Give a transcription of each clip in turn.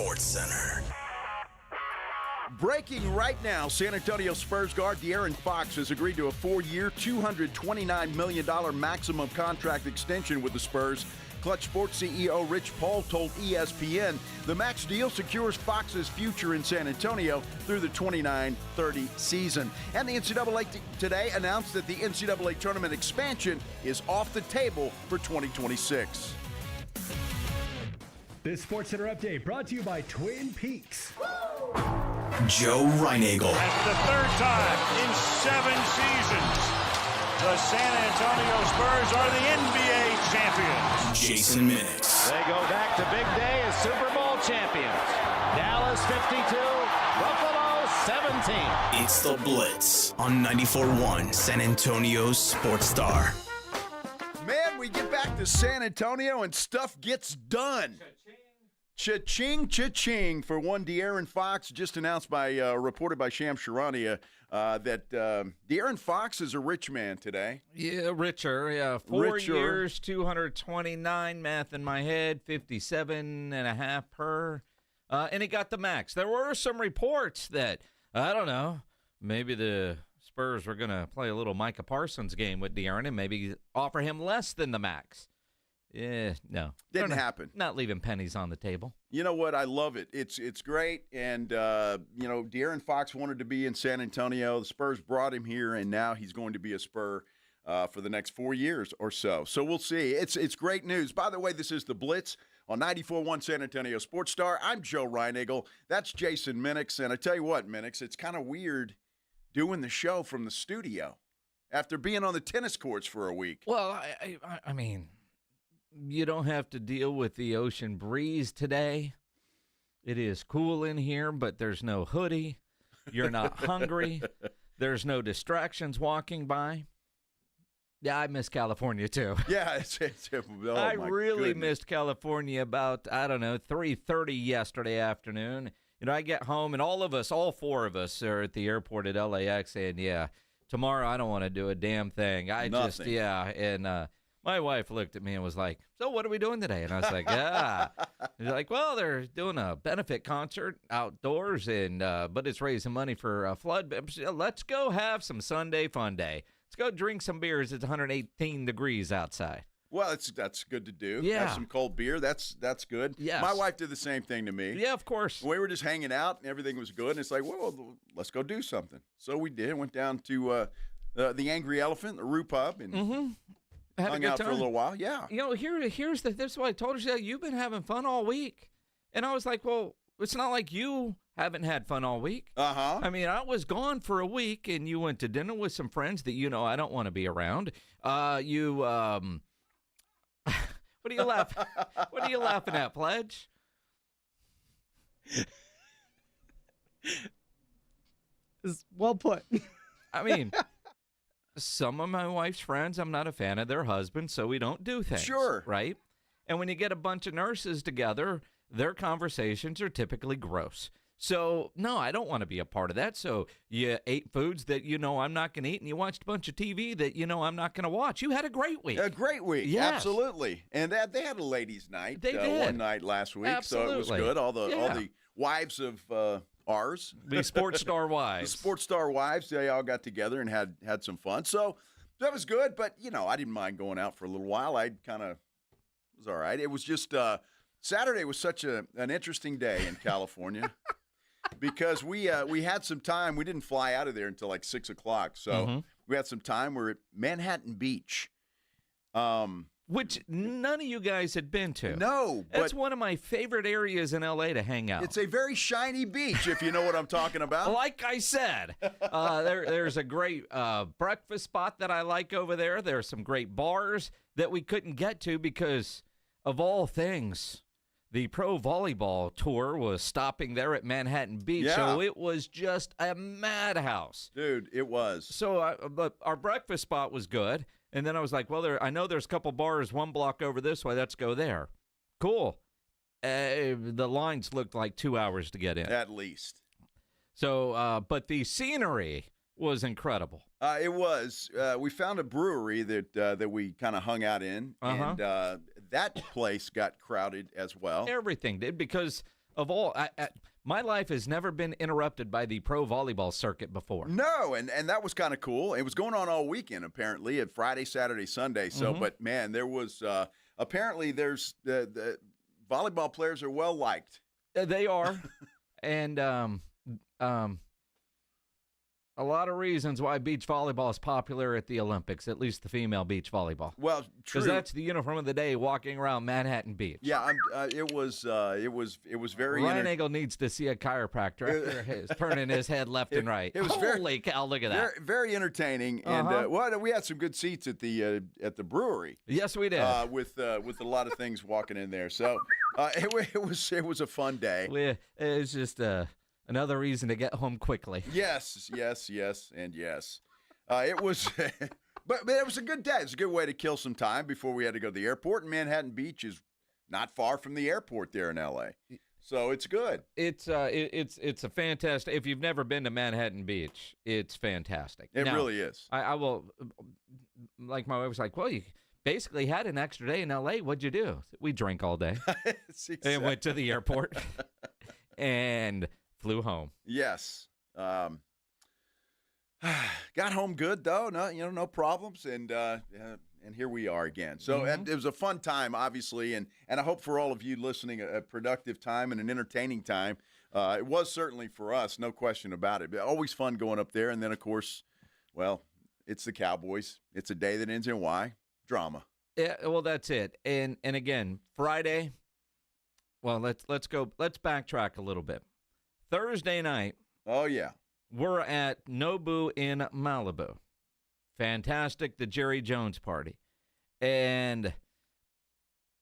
Sports Center. Breaking right now, San Antonio Spurs guard De'Aaron Fox has agreed to a 4-year, $229 million maximum contract extension with the Spurs. Clutch Sports CEO Rich Paul told ESPN the max deal secures Fox's future in San Antonio through the 29-30 season. And the NCAA today announced that the NCAA tournament expansion is off the table for 2026. This Sports Center update brought to you by Twin Peaks. Joe Reinagel. And for the third time in 7 seasons, the San Antonio Spurs are the NBA champions. Jason Minix. They go back to big day as Super Bowl champions. Dallas 52, Buffalo 17. It's the Blitz on 94.1 San Antonio's Sports Star. Man, we get back to San Antonio and stuff gets done. Cha-ching, cha-ching for one. De'Aaron Fox just announced reported by Sham Charania that De'Aaron Fox is a rich man today. Yeah, richer. Yeah, 4 years, 229, math in my head, 57.5 per. And he got the max. There were some reports that, I don't know, maybe the Spurs were going to play a little Micah Parsons game with De'Aaron and maybe offer him less than the max. Yeah, no. Didn't happen. Not leaving pennies on the table. You know what? I love it. It's great. And, De'Aaron Fox wanted to be in San Antonio. The Spurs brought him here, and now he's going to be a Spur for the next 4 years or so. So we'll see. It's great news. By the way, this is the Blitz on 94.1 San Antonio Sports Star. I'm Joe Reinagel. That's Jason Minix. And I tell you what, Minix, it's kind of weird doing the show from the studio after being on the tennis courts for a week. Well, I mean, you don't have to deal with the ocean breeze today. It is cool in here, but there's no hoodie. You're not hungry. There's no distractions walking by. Yeah, I miss California, too. Yeah, I really missed California about, 3:30 yesterday afternoon. I get home, and all 4 of us are at the airport at LAX saying, yeah, tomorrow I don't want to do a damn thing. My wife looked at me and was like, so what are we doing today? And I was like, yeah. She's like, well, they're doing a benefit concert outdoors, but it's raising money for flood. Let's go have some Sunday fun day. Let's go drink some beers. It's 118 degrees outside. Well, that's good to do. Yeah. Have some cold beer. That's good. Yes. My wife did the same thing to me. Yeah, of course. We were just hanging out, and everything was good. And it's like, well, let's go do something. So we did. Went down to the Angry Elephant, the Roo Pub, and hung out for a little while. Yeah. This is what I told her. You've been having fun all week. And I was like, well, it's not like you haven't had fun all week. Uh-huh. I mean, I was gone for a week, and you went to dinner with some friends that I don't want to be around. What are you laughing? What are you laughing at, Pledge? Well put. I mean, some of my wife's friends, I'm not a fan of their husbands, so we don't do things. Sure. Right? And when you get a bunch of nurses together, their conversations are typically gross. So, no, I don't want to be a part of that. So you ate foods that I'm not going to eat, and you watched a bunch of TV that I'm not going to watch. You had a great week. A great week, yes. Absolutely. And they had a ladies' night they did. one night last week, Absolutely. So it was good. All the wives of ours. The Sports Star wives. The Sports Star wives, they all got together and had some fun. So that was good, but, I didn't mind going out for a little while. It was all right. It was just Saturday was such an interesting day in California. Because we had some time. We didn't fly out of there until like 6 o'clock. So we had some time. We're at Manhattan Beach. Which none of you guys had been to. No. That's one of my favorite areas in L.A. to hang out. It's a very shiny beach, if you know what I'm talking about. Like I said, there's a great breakfast spot that I like over there. There's some great bars that we couldn't get to because, of all things, the pro volleyball tour was stopping there at Manhattan Beach, so it was just a madhouse. Dude, it was. So but our breakfast spot was good, and then I was like, well, I know there's a couple bars one block over this way. Let's go there. Cool. The lines looked like 2 hours to get in. At least. So, but the scenery was incredible. It was. We found a brewery that we kind of hung out in, and that place got crowded as well. Everything did because of all, my life has never been interrupted by the pro volleyball circuit before. No, and that was kind of cool. It was going on all weekend, apparently, at Friday, Saturday, Sunday. So, but, man, there was apparently there's the volleyball players are well-liked. They are, and a lot of reasons why beach volleyball is popular at the Olympics, at least the female beach volleyball. Well, true. Because that's the uniform of the day, walking around Manhattan Beach. Yeah, it was very. Ryan Eagle needs to see a chiropractor after his turning his head left and right. It was Holy cow! Look at that. Very entertaining, and we had some good seats at the brewery. Yes, we did. With a lot of things walking in there, so it was a fun day. It was just another reason to get home quickly. Yes, and yes. It was, but it was a good day. It was a good way to kill some time before we had to go to the airport. And Manhattan Beach is not far from the airport there in L.A., so it's good. It's a fantastic. If you've never been to Manhattan Beach, it's fantastic. It really is. I will, like my wife was like, well, you basically had an extra day in L.A. What'd you do? We drank all day and went to the airport and flew home. Yes. Got home good though. No problems, and here we are again. So it was a fun time, obviously, and I hope for all of you listening a productive time and an entertaining time. It was certainly for us, no question about it. But always fun going up there, and then of course, well, it's the Cowboys. It's a day that ends in Y. Drama. Yeah, well, that's it. And again, Friday. Well, let's backtrack a little bit. Thursday night. Oh, yeah. We're at Nobu in Malibu. Fantastic, the Jerry Jones party. And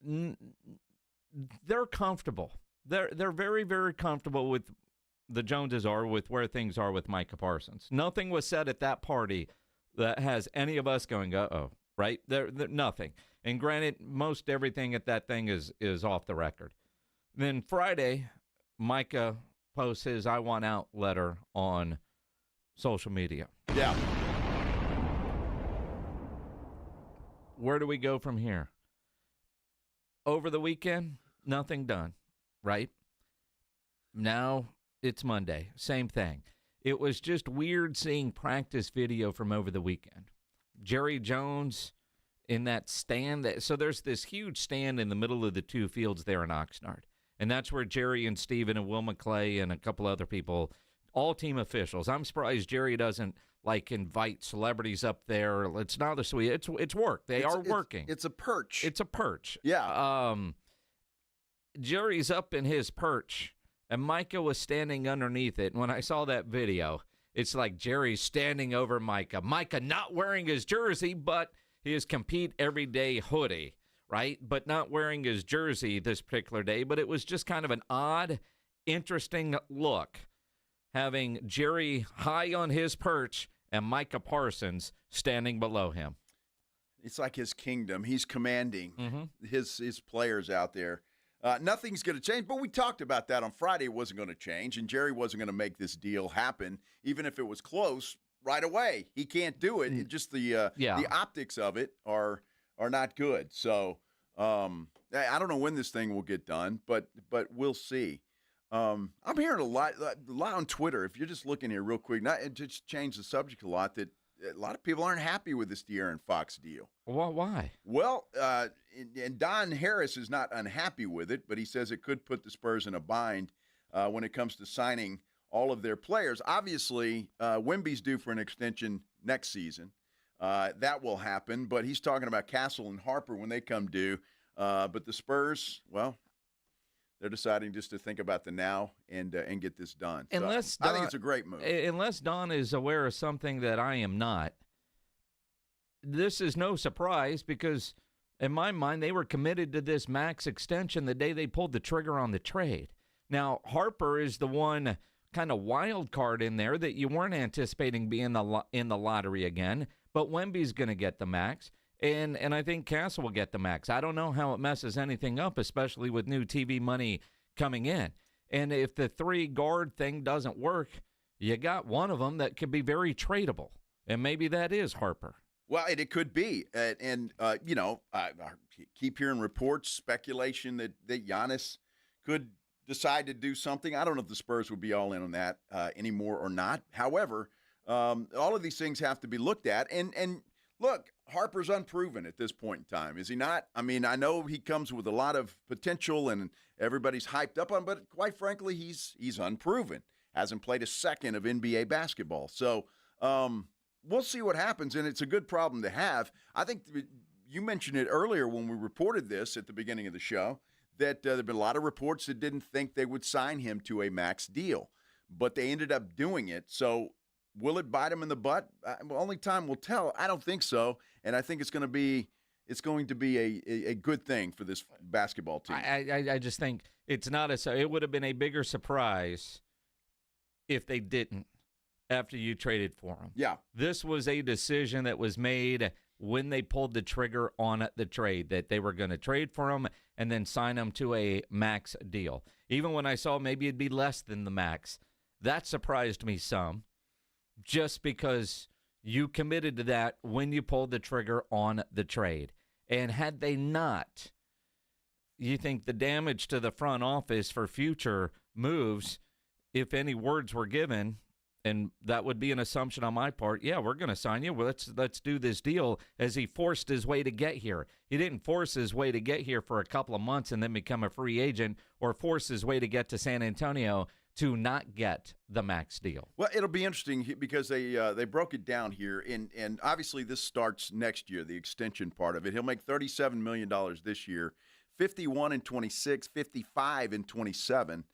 they're comfortable. They're very, very comfortable with the Joneses are with where things are with Micah Parsons. Nothing was said at that party that has any of us going, uh-oh, right? They're nothing. And granted, most everything at that thing is off the record. Then Friday, Micah posts his I want out letter on social media. Yeah. Where do we go from here? Over the weekend, nothing done, right? Now it's Monday, same thing. It was just weird seeing practice video from over the weekend. Jerry Jones in that stand. So there's this huge stand in the middle of the two fields there in Oxnard. And that's where Jerry and Steven and Will McClay and a couple other people, all team officials. I'm surprised Jerry doesn't, invite celebrities up there. It's not a suite. It's work. They are working. It's a perch. It's a perch. Yeah. Jerry's up in his perch, and Micah was standing underneath it. And when I saw that video, it's like Jerry's standing over Micah. Micah not wearing his jersey, but his compete everyday hoodie. Right, but not wearing his jersey this particular day. But it was just kind of an odd, interesting look, having Jerry high on his perch and Micah Parsons standing below him. It's like his kingdom. He's commanding his players out there. Nothing's going to change, but we talked about that on Friday. It wasn't going to change, and Jerry wasn't going to make this deal happen, even if it was close right away. He can't do it. Just the optics of it are not good. So I don't know when this thing will get done, but we'll see. I'm hearing a lot on Twitter. If you're just looking here real quick, not just change the subject a lot, that a lot of people aren't happy with this De'Aaron Fox deal. Well, why? Well, and Don Harris is not unhappy with it, but he says it could put the Spurs in a bind when it comes to signing all of their players. Obviously, Wemby's due for an extension next season. That will happen, but he's talking about Castle and Harper when they come due. But the Spurs, well, they're deciding just to think about the now and get this done. So I think it's a great move. Unless Don is aware of something that I am not, this is no surprise because, in my mind, they were committed to this max extension the day they pulled the trigger on the trade. Now, Harper is the one kind of wild card in there that you weren't anticipating being in the lottery again. But Wemby's going to get the max, and I think Castle will get the max. I don't know how it messes anything up, especially with new TV money coming in. And if the three-guard thing doesn't work, you got one of them that could be very tradable, and maybe that is Harper. Well, it could be. And I keep hearing reports, speculation that Giannis could decide to do something. I don't know if the Spurs would be all in on that anymore or not. However, all of these things have to be looked at. And look, Harper's unproven at this point in time, is he not? I mean, I know he comes with a lot of potential and everybody's hyped up on, but quite frankly, he's unproven. Hasn't played a second of NBA basketball. So we'll see what happens, and it's a good problem to have. I think you mentioned it earlier when we reported this at the beginning of the show, that there have been a lot of reports that didn't think they would sign him to a max deal, but they ended up doing it. So will it bite him in the butt? Only time will tell. I don't think so, and I think it's going to be a good thing for this basketball team. I just think it's not it would have been a bigger surprise if they didn't after you traded for him. Yeah. This was a decision that was made when they pulled the trigger on the trade, that they were going to trade for him and then sign him to a max deal. Even when I saw maybe it'd be less than the max, that surprised me some, just because you committed to that when you pulled the trigger on the trade. And had they not, you think the damage to the front office for future moves, if any words were given, and that would be an assumption on my part, yeah, we're going to sign you. Well, let's do this deal, as he forced his way to get here. He didn't force his way to get here for a couple of months and then become a free agent, or force his way to get to San Antonio to not get the max deal. Well, it'll be interesting because they broke it down here, and obviously this starts next year, the extension part of it. He'll make $37 million this year, 51 in 26, 55 in 27.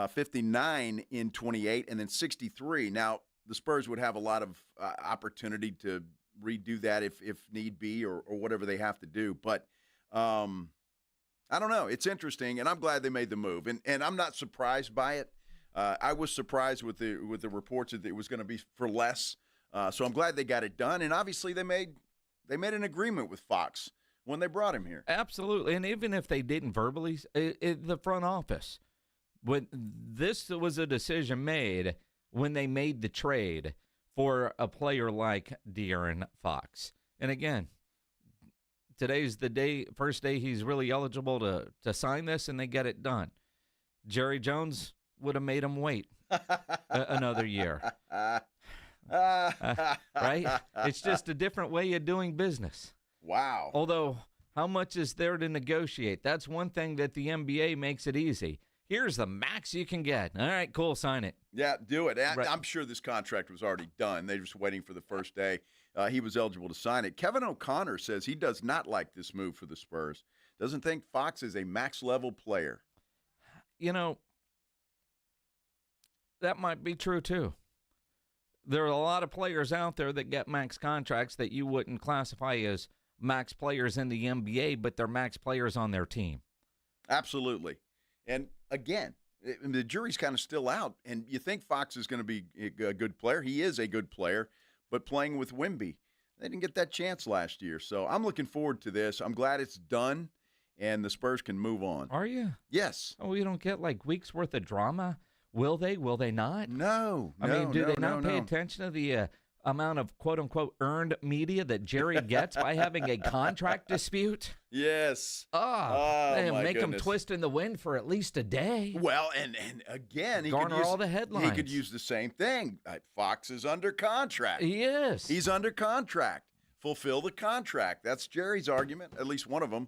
59 in 28, and then 63. Now, the Spurs would have a lot of opportunity to redo that if need be, or whatever they have to do. But I don't know. It's interesting, and I'm glad they made the move. And I'm not surprised by it. I was surprised with the reports that it was going to be for less. So I'm glad they got it done. And obviously they made an agreement with Fox when they brought him here. Absolutely. And even if they didn't verbally, the front office, when this was a decision made when they made the trade for a player like De'Aaron Fox. And again, today's the first day he's really eligible to sign this, and they get it done. Jerry Jones would have made him wait another year. Right? It's just a different way of doing business. Wow. Although, how much is there to negotiate? That's one thing that the NBA makes it easy. Here's the max you can get. All right, cool, sign it. Yeah, do it. Right. I'm sure this contract was already done. They're just waiting for the first day he was eligible to sign it. Kevin O'Connor says he does not like this move for the Spurs. Doesn't think Fox is a max-level player. You know, that might be true, too. There are a lot of players out there that get max contracts that you wouldn't classify as max players in the NBA, but they're max players on their team. Absolutely. And again, the jury's kind of still out, and you think Fox is going to be a good player. He is a good player, but playing with Wemby, they didn't get that chance last year. So I'm looking forward to this. I'm glad it's done, and the Spurs can move on. Are you? Yes. Oh, you don't get like weeks worth of drama? Will they? Will they not? No. I mean, do they not pay attention to the amount of quote-unquote earned media that Jerry gets by having a contract dispute? Yes. They my make him goodness. twist in the wind for at least a day. Well, and again, he garner could use all the headlines. He could use the same thing. Fox is under contract. He is. He's under contract. Fulfill the contract. That's Jerry's argument, at least one of them.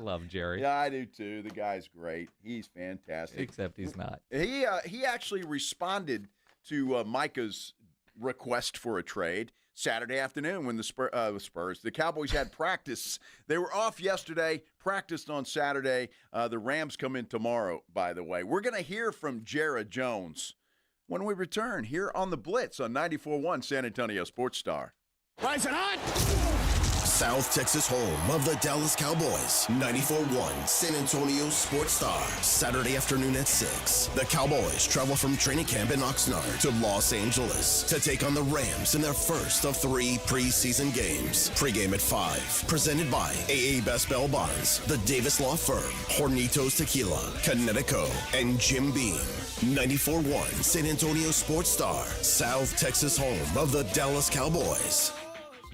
Love Jerry. Yeah, I do too. The guy's great. He's fantastic. Except he's not. He actually responded to Micah's request for a trade Saturday afternoon when the Cowboys had practice. They were off yesterday, practiced on Saturday. The Rams come in tomorrow, by the way. We're going to hear from Jared Jones when we return here on the Blitz on 94.1 San Antonio Sports Star. Rise and hot! South Texas home of the Dallas Cowboys. 94.1 San Antonio Sports Star. Saturday afternoon at 6. The Cowboys travel from training camp in Oxnard to Los Angeles to take on the Rams in their first of 3 preseason games. Pre-game at 5. Presented by AA Best Bell Bonds, the Davis Law Firm, Hornitos Tequila, Connecticut, and Jim Beam. 94.1 San Antonio Sports Star. South Texas home of the Dallas Cowboys.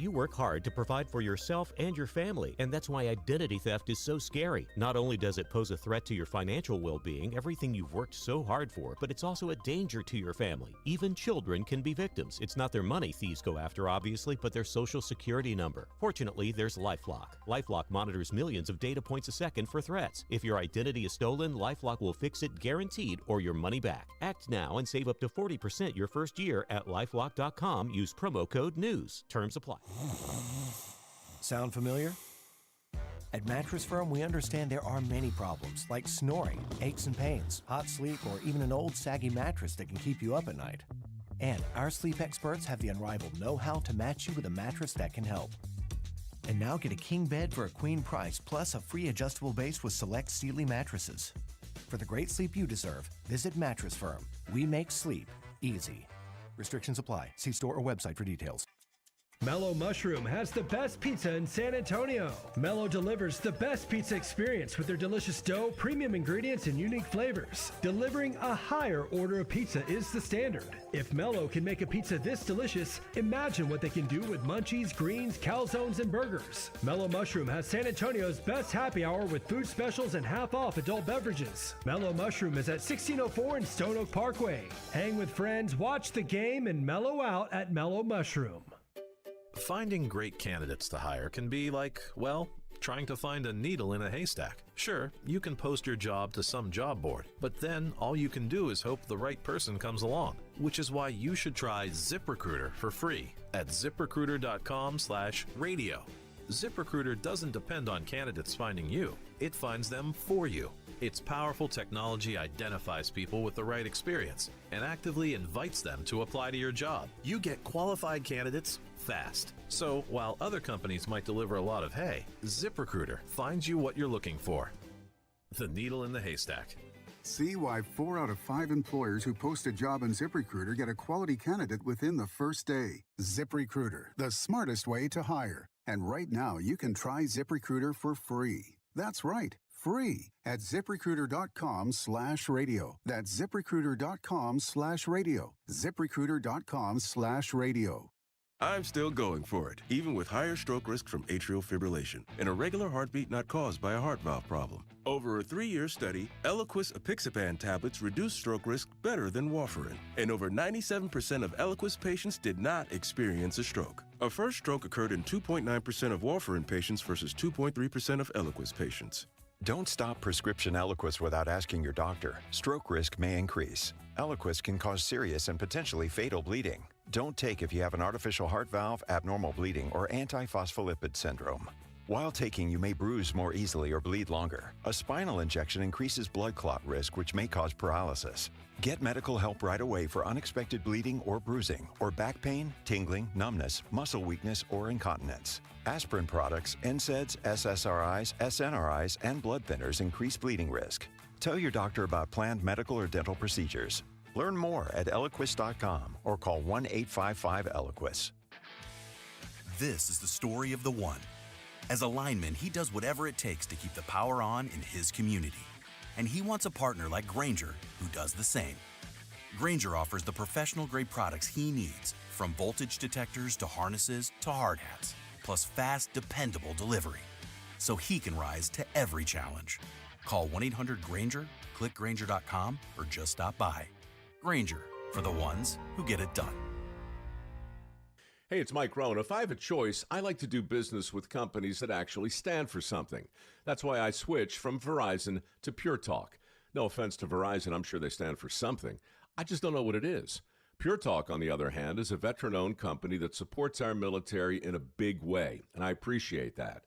You work hard to provide for yourself and your family, and that's why identity theft is so scary. Not only does it pose a threat to your financial well-being, everything you've worked so hard for, but it's also a danger to your family. Even children can be victims. It's not their money thieves go after, obviously, but their social security number. Fortunately, there's LifeLock. LifeLock monitors millions of data points a second for threats. If your identity is stolen, LifeLock will fix it guaranteed or your money back. Act now and save up to 40% your first year at LifeLock.com. Use promo code NEWS. Terms apply. Sound familiar? At Mattress Firm, we understand there are many problems, like snoring, aches and pains, hot sleep, or even an old saggy mattress that can keep you up at night. And our sleep experts have the unrivaled know-how to match you with a mattress that can help. And now get a king bed for a queen price, plus a free adjustable base with select Sealy mattresses. For the great sleep you deserve, visit Mattress Firm. We make sleep easy. Restrictions apply. See store or website for details. Mellow Mushroom has the best pizza in San Antonio. Mellow delivers the best pizza experience with their delicious dough, premium ingredients, and unique flavors. Delivering a higher order of pizza is the standard. If Mellow can make a pizza this delicious, imagine what they can do with munchies, greens, calzones, and burgers. Mellow Mushroom has San Antonio's best happy hour with food specials and half-off adult beverages. Mellow Mushroom is at 1604 in Stone Oak Parkway. Hang with friends, watch the game, and mellow out at Mellow Mushroom. Finding great candidates to hire can be like, well, trying to find a needle in a haystack. Sure, you can post your job to some job board, but then all you can do is hope the right person comes along, which is why you should try ZipRecruiter for free at ZipRecruiter.com/radio. ZipRecruiter doesn't depend on candidates finding you. It finds them for you. Its powerful technology identifies people with the right experience and actively invites them to apply to your job. You get qualified candidates fast. So while other companies might deliver a lot of hay, ZipRecruiter finds you what you're looking for. The needle in the haystack. See why 4 out of 5 employers who post a job on ZipRecruiter get a quality candidate within the first day. ZipRecruiter, the smartest way to hire. And right now, you can try ZipRecruiter for free. That's right, free at ZipRecruiter.com/radio. That's ZipRecruiter.com/radio. ZipRecruiter.com/radio. I'm still going for it, even with higher stroke risk from atrial fibrillation, and a regular heartbeat not caused by a heart valve problem. Over a 3-year study, Eliquis apixaban tablets reduced stroke risk better than warfarin, and over 97% of Eliquis patients did not experience a stroke. A first stroke occurred in 2.9% of warfarin patients versus 2.3% of Eliquis patients. Don't stop prescription Eliquis without asking your doctor. Stroke risk may increase. Eliquis can cause serious and potentially fatal bleeding. Don't take if you have an artificial heart valve, abnormal bleeding, or antiphospholipid syndrome. While taking, you may bruise more easily or bleed longer. A spinal injection increases blood clot risk, which may cause paralysis. Get medical help right away for unexpected bleeding or bruising, or back pain, tingling, numbness, muscle weakness, or incontinence. Aspirin products, NSAIDs, SSRIs, SNRIs, and blood thinners increase bleeding risk. Tell your doctor about planned medical or dental procedures. Learn more at Eliquis.com or call 1-855-ELIQUIS. This is the story of the one. As a lineman, he does whatever it takes to keep the power on in his community. And he wants a partner like Grainger who does the same. Grainger offers the professional-grade products he needs, from voltage detectors to harnesses to hard hats, plus fast, dependable delivery, so he can rise to every challenge. Call 1-800-GRAINGER, click Grainger.com, or just stop by. Grainger, for the ones who get it done. Hey, it's Mike Rohn. If I have a choice, I like to do business with companies that actually stand for something. That's why I switched from Verizon to Pure Talk. No offense to Verizon, I'm sure they stand for something. I just don't know what it is. Pure Talk, on the other hand, is a veteran-owned company that supports our military in a big way, and I appreciate that.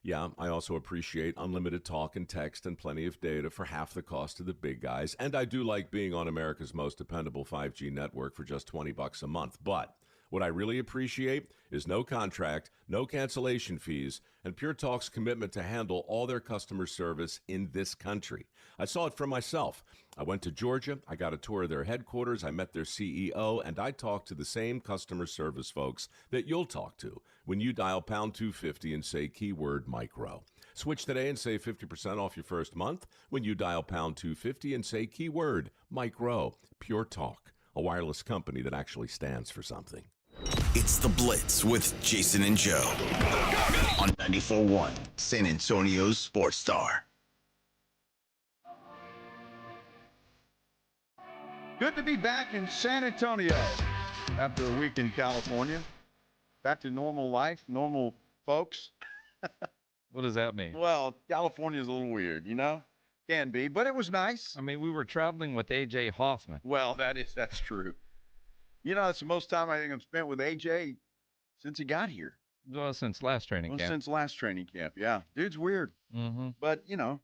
Yeah, I also appreciate unlimited talk and text and plenty of data for half the cost of the big guys, and I do like being on America's most dependable 5G network for just $20 a month, but what I really appreciate is no contract, no cancellation fees, and Pure Talk's commitment to handle all their customer service in this country. I saw it for myself. I went to Georgia, I got a tour of their headquarters, I met their CEO, and I talked to the same customer service folks that you'll talk to when you dial pound 250 and say keyword micro. Switch today and save 50% off your first month when you dial pound 250 and say keyword micro. Pure Talk, a wireless company that actually stands for something. It's The Blitz with Jason and Joe on 94.1 San Antonio's Sports Star. Good to be back in San Antonio after a week in California. Back to normal life, normal folks. What does that mean? Well, California's a little weird, you know? Can be, but it was nice. I mean, we were traveling with A.J. Hoffman. Well, that's true. You know, that's the most time I think I've spent with AJ since he got here. Well, since last training camp. Since last training camp, yeah. Dude's weird. Mm-hmm. But, you know,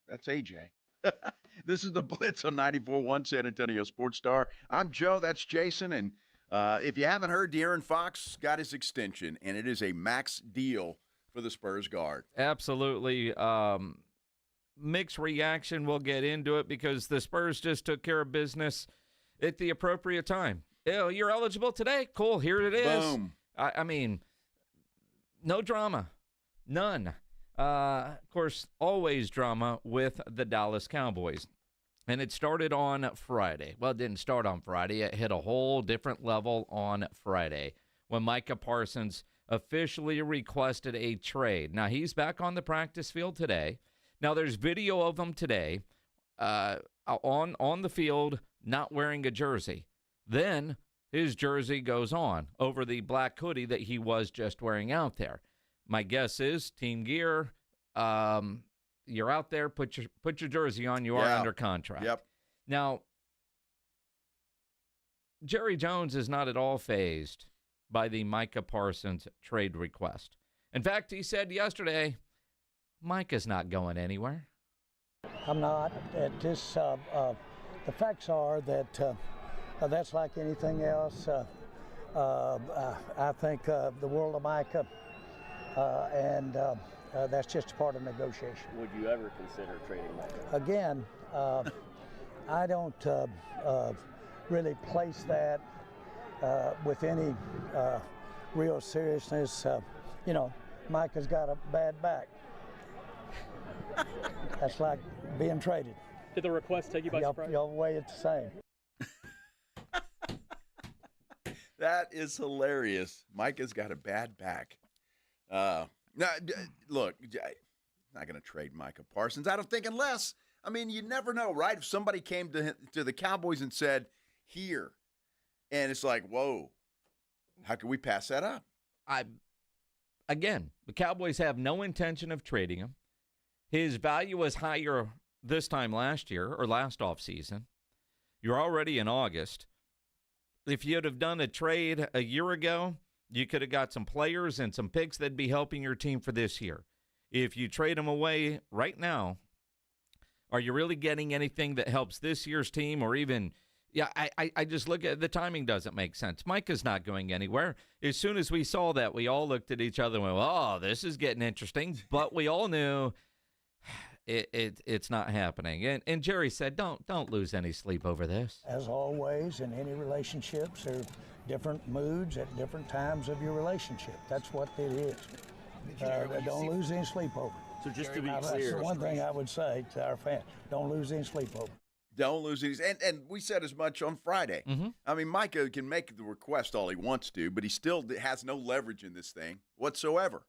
that's AJ. This is The Blitz on 94.1 San Antonio Sports Star. I'm Joe. That's Jason. And if you haven't heard, De'Aaron Fox got his extension, and it is a max deal for the Spurs guard. Absolutely. Mixed reaction. We'll get into it because the Spurs just took care of business at the appropriate time. You're eligible today? Cool. Here it is. Boom. I mean, no drama. None. Of course, always drama with the Dallas Cowboys. And it started on Friday. Well, it didn't start on Friday. It hit a whole different level on Friday when Micah Parsons officially requested a trade. Now, he's back on the practice field today. Now, there's video of him today on the field not wearing a jersey. Then his jersey goes on over the black hoodie that he was just wearing out there. My guess is team gear. You're out there. Put your jersey on. You are under contract. Yep. Now, Jerry Jones is not at all fazed by the Micah Parsons trade request. In fact, he said yesterday, Micah's not going anywhere. I'm not. The facts are that that's like anything else. I think the world of Micah, and that's just part of negotiation. Would you ever consider trading Micah? Again, I don't really place that with any real seriousness. Micah's got a bad back. That's like being traded. Did the request take you by surprise? Y'all weigh it the same. That is hilarious. Micah's got a bad back. Now, look, I'm not going to trade Micah Parsons. I don't think unless, I mean, you never know, right? If somebody came to the Cowboys and said, here, and it's like, whoa, how can we pass that up? Again, the Cowboys have no intention of trading him. His value was higher this time last year or last offseason. You're already in August. If you'd have done a trade a year ago, you could have got some players and some picks that'd be helping your team for this year. If you trade them away right now, are you really getting anything that helps this year's team or even I just look at the timing doesn't make sense. Micah's not going anywhere. As soon as we saw that, we all looked at each other and went, oh, this is getting interesting. But we all knew it's not happening. And Jerry said, don't lose any sleep over this. As always, in any relationships, there are different moods at different times of your relationship. That's what it is. Don't lose any sleep over. So just to be That's clear, the one thing I would say to our fans. Don't lose any sleep over. Don't lose these. And we said as much on Friday. Mm-hmm. I mean, Micah can make the request all he wants to, but he still has no leverage in this thing whatsoever.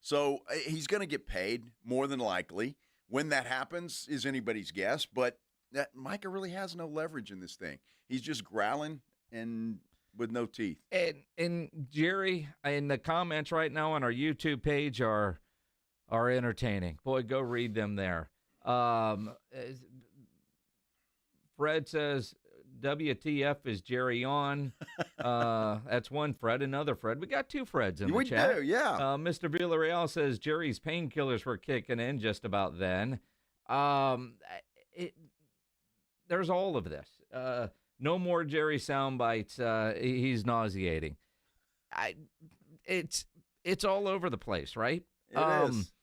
So he's going to get paid more than likely. When that happens is anybody's guess, but Micah really has no leverage in this thing. He's just growling and with no teeth. And Jerry, in the comments right now on our YouTube page are entertaining. Boy, go read them there. Fred says, WTF is Jerry on? That's one Fred. Another Fred. We got two Freds in the chat. We do, yeah. Mr. Villarreal says Jerry's painkillers were kicking in just about then. There's all of this. No more Jerry sound bites. He's nauseating. It's all over the place, right? It is.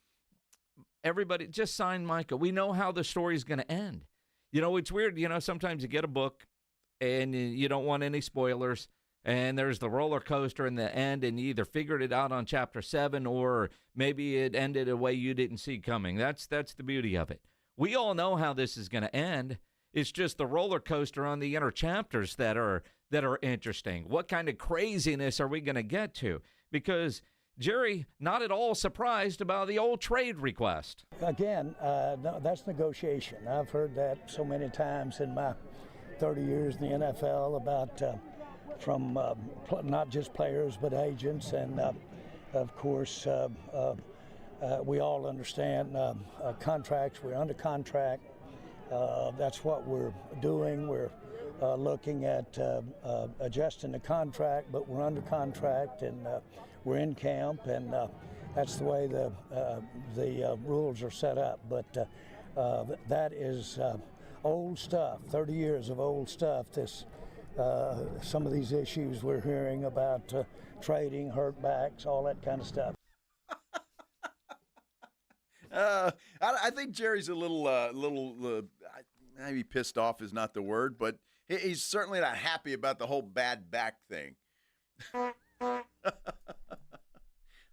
Everybody just sign Micah. We know how the story's going to end. You know, it's weird. You know, sometimes you get a book and you don't want any spoilers, and there's the roller coaster in the end, and you either figured it out on chapter 7 or maybe it ended a way you didn't see coming. That's the beauty of it. We all know how this is going to end. It's just the roller coaster on the inner chapters that are interesting. What kind of craziness are we going to get to? Because Jerry, not at all surprised about the old trade request. Again, no, that's negotiation. I've heard that so many times in my 30 years in the NFL about from not just players but agents, and of course we all understand contracts. We're under contract. That's what we're doing. We're looking at adjusting the contract, but we're under contract, and we're in camp, and that's the way the rules are set up. But that is old stuff, 30 years of old stuff. This some of these issues we're hearing about trading, hurt backs, all that kind of stuff. I think Jerry's a little maybe pissed off is not the word, but he's certainly not happy about the whole bad back thing.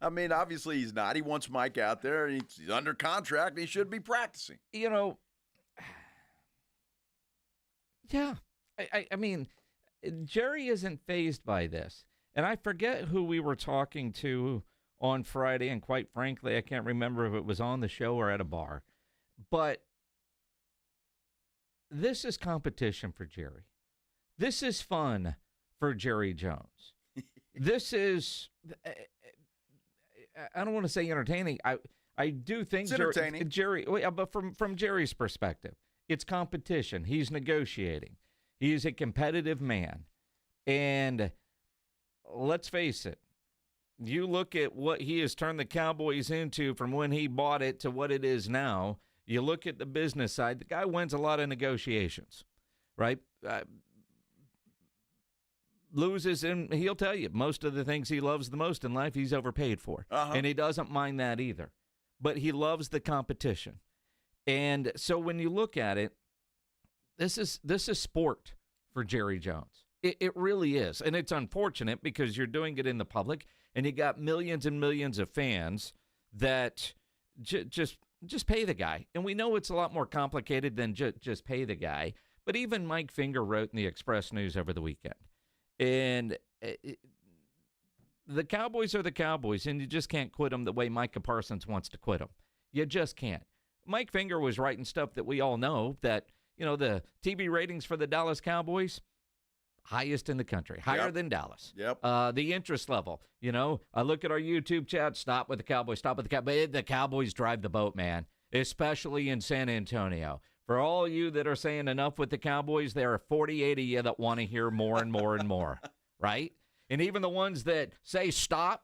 I mean, obviously he's not. He wants Mike out there. He's under contract, and he should be practicing. You know, yeah. I mean, Jerry isn't fazed by this. And I forget who we were talking to on Friday, and quite frankly, I can't remember if it was on the show or at a bar. But this is competition for Jerry. This is fun for Jerry Jones. This is, I don't want to say entertaining. I do think it's entertaining. Jerry, but from Jerry's perspective, it's competition. He's negotiating. He's a competitive man. And let's face it, you look at what he has turned the Cowboys into from when he bought it to what it is now. You look at the business side, the guy wins a lot of negotiations, right? Loses, and he'll tell you most of the things he loves the most in life he's overpaid for. And he doesn't mind that either. But he loves the competition. And so when you look at it, this is sport for Jerry Jones. It really is. And it's unfortunate because you're doing it in the public, and you got millions and millions of fans that just pay the guy. And we know it's a lot more complicated than just pay the guy. But even Mike Finger wrote in the Express News over the weekend. And the Cowboys are the Cowboys, and you just can't quit them the way Micah Parsons wants to quit them. You just can't. Mike Finger was writing stuff that we all know, that, you know, the TV ratings for the Dallas Cowboys, highest in the country, higher than Dallas. The interest level, you know, I look at our YouTube chat, stop with the Cowboys, stop with the Cowboys. The Cowboys drive the boat, man, especially in San Antonio. For all you that are saying enough with the Cowboys, there are 48 of you that want to hear more and more and more, right? And even the ones that say stop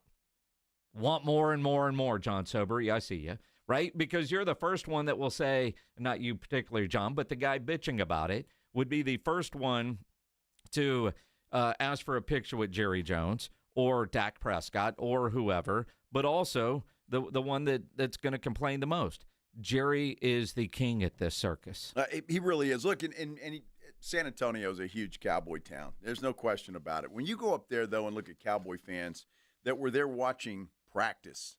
want more and more and more, John Sobery, I see you, right? Because you're the first one that will say, not you particularly, John, but the guy bitching about it would be the first one to ask for a picture with Jerry Jones or Dak Prescott or whoever, but also the one that's going to complain the most. Jerry is the king at this circus. He really is. Look, San Antonio is a huge Cowboy town. There's no question about it. When you go up there, though, and look at Cowboy fans that were there watching practice,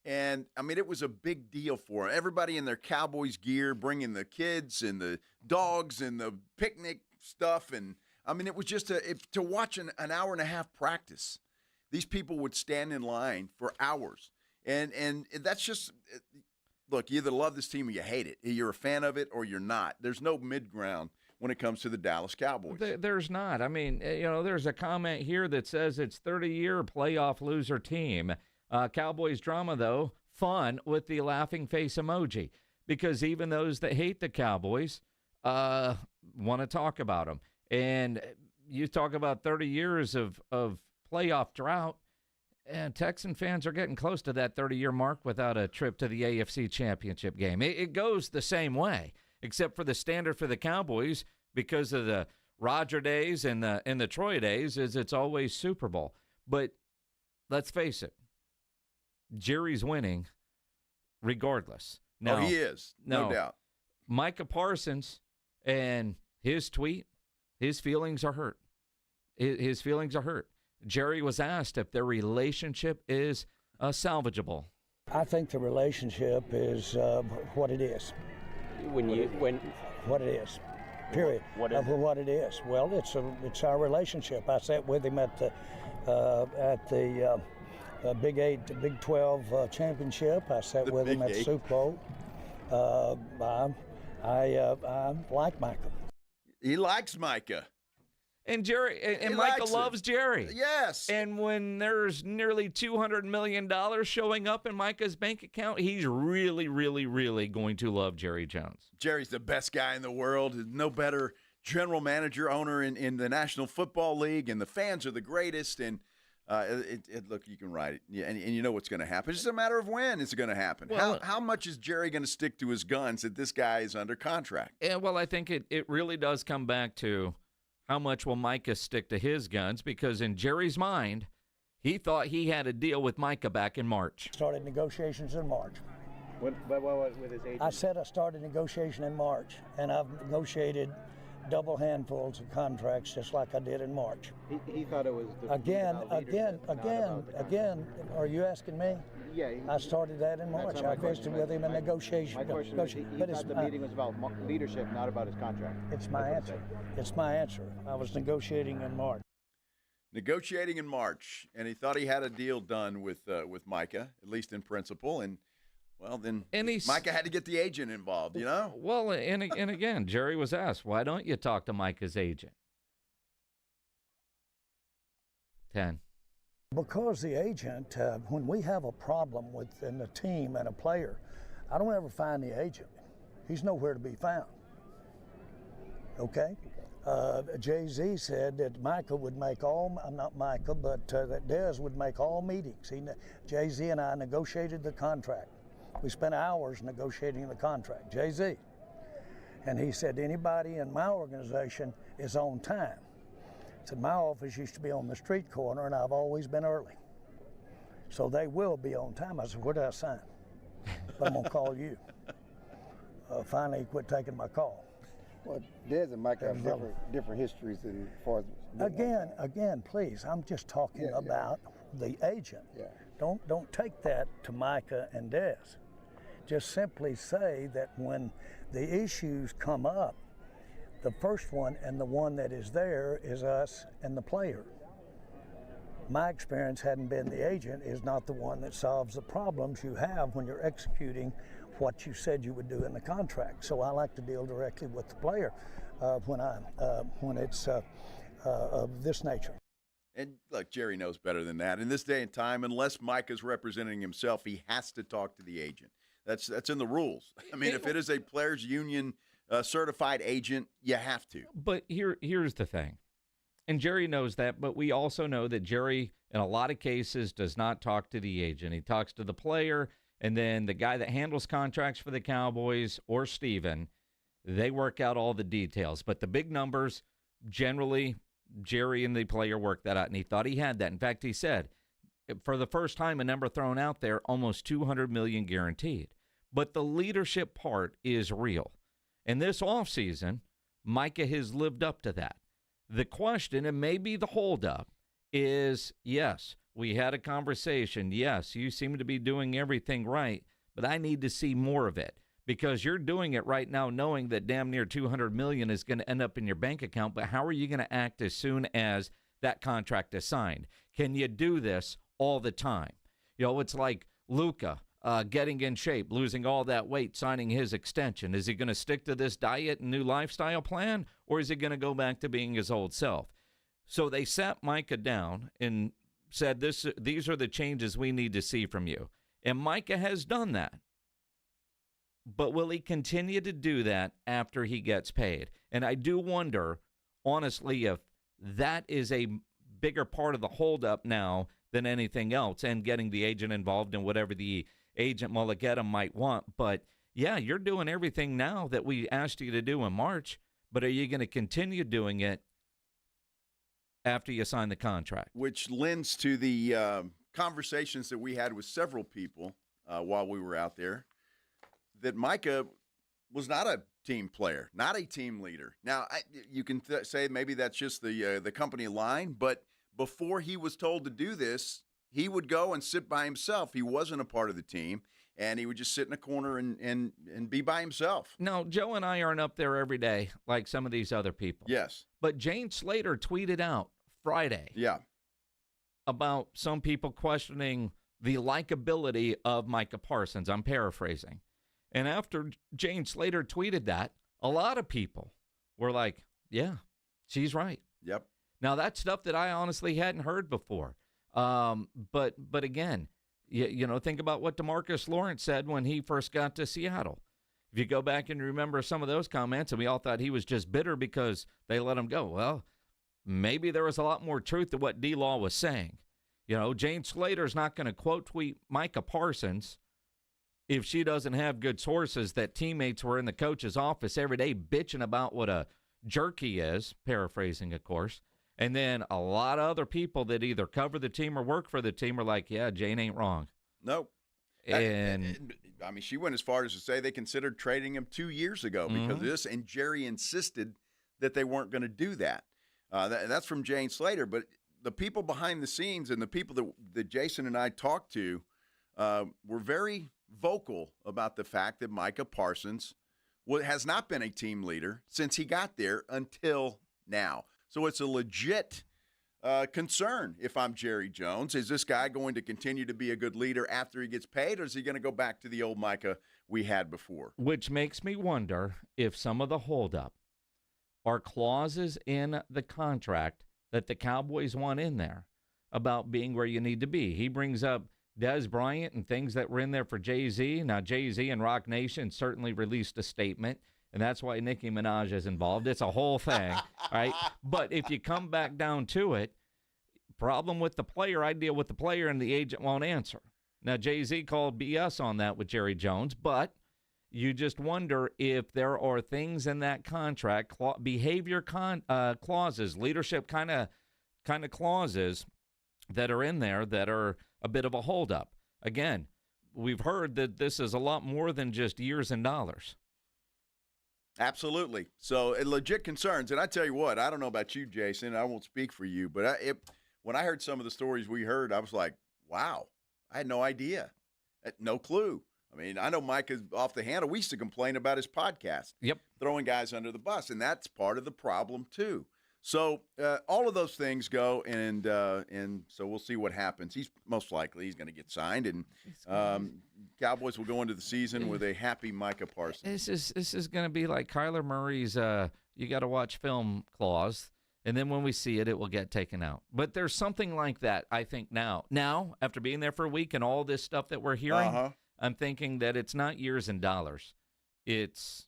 and, I mean, it was a big deal for them. Everybody in their Cowboys gear, bringing the kids and the dogs and the picnic stuff. And, I mean, it was just to watch an hour and a half practice. These people would stand in line for hours. And that's just – look, you either love this team or you hate it. You're a fan of it or you're not. There's no mid-ground when it comes to the Dallas Cowboys. There's not. I mean, you know, there's a comment here that says it's 30-year playoff loser team. Cowboys drama, though, fun with the laughing face emoji, because even those that hate the Cowboys want to talk about them. And you talk about 30 years of playoff drought. And Texan fans are getting close to that 30-year mark without a trip to the AFC Championship game. It goes the same way, except for the standard for the Cowboys, because of the Roger days and the Troy days, is it's always Super Bowl. But let's face it, Jerry's winning regardless. Now, he is, no doubt. Micah Parsons and his tweet, his feelings are hurt. His feelings are hurt. Jerry was asked if their relationship is salvageable. I think the relationship is what it is. What it is. period, of what it is. Well, it's our relationship. I sat with him at the Big 12 championship. I sat with him at the Super Bowl. I like Micah. He likes Micah. And Jerry and Micah loves Jerry. Yes. And when there's nearly $200 million showing up in Micah's bank account, he's really, really, really going to love Jerry Jones. Jerry's the best guy in the world. No better general manager, owner in the National Football League, and the fans are the greatest. And look, you can write it, yeah, and you know what's going to happen. It's just a matter of when it's going to happen. Well, how much is Jerry going to stick to his guns that this guy is under contract? Well, I think it really does come back to how much will Micah stick to his guns, because in Jerry's mind, he thought he had a deal with Micah back in March. Started negotiations in March. With his agent? I said I started negotiation in March, and I've negotiated double handfuls of contracts just like I did in March. He thought it was again. Are you asking me? Yeah. I started that in March. I visited with him in negotiation. My question is, he thought the meeting was about leadership, not about his contract. It's my answer. It's my answer. I was negotiating in March. Negotiating in March, and he thought he had a deal done with Micah, at least in principle, and well, then Micah had to get the agent involved, you know? Well, and again, Jerry was asked, why don't you talk to Micah's agent? 10. Because the agent, when we have a problem within the team and a player, I don't ever find the agent. He's nowhere to be found. Okay? Jay-Z said that Micah would make all, not Micah, but that Dez would make all meetings. Jay-Z and I negotiated the contract. We spent hours negotiating the contract, Jay-Z. And he said, anybody in my organization is on time. He said, my office used to be on the street corner, and I've always been early. So they will be on time. I said, where did I sign? But I'm going to call you. Finally, he quit taking my call. Well, Dez and Micah have different histories as far as... Again, please, I'm just talking about the agent. Yeah. Don't take that to Micah and Dez. Just simply say that when the issues come up, the first one and the one that is there is us and the player. My experience hadn't been the agent is not the one that solves the problems you have when you're executing what you said you would do in the contract. So I like to deal directly with the player when it's of this nature. And look, Jerry knows better than that. In this day and time, unless Micah's representing himself, he has to talk to the agent. That's in the rules. I mean, if it is a players' union certified agent, you have to. But here's the thing. And Jerry knows that, but we also know that Jerry, in a lot of cases, does not talk to the agent. He talks to the player, and then the guy that handles contracts for the Cowboys, or Steven, they work out all the details. But the big numbers, generally, Jerry and the player work that out, and he thought he had that. In fact, he said, for the first time, a number thrown out there, almost $200 million guaranteed. But the leadership part is real. And this offseason, Micah has lived up to that. The question, and maybe the holdup, is, yes, we had a conversation. Yes, you seem to be doing everything right, but I need to see more of it, because you're doing it right now knowing that damn near $200 million is going to end up in your bank account, but how are you going to act as soon as that contract is signed? Can you do this all the time? You know, it's like Luka getting in shape, losing all that weight, signing his extension. Is he going to stick to this diet and new lifestyle plan, or is he going to go back to being his old self? So they sat Micah down and said, these are the changes we need to see from you. And Micah has done that. But will he continue to do that after he gets paid? And I do wonder, honestly, if that is a bigger part of the holdup now than anything else, and getting the agent involved in whatever the agent Mulligetta might want. But, yeah, you're doing everything now that we asked you to do in March, but are you going to continue doing it after you sign the contract? Which lends to the conversations that we had with several people while we were out there, that Micah was not a team player, not a team leader. Now, you can say maybe that's just the company line, but before he was told to do this, he would go and sit by himself. He wasn't a part of the team. and he would just sit in a corner and be by himself. No, Joe and I aren't up there every day like some of these other people. Yes. But Jane Slater tweeted out Friday about some people questioning the likability of Micah Parsons. I'm paraphrasing. And after Jane Slater tweeted that, a lot of people were like, yeah, she's right. Yep. Now, that's stuff that I honestly hadn't heard before. But again, you know, think about what DeMarcus Lawrence said when he first got to Seattle. If you go back and remember some of those comments, and we all thought he was just bitter because they let him go. Well, maybe there was a lot more truth to what D-Law was saying. You know, Jane Slater's not going to quote tweet Micah Parsons if she doesn't have good sources that teammates were in the coach's office every day bitching about what a jerk he is, paraphrasing, of course. And then a lot of other people that either cover the team or work for the team are like, yeah, Jane ain't wrong. No. And I mean, she went as far as to say they considered trading him 2 years ago because of this, and Jerry insisted that they weren't going to do that. That's from Jane Slater. But the people behind the scenes and the people that Jason and I talked to were very vocal about the fact that Micah Parsons has not been a team leader since he got there until now. So it's a legit concern if I'm Jerry Jones. Is this guy going to continue to be a good leader after he gets paid, or is he going to go back to the old Micah we had before? Which makes me wonder if some of the holdup are clauses in the contract that the Cowboys want in there about being where you need to be. He brings up Des Bryant and things that were in there for Jay-Z. Now, Jay-Z and Rock Nation certainly released a statement, and that's why Nicki Minaj is involved. It's a whole thing, right? But if you come back down to it, problem with the player, I deal with the player, and the agent won't answer. Now, Jay-Z called BS on that with Jerry Jones, but you just wonder if there are things in that contract, behavior clauses, leadership kind of clauses that are in there that are a bit of a holdup. Again, we've heard that this is a lot more than just years and dollars. Absolutely. So legit concerns. And I tell you what, I don't know about you, Jason. I won't speak for you, but when I heard some of the stories we heard, I was like, wow, I had no idea. No clue. I mean, I know Mike is off the handle. We used to complain about his podcast. Yep. Throwing guys under the bus, and that's part of the problem too. So all of those things go, and so we'll see what happens. He's most likely he's going to get signed, and Cowboys will go into the season with a happy Micah Parsons. This is going to be like Kyler Murray's you got to watch film clause, and then when we see it, it will get taken out. But there's something like that, I think, now. Now, after being there for a week and all this stuff that we're hearing, I'm thinking that it's not years and dollars. It's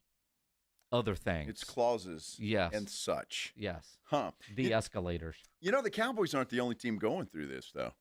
other things. It's clauses and such. Yes. Huh. De-escalators. You know, the Cowboys aren't the only team going through this, though.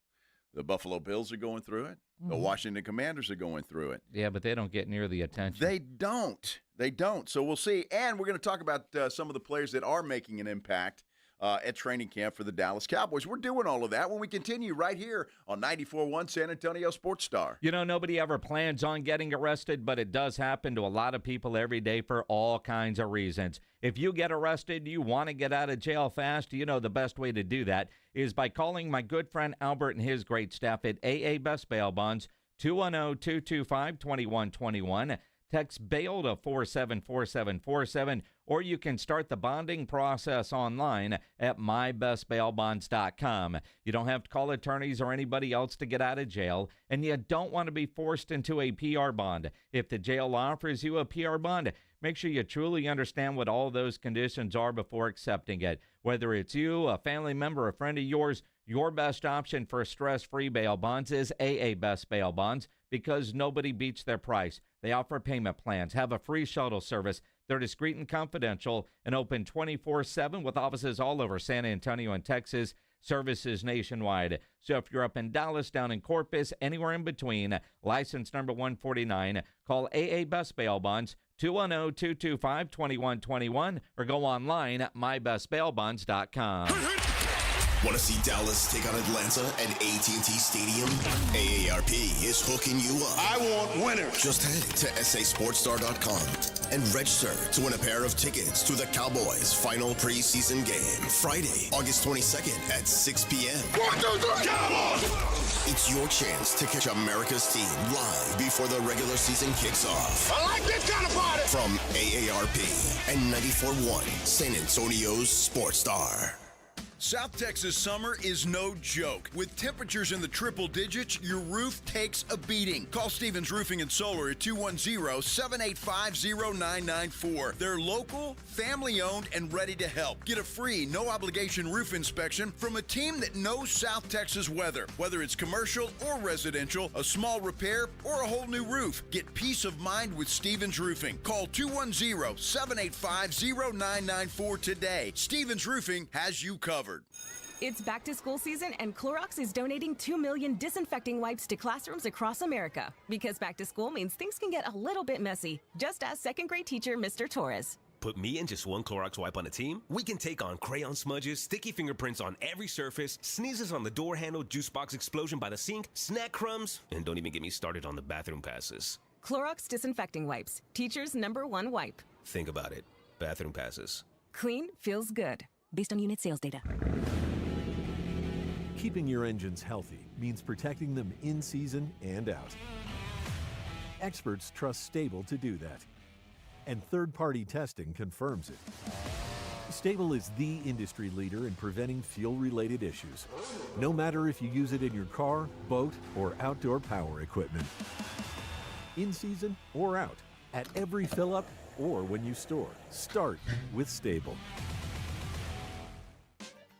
The Buffalo Bills are going through it. The Washington Commanders are going through it. Yeah, but they don't get near the attention. They don't. They don't. So we'll see. And we're going to talk about some of the players that are making an impact at training camp for the Dallas Cowboys. We're doing all of that when we continue right here on 94.1 San Antonio Sports Star. You know, nobody ever plans on getting arrested, but it does happen to a lot of people every day for all kinds of reasons. If you get arrested, you want to get out of jail fast, you know the best way to do that is by calling my good friend Albert and his great staff at AA Best Bail Bonds, 210-225-2121. Text bail to 474747, or you can start the bonding process online at mybestbailbonds.com. You don't have to call attorneys or anybody else to get out of jail, and you don't want to be forced into a PR bond. If the jail offers you a PR bond, make sure you truly understand what all those conditions are before accepting it. Whether it's you, a family member, a friend of yours, your best option for stress-free bail bonds is AA Best Bail Bonds because nobody beats their price. They offer payment plans, have a free shuttle service. They're discreet and confidential and open 24/7 with offices all over San Antonio and Texas, services nationwide. So if you're up in Dallas, down in Corpus, anywhere in between, license number 149, call AA Best Bail Bonds, 210-225-2121, or go online at mybestbailbonds.com. Want to see Dallas take on Atlanta at AT&T Stadium? AARP is hooking you up. I want winners. Just head to sasportstar.com and register to win a pair of tickets to the Cowboys' final preseason game, Friday, August 22nd at 6 p.m. 1, 2, 3, Cowboys! It's your chance to catch America's team live before the regular season kicks off. I like this kind of party! From AARP and 94.1 San Antonio's Sports Star. South Texas summer is no joke. With temperatures in the triple digits, your roof takes a beating. Call Stevens Roofing and Solar at 210-785-0994. They're local, family-owned, and ready to help. Get a free, no-obligation roof inspection from a team that knows South Texas weather. Whether it's commercial or residential, a small repair, or a whole new roof, get peace of mind with Stevens Roofing. Call 210-785-0994 today. Stevens Roofing has you covered. It's back to school season, and Clorox is donating 2 million disinfecting wipes to classrooms across America. Because back to school means things can get a little bit messy. Just ask second grade teacher Mr. Torres. Put me and just one Clorox wipe on a team, we can take on crayon smudges, sticky fingerprints on every surface, sneezes on the door handle, juice box explosion by the sink, snack crumbs, and don't even get me started on the bathroom passes. Clorox disinfecting wipes, teacher's #1 wipe. Think about it. Bathroom passes. Clean feels good. Based on unit sales data. Keeping your engines healthy means protecting them in season and out. Experts trust Stable to do that. And third-party testing confirms it. Stable is the industry leader in preventing fuel-related issues, no matter if you use it in your car, boat, or outdoor power equipment. In season or out, at every fill-up or when you store, start with Stable.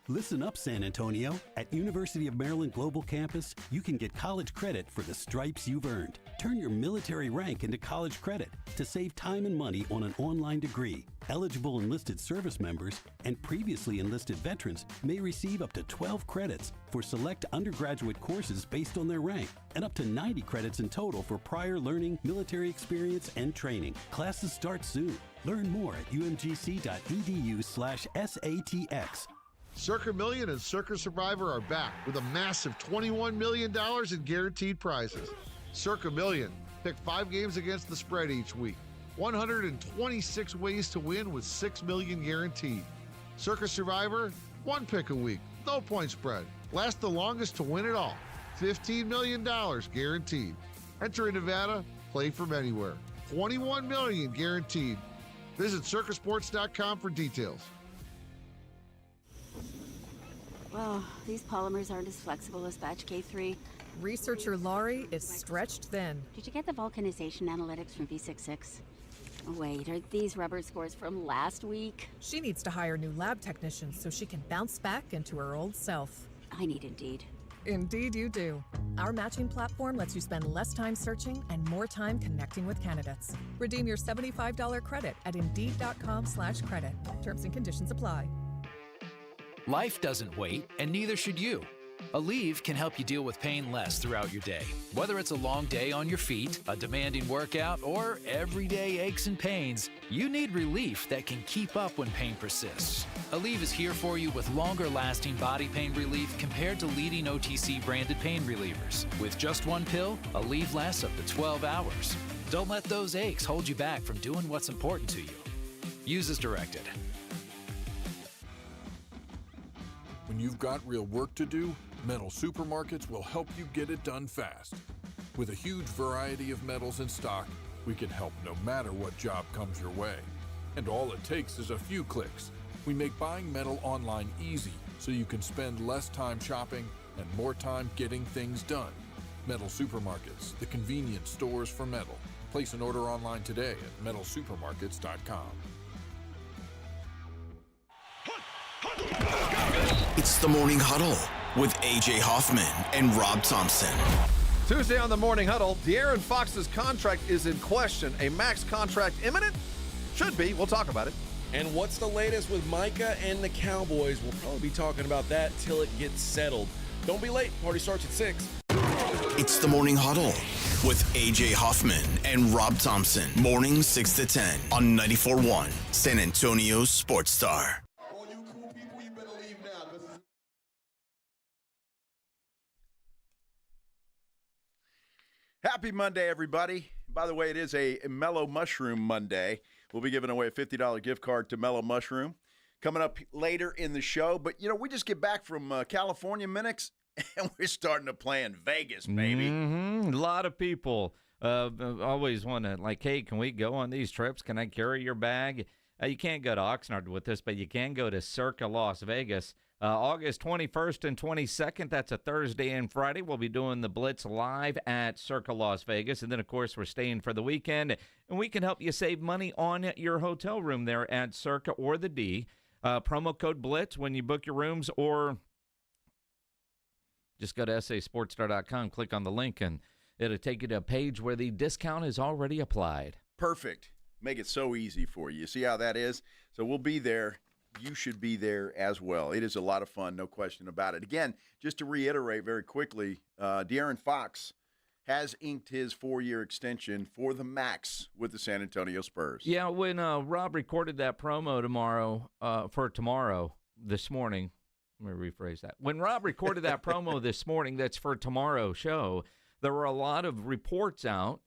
Listen up, San Antonio. At University of Maryland Global Campus, you can get college credit for the stripes you've earned. Turn your military rank into college credit to save time and money on an online degree. Eligible enlisted service members and previously enlisted veterans may receive up to 12 credits for select undergraduate courses based on their rank, and up to 90 credits in total for prior learning, military experience, and training. Classes start soon. Learn more at umgc.edu/SATX. Circa Million and Circa Survivor are back with a massive $21 million in guaranteed prizes. Circa Million, pick 5 games against the spread each week. 126 ways to win with $6 million guaranteed. Circa Survivor, 1 pick a week, no point spread. Last the longest to win it all. $15 million guaranteed. Enter in Nevada, play from anywhere. $21 million guaranteed. Visit circasports.com for details. Well, these polymers aren't as flexible as batch K3. Researcher Laurie is stretched thin. Did you get the vulcanization analytics from V66? Wait, are these rubber scores from last week? She needs to hire new lab technicians so she can bounce back into her old self. I need Indeed. Indeed you do. Our matching platform lets you spend less time searching and more time connecting with candidates. Redeem your $75 credit at Indeed.com/credit. Terms and conditions apply. Life doesn't wait, and neither should you. Aleve can help you deal with pain less throughout your day. Whether it's a long day on your feet, a demanding workout, or everyday aches and pains, you need relief that can keep up when pain persists. Aleve is here for you with longer-lasting body pain relief compared to leading OTC-branded pain relievers. With just one pill, Aleve lasts up to 12 hours. Don't let those aches hold you back from doing what's important to you. Use as directed. When you've got real work to do, Metal Supermarkets will help you get it done fast. With a huge variety of metals in stock, we can help no matter what job comes your way. And all it takes is a few clicks. We make buying metal online easy so you can spend less time shopping and more time getting things done. Metal Supermarkets, the convenience stores for metal. Place an order online today at metalsupermarkets.com. It's the Morning Huddle with A.J. Hoffman and Rob Thompson. Tuesday on the Morning Huddle, De'Aaron Fox's contract is in question. A max contract imminent? Should be. We'll talk about it. And what's the latest with Micah and the Cowboys? We'll probably be talking about that till it gets settled. Don't be late. Party starts at 6. It's the Morning Huddle with A.J. Hoffman and Rob Thompson. Mornings 6 to 10 on 94.1 San Antonio's Sports Star. Happy Monday, everybody. By the way, it is a Mellow Mushroom Monday. We'll be giving away a $50 gift card to Mellow Mushroom coming up later in the show. But, we just get back from California, Minix, and we're starting to play in Vegas, baby. Mm-hmm. A lot of people always want to, like, hey, can we go on these trips? Can I carry your bag? You can't go to Oxnard with this, but you can go to Circa Las Vegas. August 21st and 22nd, that's a Thursday and Friday. We'll be doing the Blitz live at Circa Las Vegas. And then, of course, we're staying for the weekend. And we can help you save money on your hotel room there at Circa or the D. Promo code Blitz when you book your rooms, or just go to sasportstar.com, click on the link, and it'll take you to a page where the discount is already applied. Perfect. Make it so easy for you. See how that is? So we'll be there. You should be there as well. It is a lot of fun, no question about it. Again, just to reiterate very quickly, De'Aaron Fox has inked his 4-year extension for the max with the San Antonio Spurs. Yeah, when Rob recorded that promo this morning, let me rephrase that. When Rob recorded that promo this morning that's for tomorrow's show, there were a lot of reports out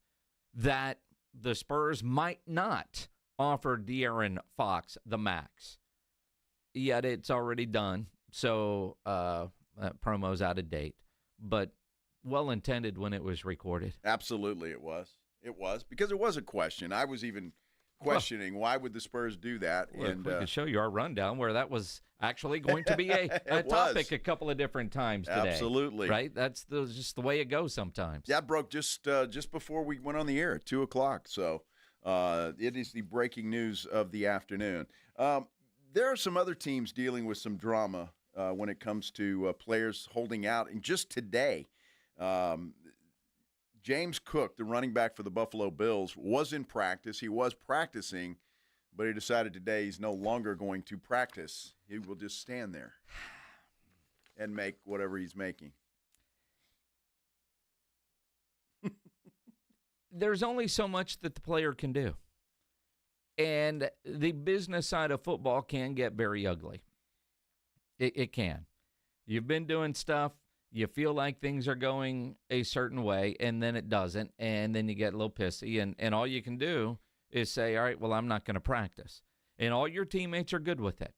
that the Spurs might not offer De'Aaron Fox the max. Yet it's already done, so that promo's out of date. But well-intended when it was recorded. Absolutely it was. It was, because it was a question. I was even questioning why would the Spurs do that. Look, and we could show you our rundown where that was actually going to be a topic a couple of different times today. Absolutely. Right? That's just the way it goes sometimes. Yeah, it broke just before we went on the air at 2 o'clock. So it is the breaking news of the afternoon. There are some other teams dealing with some drama when it comes to players holding out. And just today, James Cook, the running back for the Buffalo Bills, was in practice. He was practicing, but he decided today he's no longer going to practice. He will just stand there and make whatever he's making. There's only so much that the player can do. And the business side of football can get very ugly. It can. You've been doing stuff, you feel like things are going a certain way, and then it doesn't, and then you get a little pissy, and all you can do is say, all right, well, I'm not going to practice. And all your teammates are good with it.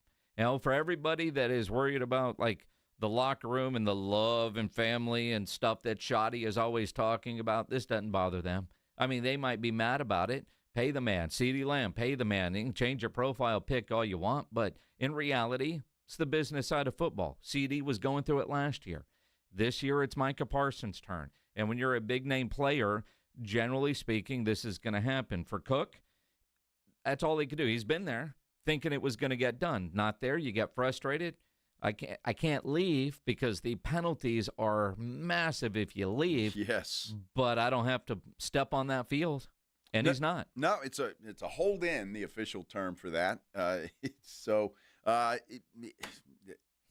For everybody that is worried about, like, the locker room and the love and family and stuff that Shoddy is always talking about, this doesn't bother them. I mean, they might be mad about it. Pay the man. CeeDee Lamb, pay the man. You can change your profile pick all you want, but in reality, it's the business side of football. CeeDee was going through it last year. This year, it's Micah Parsons' turn. And when you're a big-name player, generally speaking, this is going to happen. For Cook, that's all he could do. He's been there thinking it was going to get done. Not there. You get frustrated. I can't leave because the penalties are massive if you leave. Yes. But I don't have to step on that field. And he's not. No, it's a hold in, the official term for that.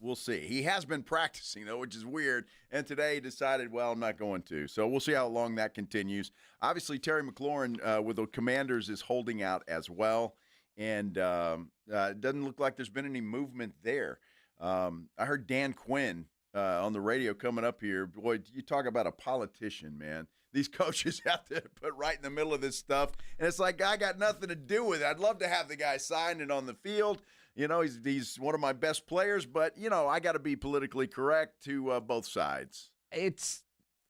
We'll see. He has been practicing, though, which is weird. And today he decided, well, I'm not going to. So we'll see how long that continues. Obviously, Terry McLaurin with the Commanders is holding out as well. And it doesn't look like there's been any movement there. I heard Dan Quinn on the radio coming up here. Boy, you talk about a politician, man. These coaches have to put right in the middle of this stuff. And it's like, I got nothing to do with it. I'd love to have the guy sign it on the field. He's one of my best players, but, I got to be politically correct to both sides. It's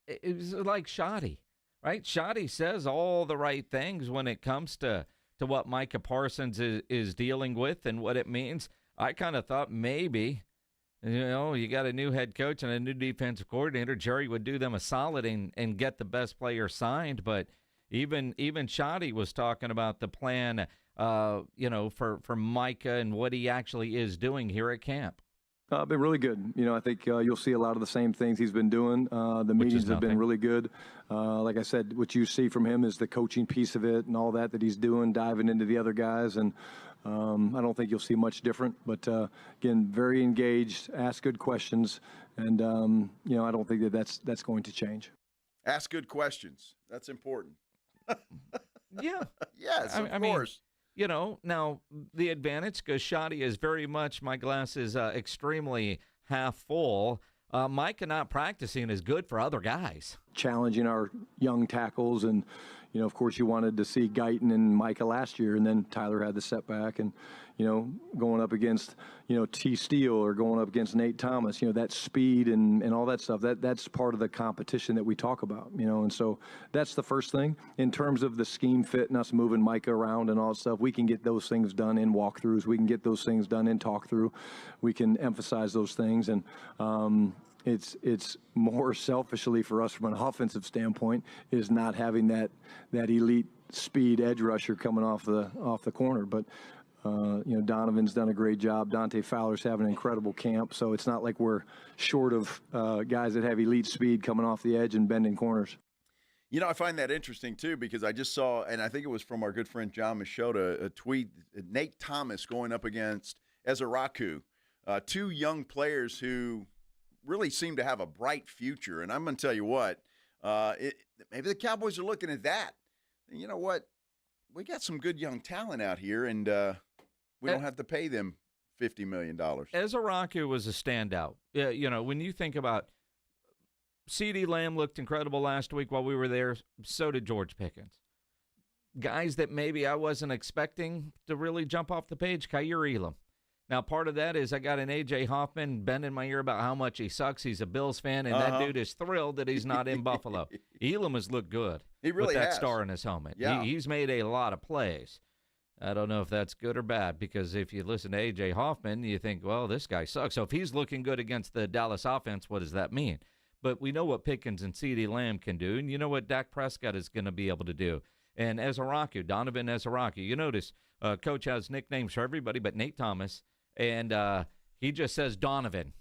like Shoddy, right? Shoddy says all the right things when it comes to what Micah Parsons is dealing with and what it means. I kind of thought maybe, you got a new head coach and a new defensive coordinator. Jerry would do them a solid and get the best player signed. But even Shoddy was talking about the plan, for Micah and what he actually is doing here at camp. Been really good. I think you'll see a lot of the same things he's been doing. The meetings have been really good. Like I said, what you see from him is the coaching piece of it and all that he's doing, diving into the other guys. And I don't think you'll see much different. But, again, very engaged, ask good questions. And, I don't think that's going to change. Ask good questions. That's important. Yeah. Yes, of course. Now the advantage, because Shoddy is very much, my glass is extremely half full. Micah not practicing is good for other guys. Challenging our young tackles, and of course, you wanted to see Guyton and Micah last year, and then Tyler had the setback, and going up against T. Steele or going up against Nate Thomas, that speed and all that stuff. That's part of the competition that we talk about, and so that's the first thing. In terms of the scheme fit and us moving Micah around and all that stuff, we can get those things done in walkthroughs. We can get those things done in talk through. We can emphasize those things, and it's more selfishly for us from an offensive standpoint is not having that elite speed edge rusher coming off the corner. But Donovan's done a great job. Dante Fowler's having an incredible camp. So it's not like we're short of guys that have elite speed coming off the edge and bending corners. I find that interesting, too, because I just saw, and I think it was from our good friend John Machota, a tweet, Nate Thomas going up against Ezeraku, two young players who really seem to have a bright future. And I'm going to tell you what, maybe the Cowboys are looking at that. And you know what? We got some good young talent out here, and we don't have to pay them $50 million. Ezeraku was a standout. When you think about CeeDee Lamb looked incredible last week while we were there. So did George Pickens. Guys that maybe I wasn't expecting to really jump off the page, Kaiir Elam. Now, part of that is I got an A.J. Hoffman bending my ear about how much he sucks. He's a Bills fan, and that dude is thrilled that he's not in Buffalo. Elam has looked good. He really with that has. star in his helmet. Yeah. He's made a lot of plays. I don't know if that's good or bad, because if you listen to A.J. Hoffman, you think, well, this guy sucks. So if he's looking good against the Dallas offense, what does that mean? But we know what Pickens and CeeDee Lamb can do, and you know what Dak Prescott is going to be able to do. And Ezeraku, Donovan Ezeraku, you notice Coach has nicknames for everybody but Nate Thomas, and he just says Donovan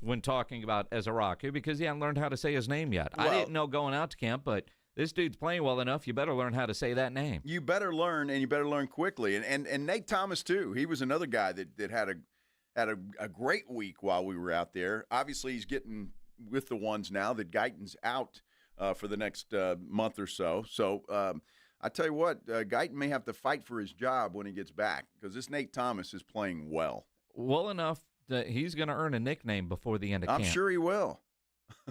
when talking about Ezeraku because he hasn't learned how to say his name yet. I didn't know going out to camp, but this dude's playing well enough. You better learn how to say that name. You better learn, and you better learn quickly. And Nate Thomas, too. He was another guy that had a great week while we were out there. Obviously, he's getting with the ones now that Guyton's out for the next month or so. So I tell you what, Guyton may have to fight for his job when he gets back because this Nate Thomas is playing well. Well enough that he's going to earn a nickname before the end of camp. I'm sure he will.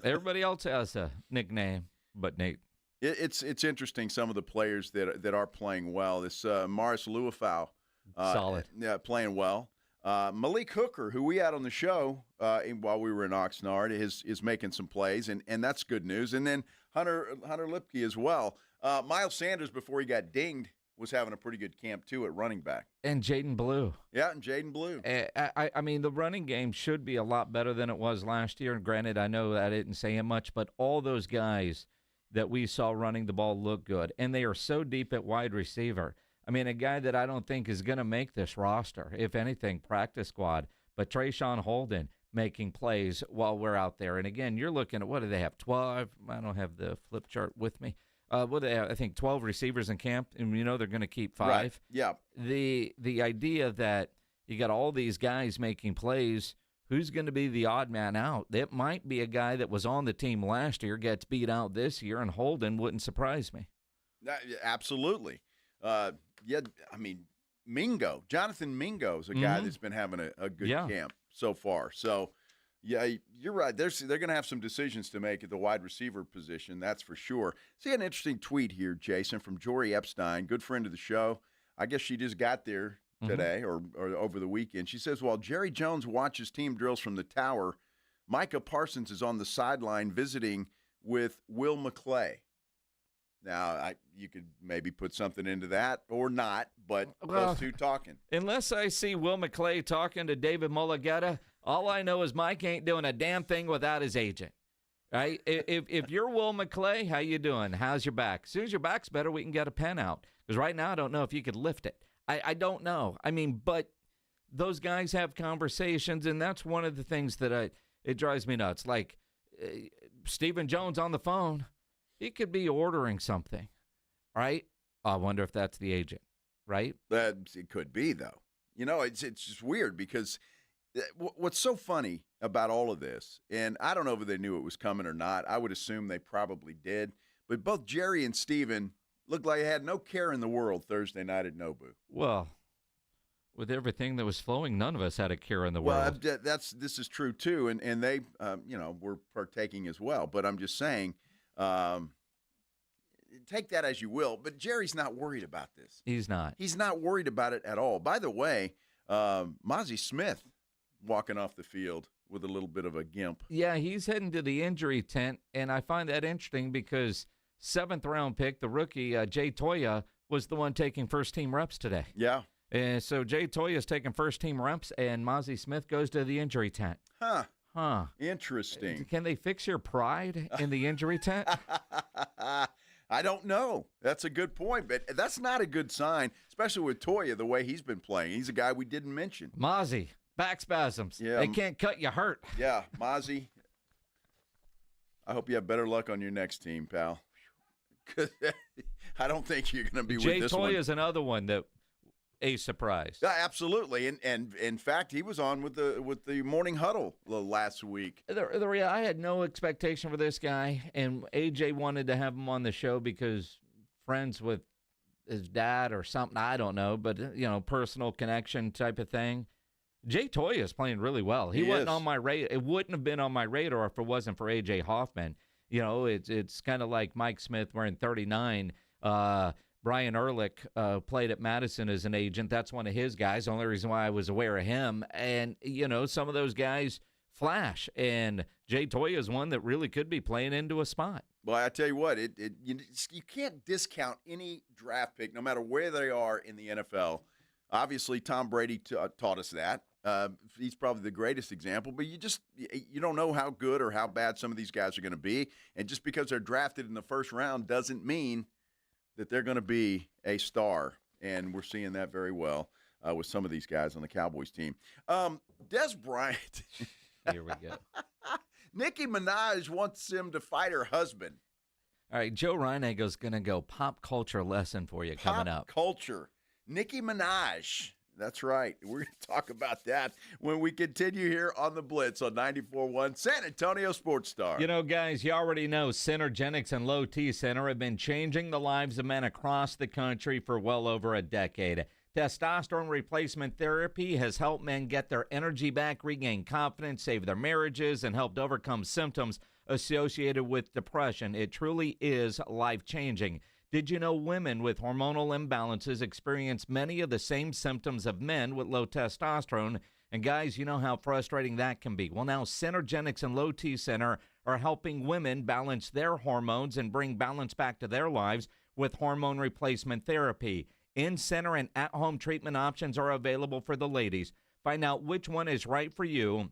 Everybody else has a nickname, but Nate. It's interesting, some of the players that are playing well. This Morris Luafau, solid. Yeah, playing well. Malik Hooker, who we had on the show while we were in Oxnard, is making some plays, and that's good news. And then Hunter Lipke as well. Miles Sanders, before he got dinged, was having a pretty good camp, too, at running back. And Jaden Blue. Yeah, and Jaden Blue. I mean, the running game should be a lot better than it was last year. And granted, I know that I didn't say it much, but all those guys that we saw running the ball look good. And they are so deep at wide receiver. I mean, a guy that I don't think is going to make this roster, if anything, practice squad, but Trayshawn Holden making plays while we're out there. And, again, you're looking at, what do they have, 12? I don't have the flip chart with me. What do they have? I think 12 receivers in camp, and they're going to keep 5. Right. Yeah. The idea that you got all these guys making plays, who's going to be the odd man out? That might be a guy that was on the team last year, gets beat out this year, and Holden wouldn't surprise me. Absolutely. Yeah, I mean, Jonathan Mingo is a guy that's been having a good camp so far. So, yeah, you're right. They're going to have some decisions to make at the wide receiver position, that's for sure. See an interesting tweet here, Jason, from Jory Epstein, good friend of the show. I guess she just got there today or over the weekend. She says, while Jerry Jones watches team drills from the tower, Micah Parsons is on the sideline visiting with Will McClay. Now, you could maybe put something into that or not, but those two talking. Unless I see Will McClay talking to David Mulligetta, all I know is Mike ain't doing a damn thing without his agent. Right? If you're Will McClay, how you doing? How's your back? As soon as your back's better, we can get a pen out. Because right now, I don't know if you could lift it. I don't know. I mean, but those guys have conversations, and that's one of the things that it drives me nuts. Like Stephen Jones on the phone. He could be ordering something, right? I wonder if that's the agent, right? It could be, though. It's just weird because what's so funny about all of this, and I don't know if they knew it was coming or not. I would assume they probably did. But both Jerry and Steven looked like they had no care in the world Thursday night at Nobu. Well, with everything that was flowing, none of us had a care in the world. Well, this is true too, and they were partaking as well. But I'm just saying, take that as you will. But Jerry's not worried about this. He's not. He's not worried about it at all. By the way, Mozzie Smith walking off the field with a little bit of a gimp. Yeah, he's heading to the injury tent, and I find that interesting because 7th-round pick, the rookie, Jay Toya, was the one taking first-team reps today. Yeah. And so Jay Toya's taking first-team reps, and Mozzie Smith goes to the injury tent. Huh. Interesting. Can they fix your pride in the injury tent? I don't know. That's a good point, but that's not a good sign, especially with Toya, the way he's been playing. He's a guy we didn't mention. Mozzie, back spasms. Yeah. They can't cut you hurt. Yeah, Mozzie, I hope you have better luck on your next team, pal. Because I don't think you're going to be with this one. Jay Toya is another one that a surprise. Yeah, absolutely, and in fact, he was on with the morning huddle last week. I had no expectation for this guy, and AJ wanted to have him on the show because friends with his dad or something. I don't know, but personal connection type of thing. Jay Toya is playing really well. He wasn't on my radar. It wouldn't have been on my radar if it wasn't for AJ Hoffman. It's kind of like Mike Smith wearing 39. Brian Ehrlich played at Madison as an agent. That's one of his guys. The only reason why I was aware of him. And, some of those guys flash. And Jay Toya is one that really could be playing into a spot. Well, I tell you what, you can't discount any draft pick, no matter where they are in the NFL. Obviously, Tom Brady taught us that. He's probably the greatest example, but you don't know how good or how bad some of these guys are going to be. And just because they're drafted in the first round doesn't mean that they're going to be a star, and we're seeing that very well with some of these guys on the Cowboys team. Des Bryant. Here we go. Nicki Minaj wants him to fight her husband. All right, Joe Reinego's going to go pop culture lesson for you coming up. Pop culture. Nicki Minaj. That's right. We're going to talk about that when we continue here on the Blitz on 94.1 San Antonio Sports Star. Guys, you already know Synergenics and Low T Center have been changing the lives of men across the country for well over a decade. Testosterone replacement therapy has helped men get their energy back, regain confidence, save their marriages, and helped overcome symptoms associated with depression. It truly is life-changing. Did you know women with hormonal imbalances experience many of the same symptoms of men with low testosterone? And guys, you know how frustrating that can be. Well, now Synergenics and Low T Center are helping women balance their hormones and bring balance back to their lives with hormone replacement therapy. In-center and at-home treatment options are available for the ladies. Find out which one is right for you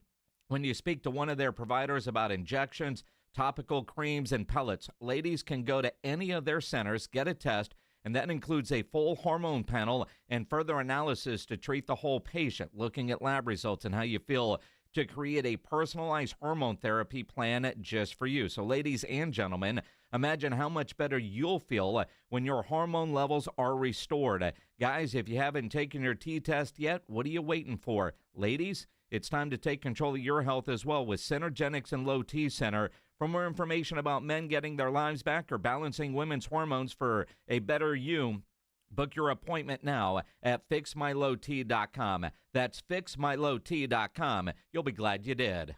when you speak to one of their providers about injections, topical creams, and pellets. Ladies can go to any of their centers, get a test, and that includes a full hormone panel and further analysis to treat the whole patient, looking at lab results and how you feel to create a personalized hormone therapy plan just for you. So ladies and gentlemen, imagine how much better you'll feel when your hormone levels are restored. Guys, if you haven't taken your T-test yet, what are you waiting for? Ladies, it's time to take control of your health as well with Synergenics and Low T Center. For more information about men getting their lives back or balancing women's hormones for a better you, book your appointment now at fixmylowt.com. That's fixmylowt.com. You'll be glad you did.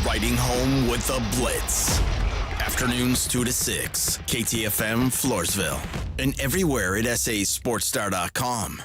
Riding home with the Blitz. Afternoons 2 to 6. KTFM Floresville. And everywhere at sasportstar.com.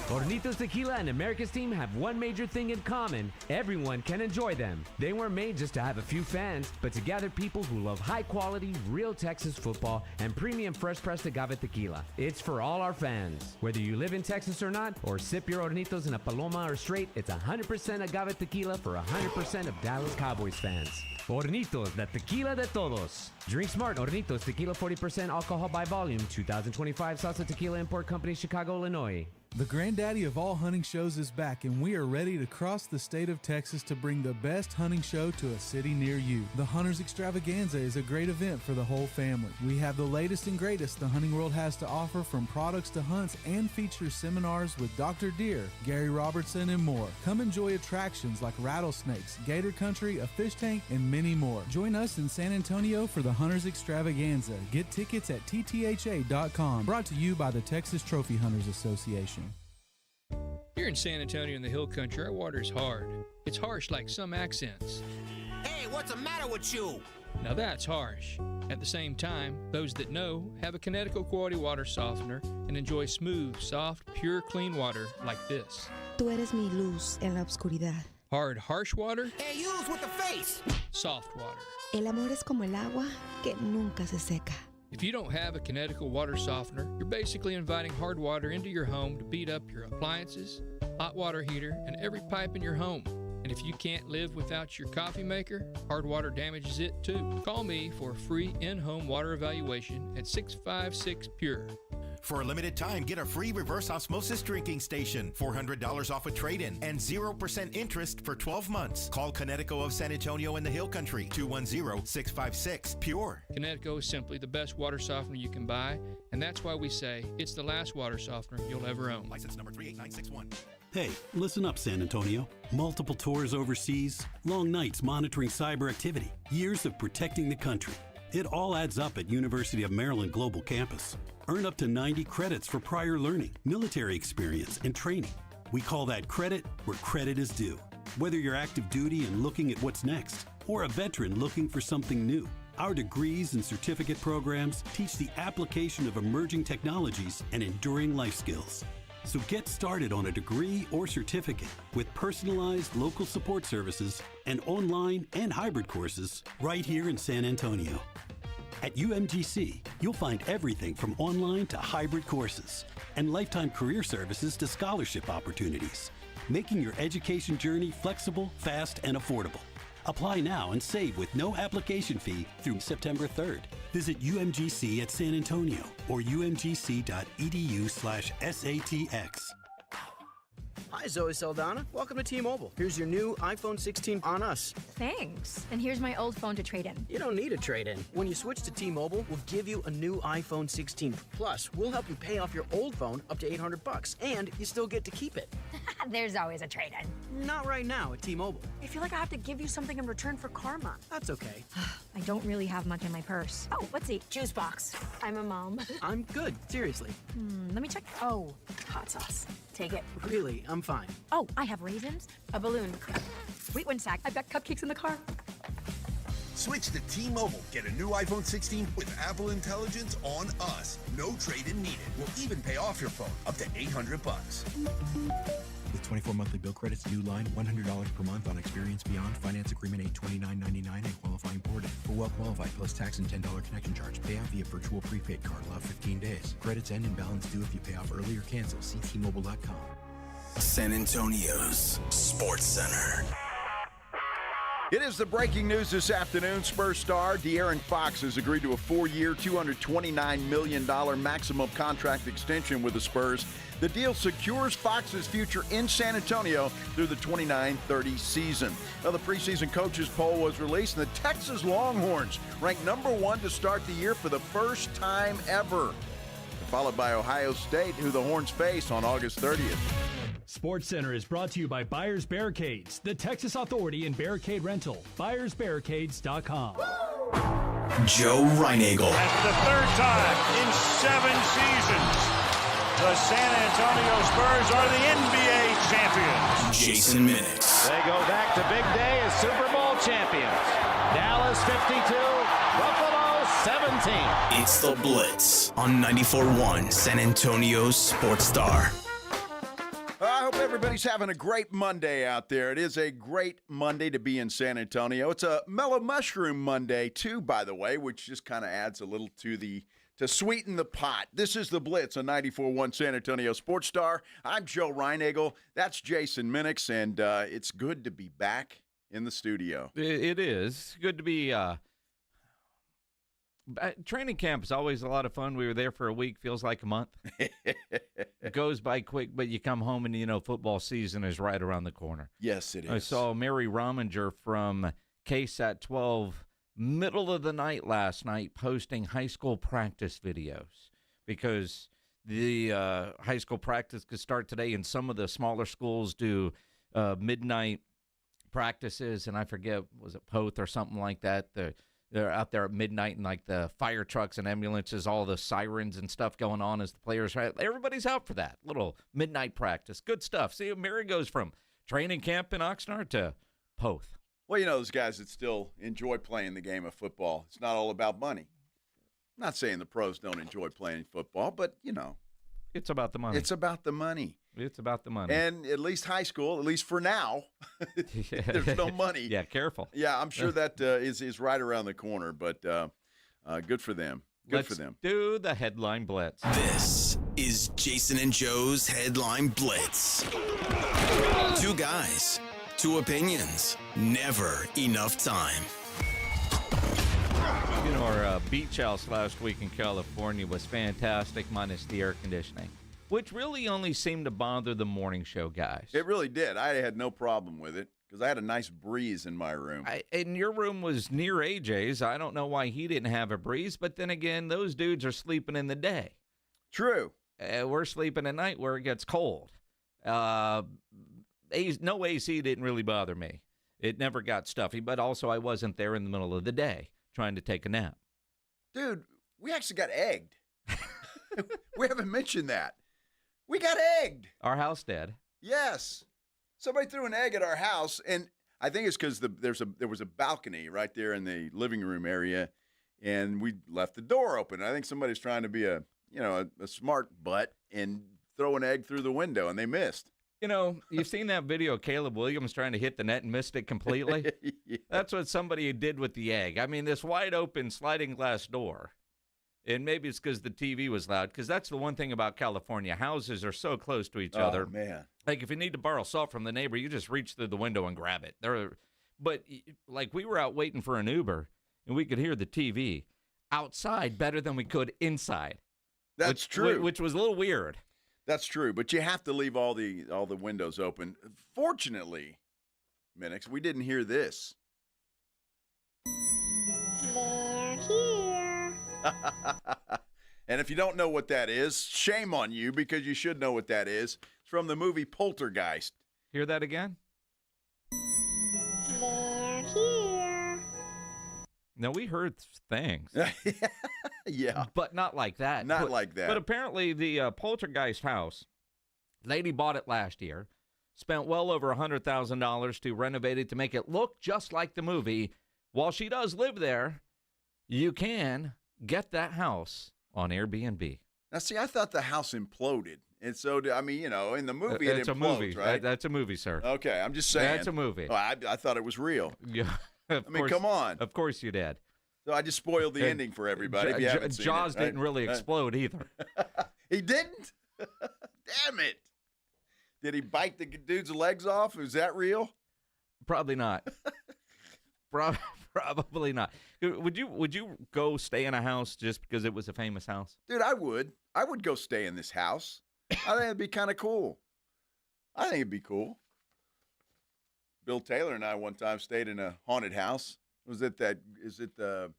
Hornitos Tequila and America's team have one major thing in common. Everyone can enjoy them. They weren't made just to have a few fans, but to gather people who love high-quality, real Texas football and premium fresh-pressed agave tequila. It's for all our fans. Whether you live in Texas or not, or sip your Hornitos in a Paloma or straight, it's 100% agave tequila for 100% of Dallas Cowboys fans. Hornitos, the tequila de todos. Drink smart. Hornitos Tequila, 40% alcohol by volume. 2025 Salsa Tequila Import Company, Chicago, Illinois. The granddaddy of all hunting shows is back, and we are ready to cross the state of Texas to bring the best hunting show to a city near you. The Hunters Extravaganza is a great event for the whole family. We have the latest and greatest the hunting world has to offer, from products to hunts, and feature seminars with Dr. Deer, Gary Robertson, and more. Come enjoy attractions like rattlesnakes, gator country, a fish tank, and many more. Join us in San Antonio for the Hunters Extravaganza. Get tickets at ttha.com. Brought to you by the Texas Trophy Hunters Association. Here in San Antonio in the Hill Country, our water is hard. It's harsh like some accents. Hey, what's the matter with you? Now that's harsh. At the same time, those that know have a Connecticut quality water softener and enjoy smooth, soft, pure, clean water like this. Tú eres mi luz en la oscuridad. Hard, harsh water. Hey, use with the face. Soft water. El amor es como el agua que nunca se seca. If you don't have a Connecticut water softener, you're basically inviting hard water into your home to beat up your appliances, hot water heater, and every pipe in your home. And if you can't live without your coffee maker, hard water damages it too. Call me for a free in-home water evaluation at 656-PURE. For a limited time, get a free reverse osmosis drinking station, $400 off a trade-in, and 0% interest for 12 months. Call Connecticut of San Antonio in the Hill Country, 210-656-PURE. Connecticut is simply the best water softener you can buy, and that's why we say it's the last water softener you'll ever own. License number 38961. Hey, listen up, San Antonio. Multiple tours overseas, long nights monitoring cyber activity, years of protecting the country. It all adds up at University of Maryland Global Campus. Earn up to 90 credits for prior learning, military experience, and training. We call that credit where credit is due. Whether you're active duty and looking at what's next, or a veteran looking for something new, our degrees and certificate programs teach the application of emerging technologies and enduring life skills. So get started on a degree or certificate with personalized local support services and online and hybrid courses right here in San Antonio. At UMGC, you'll find everything from online to hybrid courses and lifetime career services to scholarship opportunities, making your education journey flexible, fast, and affordable. Apply now and save with no application fee through September 3rd. Visit UMGC at San Antonio or umgc.edu/SATX. Hi, Zoe Saldana. Welcome to T-Mobile. Here's your new iPhone 16 on us. Thanks. And here's my old phone to trade in. You don't need a trade-in. When you switch to T-Mobile, we'll give you a new iPhone 16. Plus, we'll help you pay off your old phone up to $800, and you still get to keep it. There's always a trade-in. Not right now at T-Mobile. I feel like I have to give you something in return for karma. That's okay. I don't really have much in my purse. Oh, let's see. Juice box. I'm a mom. I'm good. Seriously. Let me check. Oh, hot sauce. Take it. Really, I'm fine. Oh, I have raisins, a balloon. Wait one sec. I've got cupcakes in the car. Switch to T-Mobile. Get a new iPhone 16 with Apple Intelligence on us. No trade-in needed. We'll even pay off your phone up to $800. With 24 monthly bill credits, new line, $100 per month on Experience Beyond. Finance agreement $829.99 and qualifying ported. For well qualified plus tax and $10 connection charge. Pay out via virtual prepaid card. Allow 15 days. Credits end and balance due if you pay off early or cancel. See T-Mobile.com. San Antonio's Sports Center. It is the breaking news this afternoon. Spurs star De'Aaron Fox has agreed to a 4-year, $229 million maximum contract extension with the Spurs. The deal secures Fox's future in San Antonio through the 29-30 season. Now, the preseason coaches poll was released, and the Texas Longhorns ranked number 1 to start the year for the first time ever, followed by Ohio State, who the Horns face on August 30th. SportsCenter is brought to you by Buyers Barricades, the Texas authority in barricade rental. BuyersBarricades.com. Joe Reinagel. And the third time in 7 seasons, the San Antonio Spurs are the NBA champions. Jason Minix. They go back to big day as Super Bowl champions. Dallas 52, Buffalo 17. It's the Blitz on 94.1 San Antonio's Sports Star. I hope everybody's having a great Monday out there. It is a great Monday to be in San Antonio. It's a Mellow Mushroom Monday, too, by the way, which just kind of adds a little to sweeten the pot. This is the Blitz on 94.1 San Antonio Sports Star. I'm Joe Reinagel. That's Jason Minix, and it's good to be back in the studio. It is good to be. Training camp is always a lot of fun. We were there for a week, feels like a month. It goes by quick, but you come home and, football season is right around the corner. Yes, it is. I saw Mary Rominger from KSAT 12 middle of the night last night posting high school practice videos because the high school practice could start today, and some of the smaller schools do midnight practices, and I forget, was it Poth or something like that? they're out there at midnight and like the fire trucks and ambulances, all the sirens and stuff going on as the players. Everybody's out for that little midnight practice. Good stuff. See, Mary goes from training camp in Oxnard to Poth. Well, those guys that still enjoy playing the game of football. It's not all about money. I'm not saying the pros don't enjoy playing football, but, it's about the money. It's about the money. It's about the money. And at least high school, at least for now, there's no money. Yeah, careful. Yeah, I'm sure that is right around the corner, but good for them. Let's do the Headline Blitz. This is Jason and Joe's Headline Blitz. Two guys, two opinions, never enough time. Our beach house last week in California was fantastic, minus the air conditioning, which really only seemed to bother the morning show guys. It really did. I had no problem with it because I had a nice breeze in my room. And your room was near AJ's. I don't know why he didn't have a breeze, but then again, those dudes are sleeping in the day. True. We're sleeping at night where it gets cold. No AC didn't really bother me. It never got stuffy, but also I wasn't there in the middle of the day trying to take a nap. Dude, we actually got egged. We haven't mentioned that. We got egged. Our house did. Yes. Somebody threw an egg at our house, and I think it's because there was a balcony right there in the living room area, and we left the door open. I think somebody's trying to be a smart butt and throw an egg through the window, and they missed. You've seen that video of Caleb Williams trying to hit the net and missed it completely? Yeah. That's what somebody did with the egg. I mean, this wide open sliding glass door. And maybe it's because the TV was loud, because that's the one thing about California. Houses are so close to each other. Oh, man. Like, if you need to borrow salt from the neighbor, you just reach through the window and grab it. But, like, we were out waiting for an Uber, and we could hear the TV outside better than we could inside. That's true. Which was a little weird. That's true, but you have to leave all the windows open. Fortunately, Minix, we didn't hear this. They're here. And if you don't know what that is, shame on you, because you should know what that is. It's from the movie Poltergeist. Hear that again? They're here. No, we heard things. Yeah. But not like that. Like that. But apparently the Poltergeist house, lady bought it last year, spent well over $100,000 to renovate it to make it look just like the movie. While she does live there, you can get that house on Airbnb. Now, see, I thought the house imploded. And so, in the movie, it implodes, a movie, right? That's a movie, sir. Okay, I'm just saying. That's a movie. Oh, I thought it was real. Yeah. Come on. Of course you did. So I just spoiled the ending for everybody. If you haven't seen Jaws it, right? didn't really explode either. He didn't? Damn it. Did he bite the dude's legs off? Is that real? Probably not. Probably not. Would you go stay in a house just because it was a famous house? Dude, I would. I would go stay in this house. I think it'd be kind of cool. I think it'd be cool. Bill Taylor and I one time stayed in a haunted house. Is it the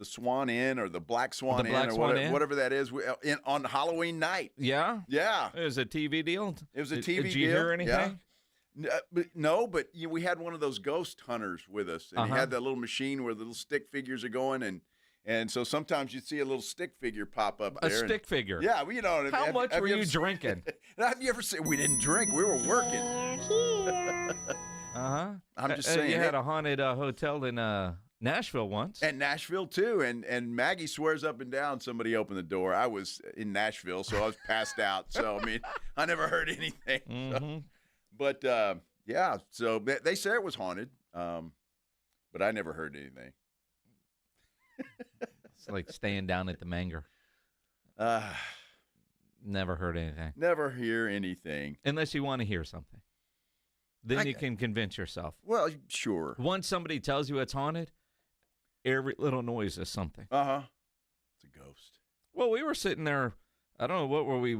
Swan Inn or the Black Swan Inn or whatever that is on Halloween night? Yeah? Yeah. It was a TV deal? It was a TV deal. Did you hear anything? Yeah. But we had one of those ghost hunters with us, and he had that little machine where the little stick figures are going, and so sometimes you'd see a little stick figure pop up there. A stick figure? Yeah, How much were you drinking? Have you ever seen? We didn't drink. We were working. I'm just saying. You had a haunted hotel in Nashville once. And Nashville, too. And Maggie swears up and down somebody opened the door. I was in Nashville, so I was passed out. So, I never heard anything. Mm-hmm. So. But, so they say it was haunted, but I never heard anything. It's like staying down at the Manger. Never heard anything. Never hear anything. Unless you want to hear something. Then you can convince yourself. Well, sure. Once somebody tells you it's haunted, every little noise is something. Uh-huh. It's a ghost. Well, we were sitting there. I don't know, what were we?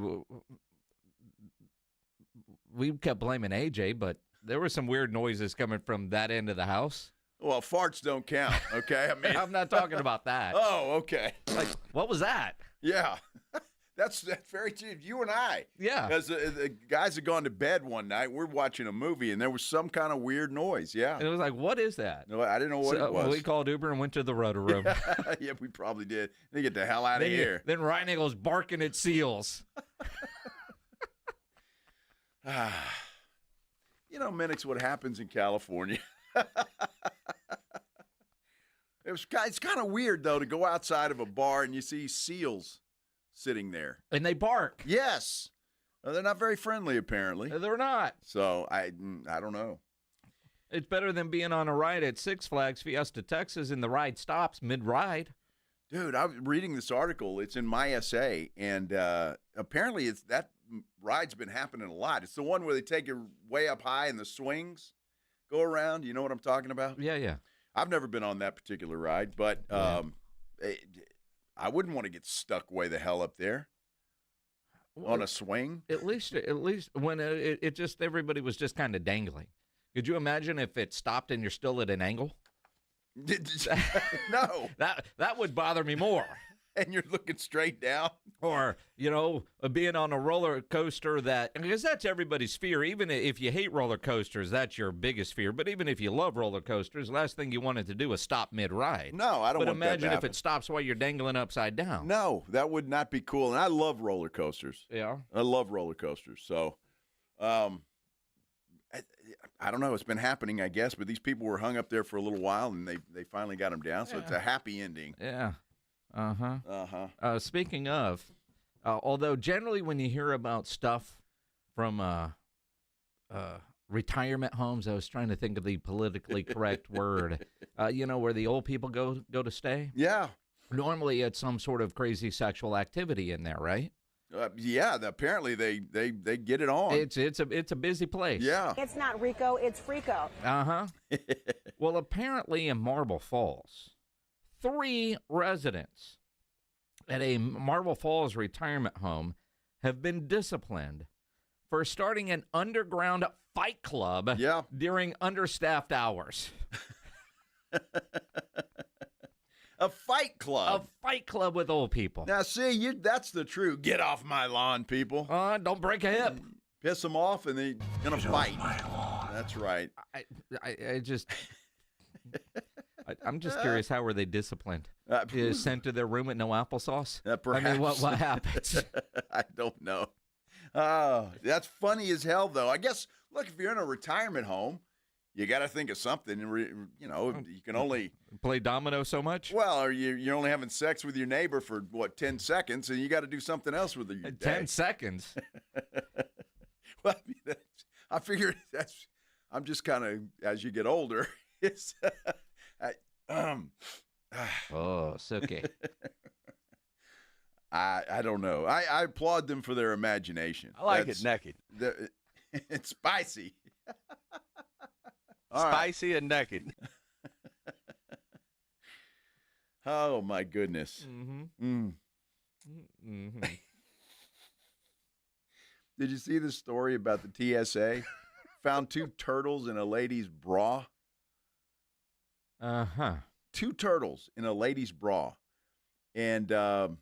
We kept blaming AJ, but there were some weird noises coming from that end of the house. Well, farts don't count, okay? I'm not talking about that. Oh, okay. Like, what was that? Yeah. That's very true. You and I. Yeah. Because the guys had gone to bed one night. We're watching a movie, and there was some kind of weird noise. Yeah. And it was like, what is that? No, I didn't know what it was. We called Uber and went to the rotor room. Yeah, we probably did. They get the hell out of here. Then Ryan Eagles barking at seals. You know, Minix, what happens in California. It's kind of weird, though, to go outside of a bar and you see seals sitting there. And they bark. Yes. Well, they're not very friendly, apparently. They're not. So, I don't know. It's better than being on a ride at Six Flags Fiesta, Texas, and the ride stops mid-ride. Dude, I was reading this article. It's in my essay, and apparently that ride's been happening a lot. It's the one where they take you way up high and the swings go around. You know what I'm talking about? Yeah. I've never been on that particular ride, but I wouldn't want to get stuck way the hell up there on a swing. At least when it just everybody was just kind of dangling. Could you imagine if it stopped and you're still at an angle? No. That would bother me more. And you're looking straight down? Or, being on a roller coaster because that's everybody's fear. Even if you hate roller coasters, that's your biggest fear. But even if you love roller coasters, the last thing you wanted to do is stop mid-ride. No, I don't want that to But imagine happen. if it stops while you're dangling upside down. No, that would not be cool. And I love roller coasters. Yeah. I love roller coasters. So, I don't know. It's been happening, I guess. But these people were hung up there for a little while, and they finally got them down. So it's a happy ending. Yeah. Uh-huh. Speaking of, although generally when you hear about stuff from retirement homes, I was trying to think of the politically correct word, where the old people go to stay. Yeah. Normally it's some sort of crazy sexual activity in there, right? Yeah. Apparently they get it on. It's a busy place. Yeah. It's not Rico, it's Frico. Well, apparently in Marble Falls, 3 residents at a Marble Falls retirement home have been disciplined for starting an underground fight club during understaffed hours. A fight club? A fight club with old people. Now, see, that's the true get off my lawn, people. Don't break a hip. Piss them off, and they're going to fight. That's right. I'm just curious, how were they disciplined? Sent to their room with no applesauce? Perhaps. I mean, what happens? I don't know. That's funny as hell, though. I guess, look, if you're in a retirement home, you got to think of something. You can only play domino so much. Well, or you're only having sex with your neighbor for 10 seconds, and you got to do something else with your day. 10 seconds. Well, I figure I'm just kind of, as you get older, it's. It's okay. I don't know. I applaud them for their imagination. I like it naked. It's spicy. Spicy and naked. Oh, my goodness. Did you see the story about the TSA? Found 2 turtles in a lady's bra. 2 turtles in a lady's bra. And, well,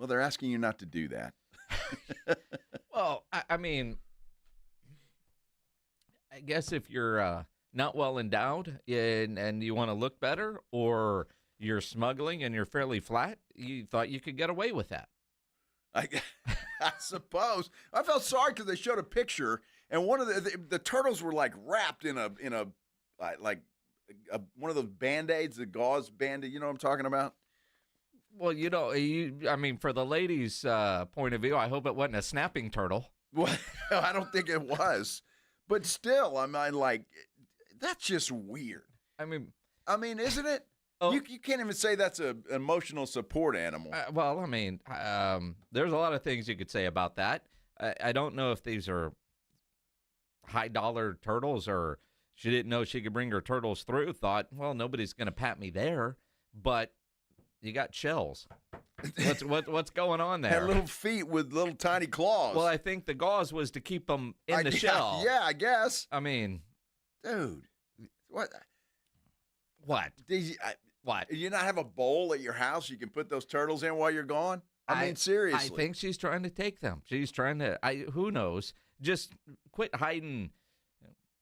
they're asking you not to do that. Well, I mean, I guess if you're not well endowed and you want to look better, or you're smuggling and you're fairly flat, you thought you could get away with that. I suppose. I felt sorry because they showed a picture, and one of the turtles were like wrapped in a one of those Band-Aids, the gauze Band-Aid. You know what I'm talking about? Well, I mean, for the ladies' point of view, I hope it wasn't a snapping turtle. Well, I don't think it was, but still, I mean, like, that's just weird. I mean, isn't it? You can't even say that's an emotional support animal. Well, I mean, there's a lot of things you could say about that. I don't know if these are high-dollar turtles, or she didn't know she could bring her turtles through, thought, well, nobody's going to pat me there, but you got shells. What's going on there? Had little feet with little tiny claws. Well, I think the gauze was to keep them in the shell. Yeah, I guess. I mean, dude, what? What? What? Do you not have a bowl at your house you can put those turtles in while you're gone? I mean, seriously. I think she's trying to take them. She's trying to. Who knows? Just quit hiding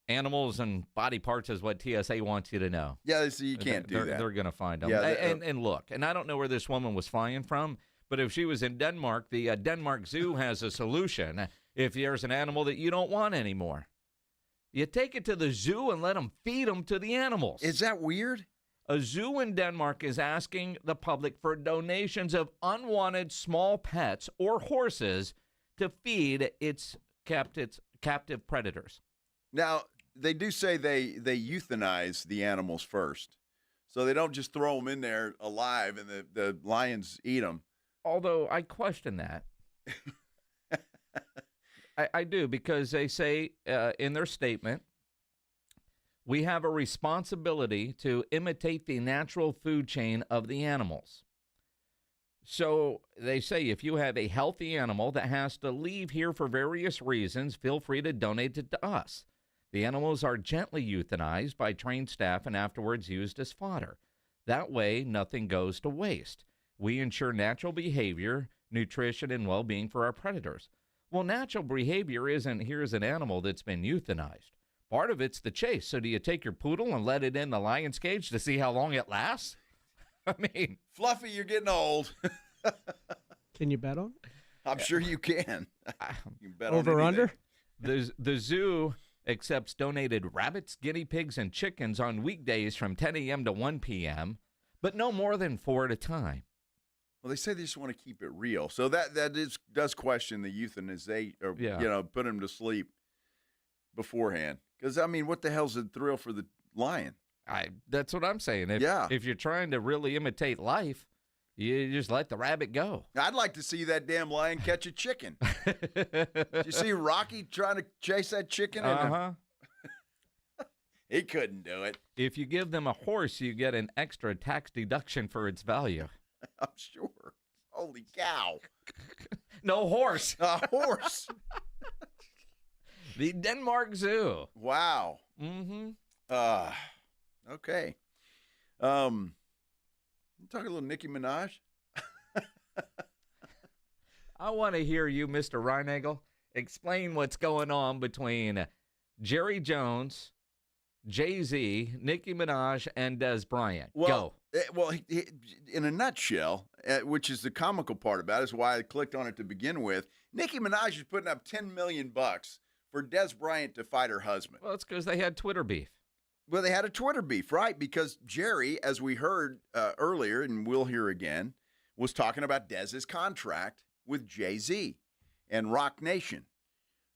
animals and body parts is what TSA wants you to know. Yeah, so you can't do that. They're going to find them. Yeah, and look, and I don't know where this woman was flying from, but if she was in Denmark, the Denmark Zoo has a solution. If there's an animal that you don't want anymore, you take it to the zoo and let them feed them to the animals. Is that weird? A zoo in Denmark is asking the public for donations of unwanted small pets or horses to feed its captive predators. Now, they do say they euthanize the animals first. So they don't just throw them in there alive and the lions eat them. Although I question that. I do, because they say in their statement, we have a responsibility to imitate the natural food chain of the animals. So they say if you have a healthy animal that has to leave here for various reasons, feel free to donate it to us. The animals are gently euthanized by trained staff and afterwards used as fodder. That way, nothing goes to waste. We ensure natural behavior, nutrition, and well-being for our predators. Well, natural behavior isn't here's an animal that's been euthanized. Part of it's the chase. So do you take your poodle and let it in the lion's cage to see how long it lasts? I mean, Fluffy, you're getting old. Can you bet on it? I'm sure you can. You can bet Over on under? The zoo accepts donated rabbits, guinea pigs, and chickens on weekdays from 10 a.m. to 1 p.m., but no more than 4 at a time. Well, they say they just want to keep it real. So that does question the euthanization, or put him to sleep beforehand. Because, I mean, what the hell's the thrill for the lion? That's what I'm saying. If you're trying to really imitate life, you just let the rabbit go. I'd like to see that damn lion catch a chicken. Did you see Rocky trying to chase that chicken? He couldn't do it. If you give them a horse, you get an extra tax deduction for its value. I'm sure. Holy cow. No horse. A horse. The Denmark Zoo. Wow. Mm-hmm. Okay. Talk a little Nicki Minaj. I want to hear you, Mr. Reinagel, explain what's going on between Jerry Jones, Jay-Z, Nicki Minaj, and Des Bryant. Go. He, in a nutshell, which is the comical part about it, is why I clicked on it to begin with, Nicki Minaj is putting up $10 million for Des Bryant to fight her husband. Well, it's because they had Twitter beef. Well, they had a Twitter beef, right? Because Jerry, as we heard earlier, and we'll hear again, was talking about Dez's contract with Jay-Z and Rock Nation.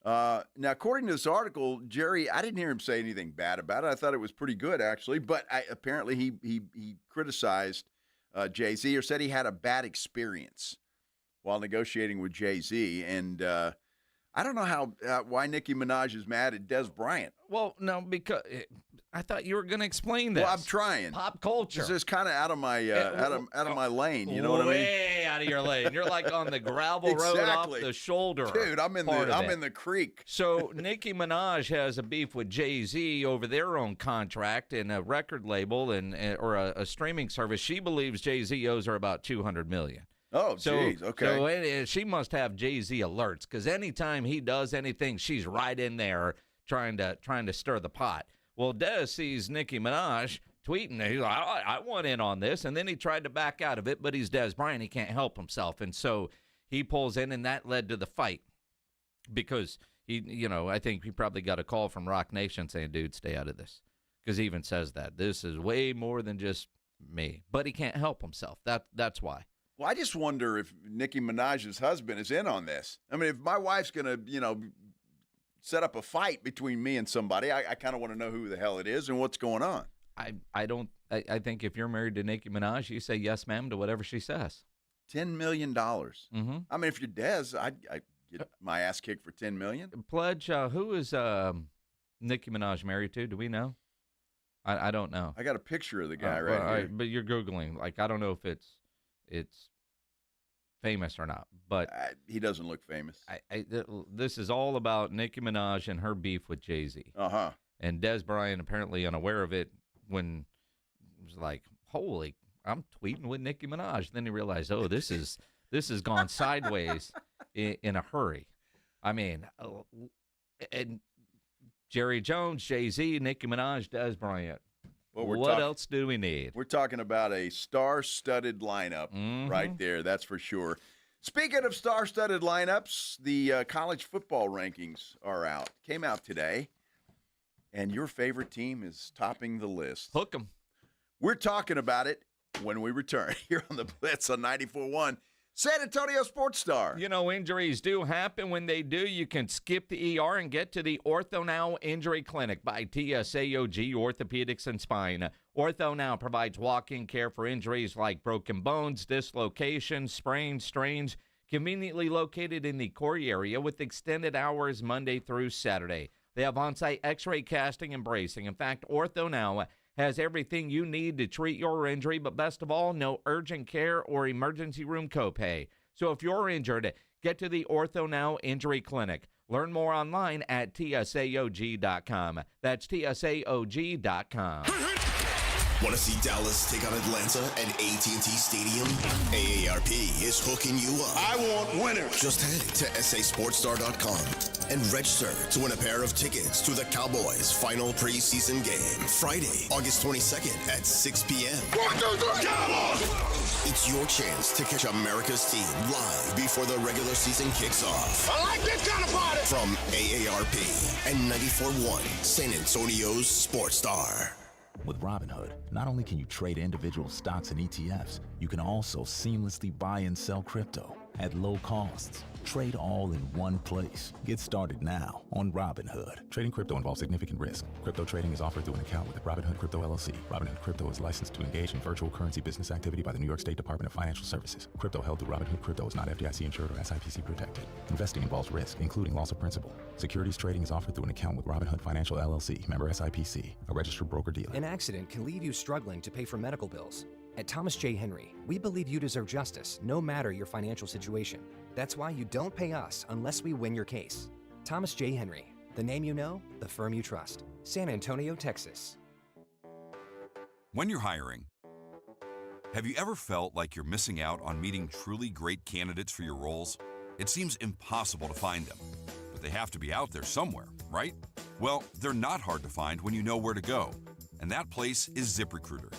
Now, according to this article, Jerry, I didn't hear him say anything bad about it. I thought it was pretty good, actually. But apparently he criticized Jay-Z, or said he had a bad experience while negotiating with Jay-Z. And I don't know why Nicki Minaj is mad at Des Bryant. Well, no, because I thought you were going to explain this. Well, I'm trying. Pop culture. This is kind of out of my out of my lane. You know what I mean? Way out of your lane. You're like on the gravel road off the shoulder. Dude, I'm in the creek. So Nicki Minaj has a beef with Jay-Z over their own contract and a record label or a streaming service. She believes Jay-Z owes her about $200 million. Oh, geez. Okay. So she must have Jay-Z alerts, because anytime he does anything, she's right in there trying to stir the pot. Well, Des sees Nicki Minaj tweeting. He's like, I want in on this. And then he tried to back out of it, but he's Des Bryant. He can't help himself. And so he pulls in, and that led to the fight. Because, I think he probably got a call from Rock Nation saying, dude, stay out of this. Because he even says that. This is way more than just me. But he can't help himself. That's why. Well, I just wonder if Nicki Minaj's husband is in on this. I mean, if my wife's going to, set up a fight between me and somebody, I kind of want to know who the hell it is and what's going on. I think if you're married to Nicki Minaj, you say yes, ma'am, to whatever she says. $10 million. Mm-hmm. I mean, if you're Des, I'd get my ass kicked for $10 million. Pledge, who is Nicki Minaj married to? Do we know? I don't know. I got a picture of the guy right here. But you're Googling. Like, I don't know if it's famous or not, but he doesn't look famous. This is all about Nicki Minaj and her beef with Jay-Z. Uh-huh. And Des Bryant, apparently unaware of it, when it was like, holy, I'm tweeting with Nicki Minaj. Then he realized, this is This has gone sideways in a hurry. I mean, and Jerry Jones, Jay-Z, Nicki Minaj, Des Bryant. Well, what else do we need? We're talking about a star-studded lineup right there, that's for sure. Speaking of star-studded lineups, the college football rankings are out. Came out today, and your favorite team is topping the list. Hook 'em. We're talking about it when we return here on the Blitz on 94.1 San Antonio Sports Star. You know, injuries do happen. When they do, you can skip the ER and get to the Ortho Now Injury Clinic by TSAOG Orthopedics and Spine. Ortho Now provides walk-in care for injuries like broken bones, dislocations, sprains, strains, conveniently located in the Corey area with extended hours Monday through Saturday. They have on-site x-ray casting and bracing. In fact, Ortho Now has everything you need to treat your injury, but best of all, no urgent care or emergency room copay. So if you're injured, get to the Ortho Now Injury Clinic. Learn more online at tsaog.com. That's tsaog.com. Want to see Dallas take on Atlanta at AT&T Stadium? AARP is hooking you up. I want winners. Just head to sasportstar.com and register to win a pair of tickets to the Cowboys' final preseason game, Friday, August 22nd at 6 p.m. 1, 2, 3, Cowboys! It's your chance to catch America's team live before the regular season kicks off. I like this kind of party! From AARP and 94.1 San Antonio's Sports Star. With Robinhood, not only can you trade individual stocks and ETFs, you can also seamlessly buy and sell crypto at low costs. Trade all in one place. Get started now on Robinhood. Trading crypto involves significant risk. Crypto trading is offered through an account with Robinhood Crypto LLC. Robinhood Crypto is licensed to engage in virtual currency business activity by the New York State Department of Financial Services. Crypto held through Robinhood Crypto is not FDIC insured or SIPC protected. Investing involves risk, including loss of principal. Securities trading is offered through an account with Robinhood Financial LLC, member SIPC, a registered broker-dealer. An accident can leave you struggling to pay for medical bills. At Thomas J. Henry, we believe you deserve justice, no matter your financial situation. That's why you don't pay us unless we win your case. Thomas J. Henry, the name you know, the firm you trust. San Antonio, Texas. When you're hiring, have you ever felt like you're missing out on meeting truly great candidates for your roles? It seems impossible to find them, but they have to be out there somewhere, right? Well, they're not hard to find when you know where to go, and that place is ZipRecruiter.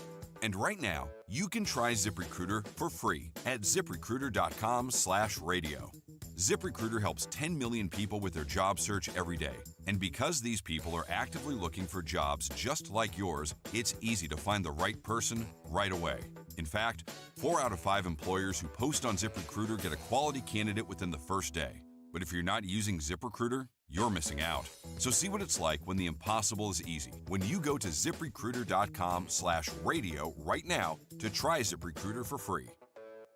And right now, you can try ZipRecruiter for free at ZipRecruiter.com/radio. ZipRecruiter helps 10 million people with their job search every day. And because these people are actively looking for jobs just like yours, it's easy to find the right person right away. In fact, 4 out of 5 employers who post on ZipRecruiter get a quality candidate within the first day. But if you're not using ZipRecruiter, you're missing out. So see what it's like when the impossible is easy. When you go to ZipRecruiter.com/radio right now to try ZipRecruiter for free.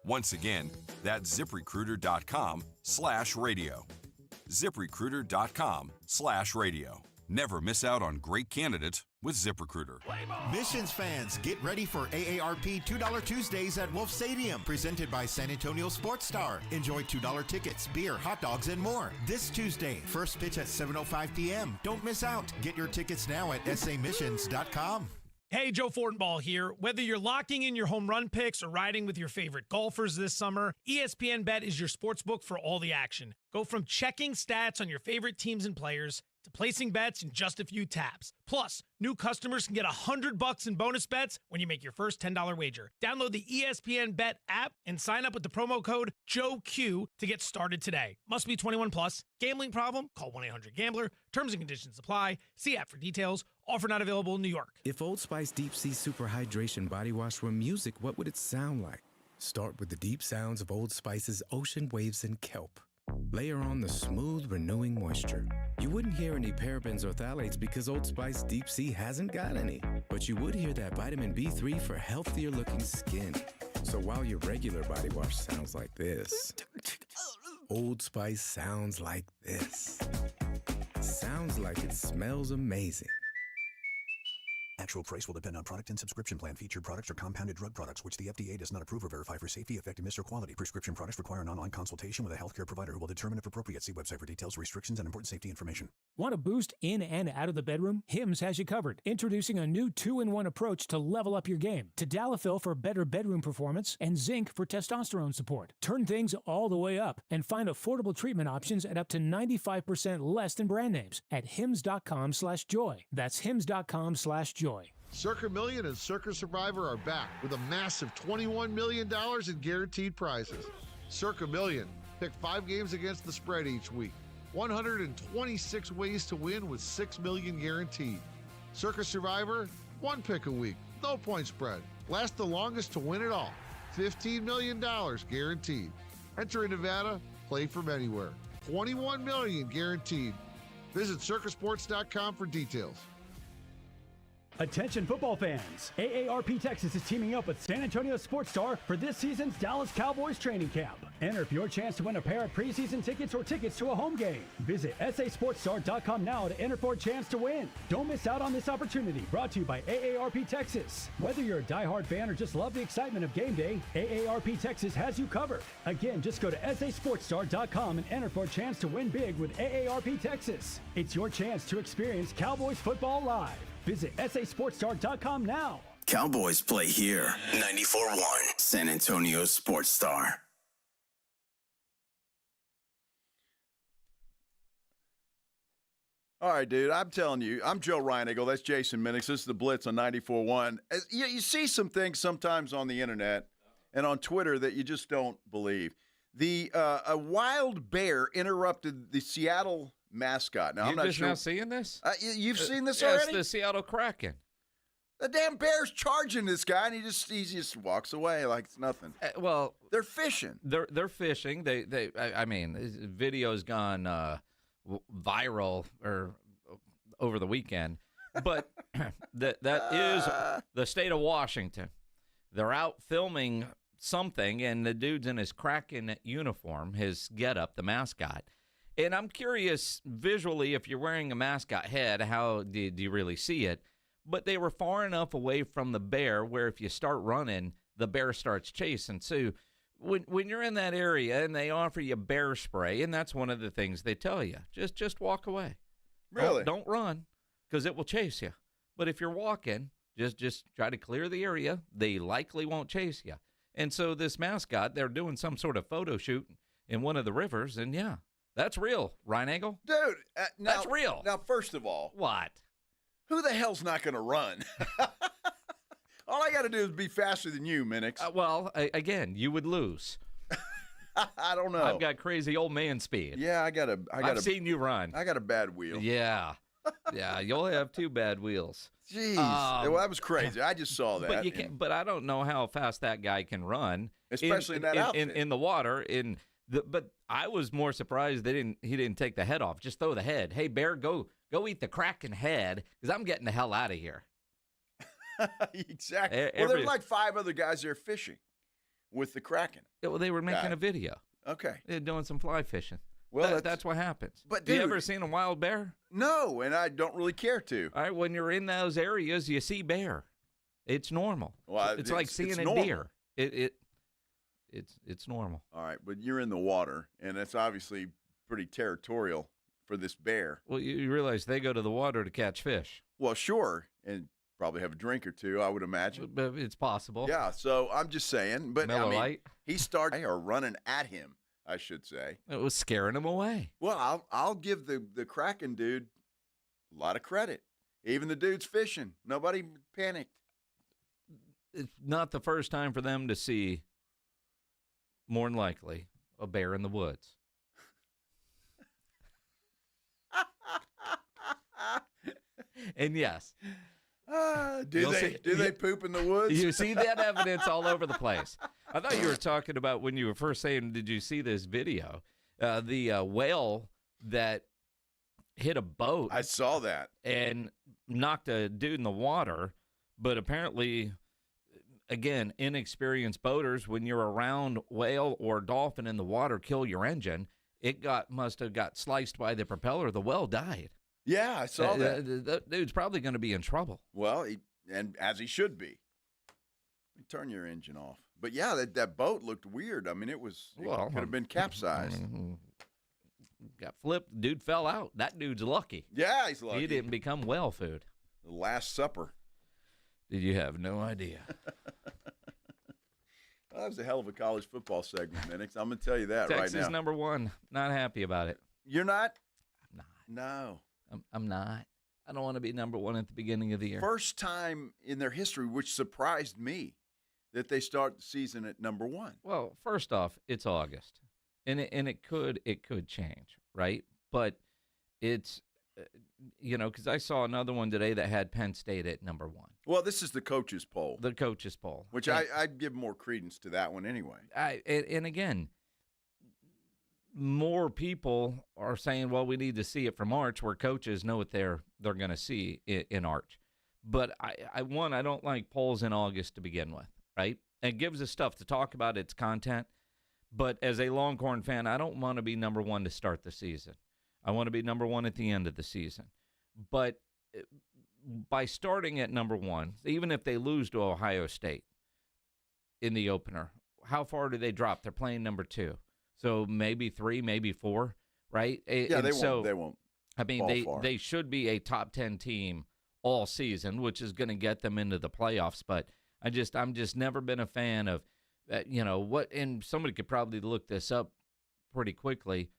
Once again, that's ZipRecruiter.com/radio. ZipRecruiter.com/radio. Never miss out on great candidates with ZipRecruiter. Missions fans, get ready for AARP $2 Tuesdays at Wolf Stadium, presented by San Antonio Sports Star. Enjoy $2 tickets, beer, hot dogs, and more. This Tuesday, first pitch at 7:05 p.m. Don't miss out. Get your tickets now at samissions.com. Hey, Joe Fortenbaugh here. Whether you're locking in your home run picks or riding with your favorite golfers this summer, ESPN Bet is your sports book for all the action. Go from checking stats on your favorite teams and players to placing bets in just a few taps. Plus, new customers can get $100 in bonus bets when you make your first $10 wager. Download the ESPN Bet app and sign up with the promo code JOEQ to get started today. Must be 21 plus. Gambling problem? Call 1-800-GAMBLER. Terms and conditions apply. See app for details. Offer not available in New York. If Old Spice Deep Sea Super Hydration Body Wash were music, what would it sound like? Start with the deep sounds of Old Spice's ocean waves and kelp. Layer on the smooth, renewing moisture. You wouldn't hear any parabens or phthalates because Old Spice Deep Sea hasn't got any. But you would hear that vitamin B3 for healthier looking skin. So while your regular body wash sounds like this, Old Spice sounds like this. Sounds like it smells amazing. Actual price will depend on product and subscription plan. Featured products are compounded drug products, which the FDA does not approve or verify for safety, effectiveness, or quality. Prescription products require an online consultation with a healthcare provider who will determine if appropriate. See website for details, restrictions, and important safety information. Want a boost in and out of the bedroom? Hims has you covered. Introducing a new 2-in-1 approach to level up your game. Tadalafil for better bedroom performance and zinc for testosterone support. Turn things all the way up and find affordable treatment options at up to 95% less than brand names at hims.com/joy. That's hims.com/joy. Circa Million and Circa Survivor are back with a massive $21 million in guaranteed prizes. Circa Million, pick 5 games against the spread each week. 126 ways to win with $6 million guaranteed. Circa Survivor, 1 pick a week, no point spread. Last the longest to win it all. $15 million guaranteed. Enter in Nevada, play from anywhere. $21 million guaranteed. Visit circasports.com for details. Attention football fans, AARP Texas is teaming up with San Antonio Sports Star for this season's Dallas Cowboys training camp. Enter for your chance to win a pair of preseason tickets or tickets to a home game. Visit sasportstar.com now to enter for a chance to win. Don't miss out on this opportunity, brought to you by AARP Texas. Whether you're a diehard fan or just love the excitement of game day, AARP Texas has you covered. Again, just go to sasportstar.com and enter for a chance to win big with AARP Texas. It's your chance to experience Cowboys football live. Visit sasportstar.com now. Cowboys play here. 94.1 San Antonio Sports Star. All right, dude, I'm telling you, I'm Joe Reinigle. That's Jason Minix. This is the Blitz on 94.1. You see some things sometimes on the internet and on Twitter that you just don't believe. A wild bear interrupted the Seattle mascot. Now, I'm not sure. You're just now seeing this? You've seen this already? already? It's the Seattle Kraken. The damn bear's charging this guy, and he just walks away like it's nothing. Well, they're fishing. They're fishing. I mean, this video's gone viral or over the weekend, but that is the state of Washington. They're out filming something, and the dude's in his Kraken uniform, his getup, the mascot. And I'm curious visually, if you're wearing a mascot head, how do you really see it? But they were far enough away from the bear where if you start running, the bear starts chasing. So when you're in that area and they offer you bear spray, and that's one of the things they tell you, just walk away. Really? Don't run, because it will chase you. But if you're walking, just try to clear the area. They likely won't chase you. And so this mascot, they're doing some sort of photo shoot in one of the rivers, and yeah. That's real, Reinigle. Dude, that's real. Now, first of all. What? Who the hell's not going to run? All I got to do is be faster than you, Minix. Again, you would lose. I don't know. I've got crazy old man speed. Yeah, I've seen you run. I got a bad wheel. Yeah. Yeah, you'll have 2 bad wheels. Jeez. Well, that was crazy. I just saw that. But you can't, but I don't know how fast that guy can run. Especially in that outfit. In the water. But I was more surprised he didn't take the head off. Just throw the head. Hey, bear, go eat the Kraken head, because I'm getting the hell out of here. Exactly. Well, there's like 5 other guys there fishing with the Kraken. Yeah, well, they were making a video. Okay. They're doing some fly fishing. Well, that's what happens. But you ever seen a wild bear? No, and I don't really care to. All right, when you're in those areas, you see bear. It's normal. Well, it's like seeing a deer. It's normal. All right, but you're in the water, and it's obviously pretty territorial for this bear. Well, you realize they go to the water to catch fish. Well, sure, and probably have a drink or two, I would imagine. But it's possible. Yeah, so I'm just saying. But Miller Lite. He started running at him, I should say. It was scaring him away. Well, I'll give the Kraken dude a lot of credit. Even the dude's fishing. Nobody panicked. It's not the first time for them to see, more than likely, a bear in the woods. And yes. Do they poop in the woods? You see that evidence all over the place. I thought you were talking about when you were first saying, did you see this video? The whale that hit a boat. I saw that. And knocked a dude in the water. But apparently, again, inexperienced boaters, when you're around whale or dolphin in the water, kill your engine. It must have got sliced by the propeller. The whale died. Yeah, I saw that. That dude's probably going to be in trouble. Well, and as he should be. Turn your engine off. But yeah, that boat looked weird. I mean, it could have been capsized. Got flipped. Dude fell out. That dude's lucky. Yeah, he's lucky. He didn't become whale food. The Last Supper. Did you have no idea? Well, that was a hell of a college football segment, Minix. I'm going to tell you that Texas right now. number 1. Not happy about it. You're not? I'm not. No. I'm not. I don't want to be number 1 at the beginning of the year. First time in their history, which surprised me, that they start the season at number 1. Well, first off, it's August, and it could change, right? But it's because I saw another one today that had Penn State at number 1. Well, this is the coaches poll. The coaches poll, which I'd give more credence to that one anyway. And again, more people are saying, well, we need to see it from March, where coaches know what they're going to see in March. But I don't like polls in August to begin with. Right? It gives us stuff to talk about, its content. But as a Longhorn fan, I don't want to be number 1 to start the season. I want to be number 1 at the end of the season. But by starting at number 1, even if they lose to Ohio State in the opener, how far do they drop? They're playing number 2. So maybe 3, maybe 4, right? Yeah, they won't. I mean, they should be a top 10 team all season, which is going to get them into the playoffs. But I'm just never been a fan of, what, and somebody could probably look this up pretty quickly.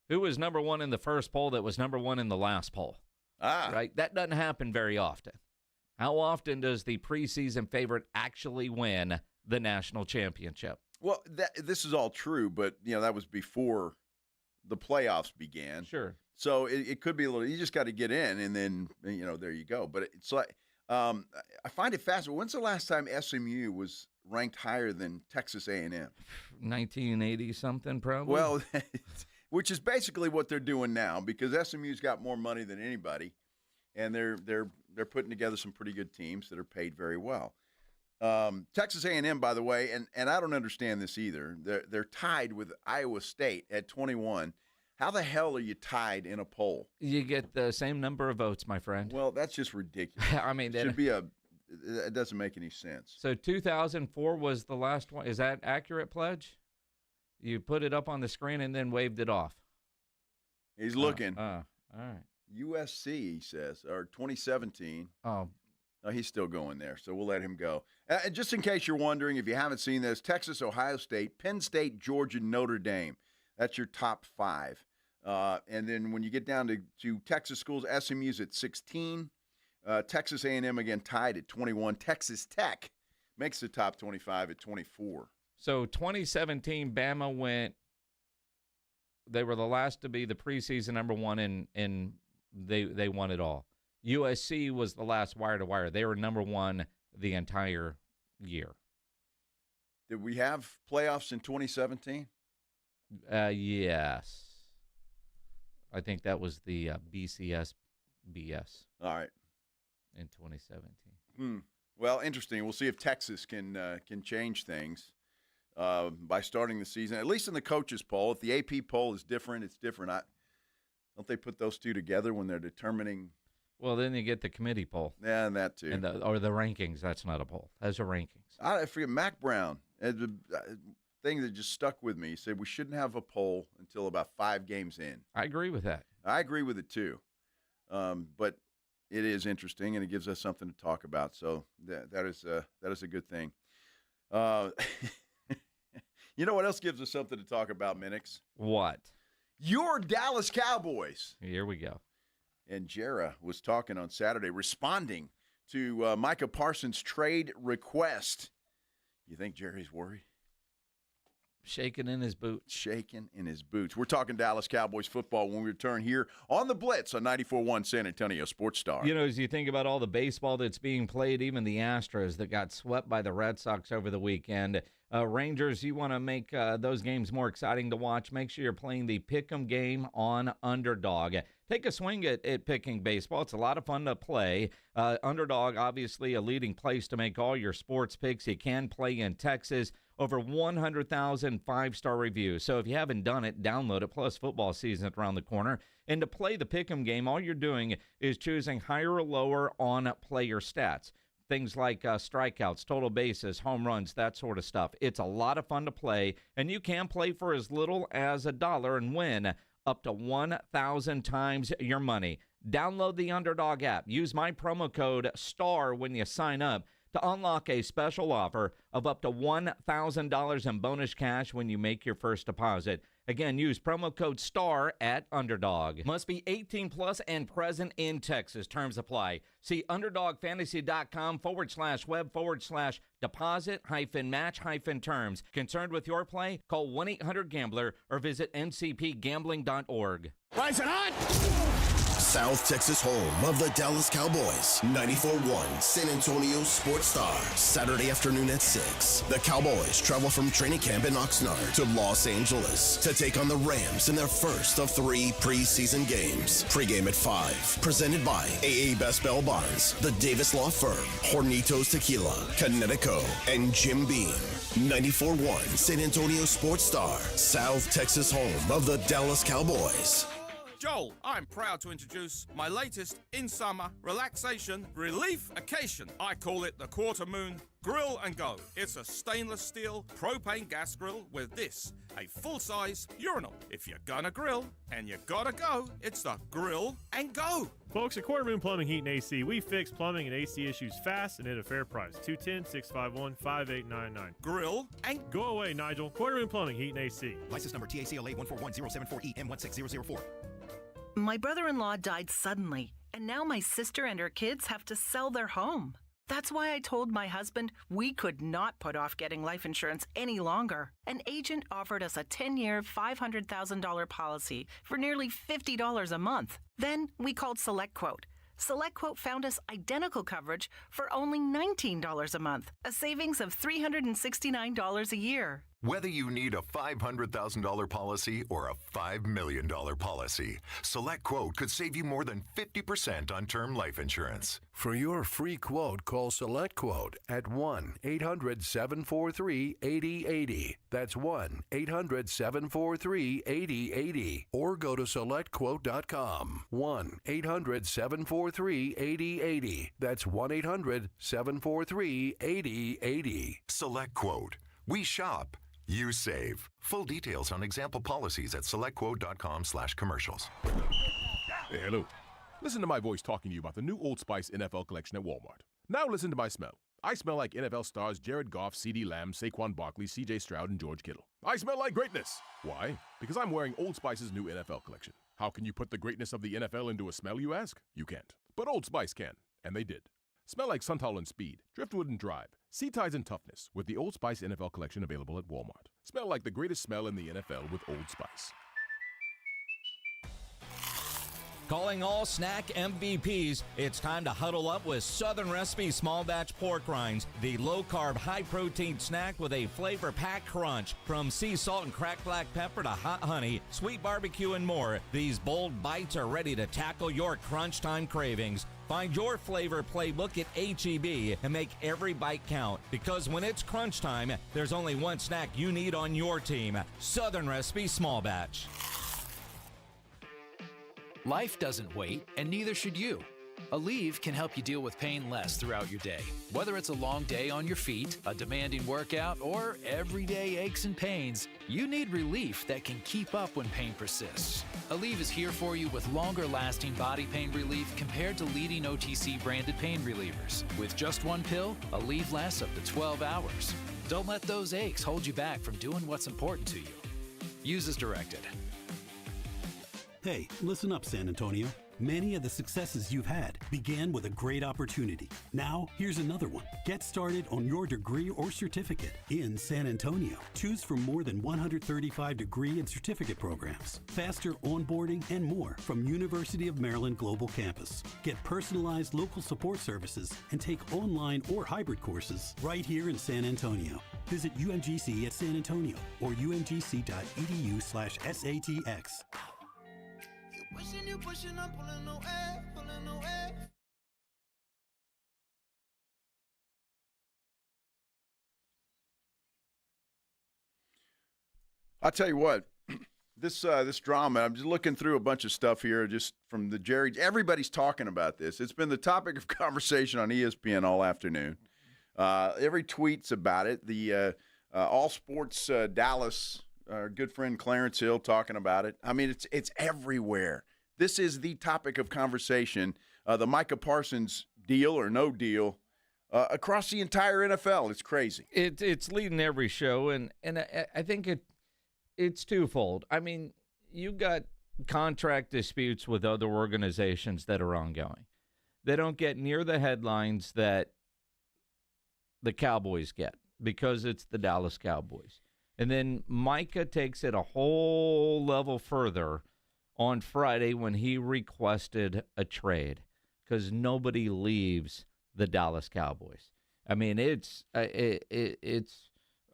Who was number 1 in the first poll that was number 1 in the last poll? Right? That doesn't happen very often. How often does the preseason favorite actually win the national championship? Well, this is all true, but, that was before the playoffs began. Sure. So it could be a little, you just got to get in, and then, there you go. But it's like, I find it fascinating. When's the last time SMU was ranked higher than Texas A&M? 1980 something, probably. Well, which is basically what they're doing now, because SMU's got more money than anybody, and they're putting together some pretty good teams that are paid very well. Texas A&M, by the way, and I don't understand this either. They're tied with Iowa State at 21. How the hell are you tied in a poll? You get the same number of votes, my friend. Well, that's just ridiculous. I mean, it doesn't make any sense. So 2004 was the last one. Is that accurate, Pledge? You put it up on the screen and then waved it off. He's looking. All right. USC, he says, or 2017. Oh, he's still going there, so we'll let him go. And just in case you're wondering, if you haven't seen this, Texas, Ohio State, Penn State, Georgia, Notre Dame. That's your top 5. And then when you get down to Texas schools, SMU's at 16. Texas A&M, again, tied at 21. Texas Tech makes the top 25 at 24. So 2017, Bama they were the last to be the preseason number 1, and they won it all. USC was the last wire-to-wire. They were number 1 the entire year. Did we have playoffs in 2017? Yes. I think that was the BCS BS. All right. In 2017. Well, interesting. We'll see if Texas can change things by starting the season, at least in the coaches poll. If the AP poll is different, it's different. Don't they put those two together when they're determining? Well, then you get the committee poll. Yeah, and that too. Or the rankings. That's not a poll. That's a rankings. I forget, Mac Brown, the thing that just stuck with me, he said we shouldn't have a poll until about 5 games in. I agree with that. I agree with it too. But it is interesting, and it gives us something to talk about. So that is a good thing. You know what else gives us something to talk about, Minix? What? Your Dallas Cowboys. Here we go. And Jera was talking on Saturday, responding to Micah Parsons' trade request. You think Jerry's worried? Shaking in his boots. Shaking in his boots. We're talking Dallas Cowboys football when we return here on the Blitz on 94.1 San Antonio Sports Star. As you think about all the baseball that's being played, even the Astros that got swept by the Red Sox over the weekend, Rangers, you want to make those games more exciting to watch, make sure you're playing the Pick'em game on Underdog. Take a swing at picking baseball. It's a lot of fun to play. Underdog, obviously, a leading place to make all your sports picks. You can play in Texas. Over 100,000 five-star reviews. So if you haven't done it, download it. Plus, football season around the corner. And to play the Pick'em game, all you're doing is choosing higher or lower on player stats. things like strikeouts, total bases, home runs, that sort of stuff. It's a lot of fun to play, and you can play for as little as $1 and win up to 1,000 times your money. Download the Underdog app. Use my promo code STAR when you sign up to unlock a special offer of up to $1,000 in bonus cash when you make your first deposit. Again, use promo code STAR at Underdog. Must be 18 plus and present in Texas. Terms apply. See UnderdogFantasy.com/web/deposit-match-terms. Concerned with your play? Call 1-800-GAMBLER or visit ncpgambling.org. Rise and hot! South Texas home of the Dallas Cowboys. 94.1 San Antonio Sports Star. Saturday afternoon at 6. The Cowboys travel from training camp in Oxnard to Los Angeles to take on the Rams in their first of 3 preseason games. Pre-game at 5. Presented by AA Best Bell Bonds, the Davis Law Firm, Hornitos Tequila, Connecticut, and Jim Beam. 94.1 San Antonio Sports Star. South Texas home of the Dallas Cowboys. Joel, I'm proud to introduce my latest in-summer relaxation relief occasion. I call it the Quarter Moon Grill and Go. It's a stainless steel propane gas grill with this, a full-size urinal. If you're gonna grill and you gotta go, it's the Grill and Go. Folks, at Quarter Moon Plumbing, Heat and AC, we fix plumbing and AC issues fast and at a fair price. 210-651-5899. Grill and go away, Nigel. Quarter Moon Plumbing, Heat and AC. License number TACLA 141074EM16004. My brother-in-law died suddenly, and now my sister and her kids have to sell their home. That's why I told my husband we could not put off getting life insurance any longer. An agent offered us a 10-year, $500,000 policy for nearly $50 a month. Then we called SelectQuote. SelectQuote found us identical coverage for only $19 a month, a savings of $369 a year. Whether you need a $500,000 policy or a $5 million policy, SelectQuote could save you more than 50% on term life insurance. For your free quote, call SelectQuote at 1-800-743-8080. That's 1-800-743-8080. Or go to SelectQuote.com. 1-800-743-8080. That's 1-800-743-8080. SelectQuote. We shop. You save. Full details on example policies at selectquote.com/commercials. Hey, hello. Listen to my voice talking to you about the new Old Spice NFL collection at Walmart. Now listen to my smell. I smell like NFL stars Jared Goff, CeeDee Lamb, Saquon Barkley, CJ Stroud, and George Kittle. I smell like greatness. Why? Because I'm wearing Old Spice's new NFL collection. How can you put the greatness of the NFL into a smell, you ask? You can't. But Old Spice can, and they did. Smell like Suntal and Speed, Driftwood and Drive, Sea Tides and Toughness with the Old Spice NFL collection available at Walmart. Smell like the greatest smell in the NFL with Old Spice. Calling all snack MVPs, it's time to huddle up with Southern Recipe Small Batch Pork Rinds, the low-carb, high-protein snack with a flavor-packed crunch. From sea salt and cracked black pepper to hot honey, sweet barbecue, and more, these bold bites are ready to tackle your crunch time cravings. Find your flavor playbook at H-E-B and make every bite count. Because when it's crunch time, there's only one snack you need on your team. Southern Recipe Small Batch. Life doesn't wait, and neither should you. Aleve can help you deal with pain less throughout your day. Whether it's a long day on your feet, a demanding workout, or everyday aches and pains, you need relief that can keep up when pain persists. Aleve is here for you with longer-lasting body pain relief compared to leading OTC-branded pain relievers. With just one pill, Aleve lasts up to 12 hours. Don't let those aches hold you back from doing what's important to you. Use as directed. Hey, listen up, San Antonio. Many of the successes you've had began with a great opportunity. Now, here's another one. Get started on your degree or certificate in San Antonio. Choose from more than 135 degree and certificate programs, faster onboarding, and more from University of Maryland Global Campus. Get personalized local support services and take online or hybrid courses right here in San Antonio. Visit UMGC at San Antonio or umgc.edu/SATX. You pushing, I'm pulling no air, pulling no air. I'll tell you what, This drama, I'm just looking through a bunch of stuff here just from the Jerry. Everybody's talking about this. It's been the topic of conversation on ESPN all afternoon. Every tweet's about it. The All Sports Dallas, our good friend Clarence Hill talking about it. I mean, it's everywhere. This is the topic of conversation. The Micah Parsons deal or no deal across the entire NFL. It's crazy. It's leading every show, and I think it's twofold. I mean, you got contract disputes with other organizations that are ongoing. They don't get near the headlines that the Cowboys get because it's the Dallas Cowboys. And then Micah takes it a whole level further on Friday when he requested a trade because nobody leaves the Dallas Cowboys. I mean, it's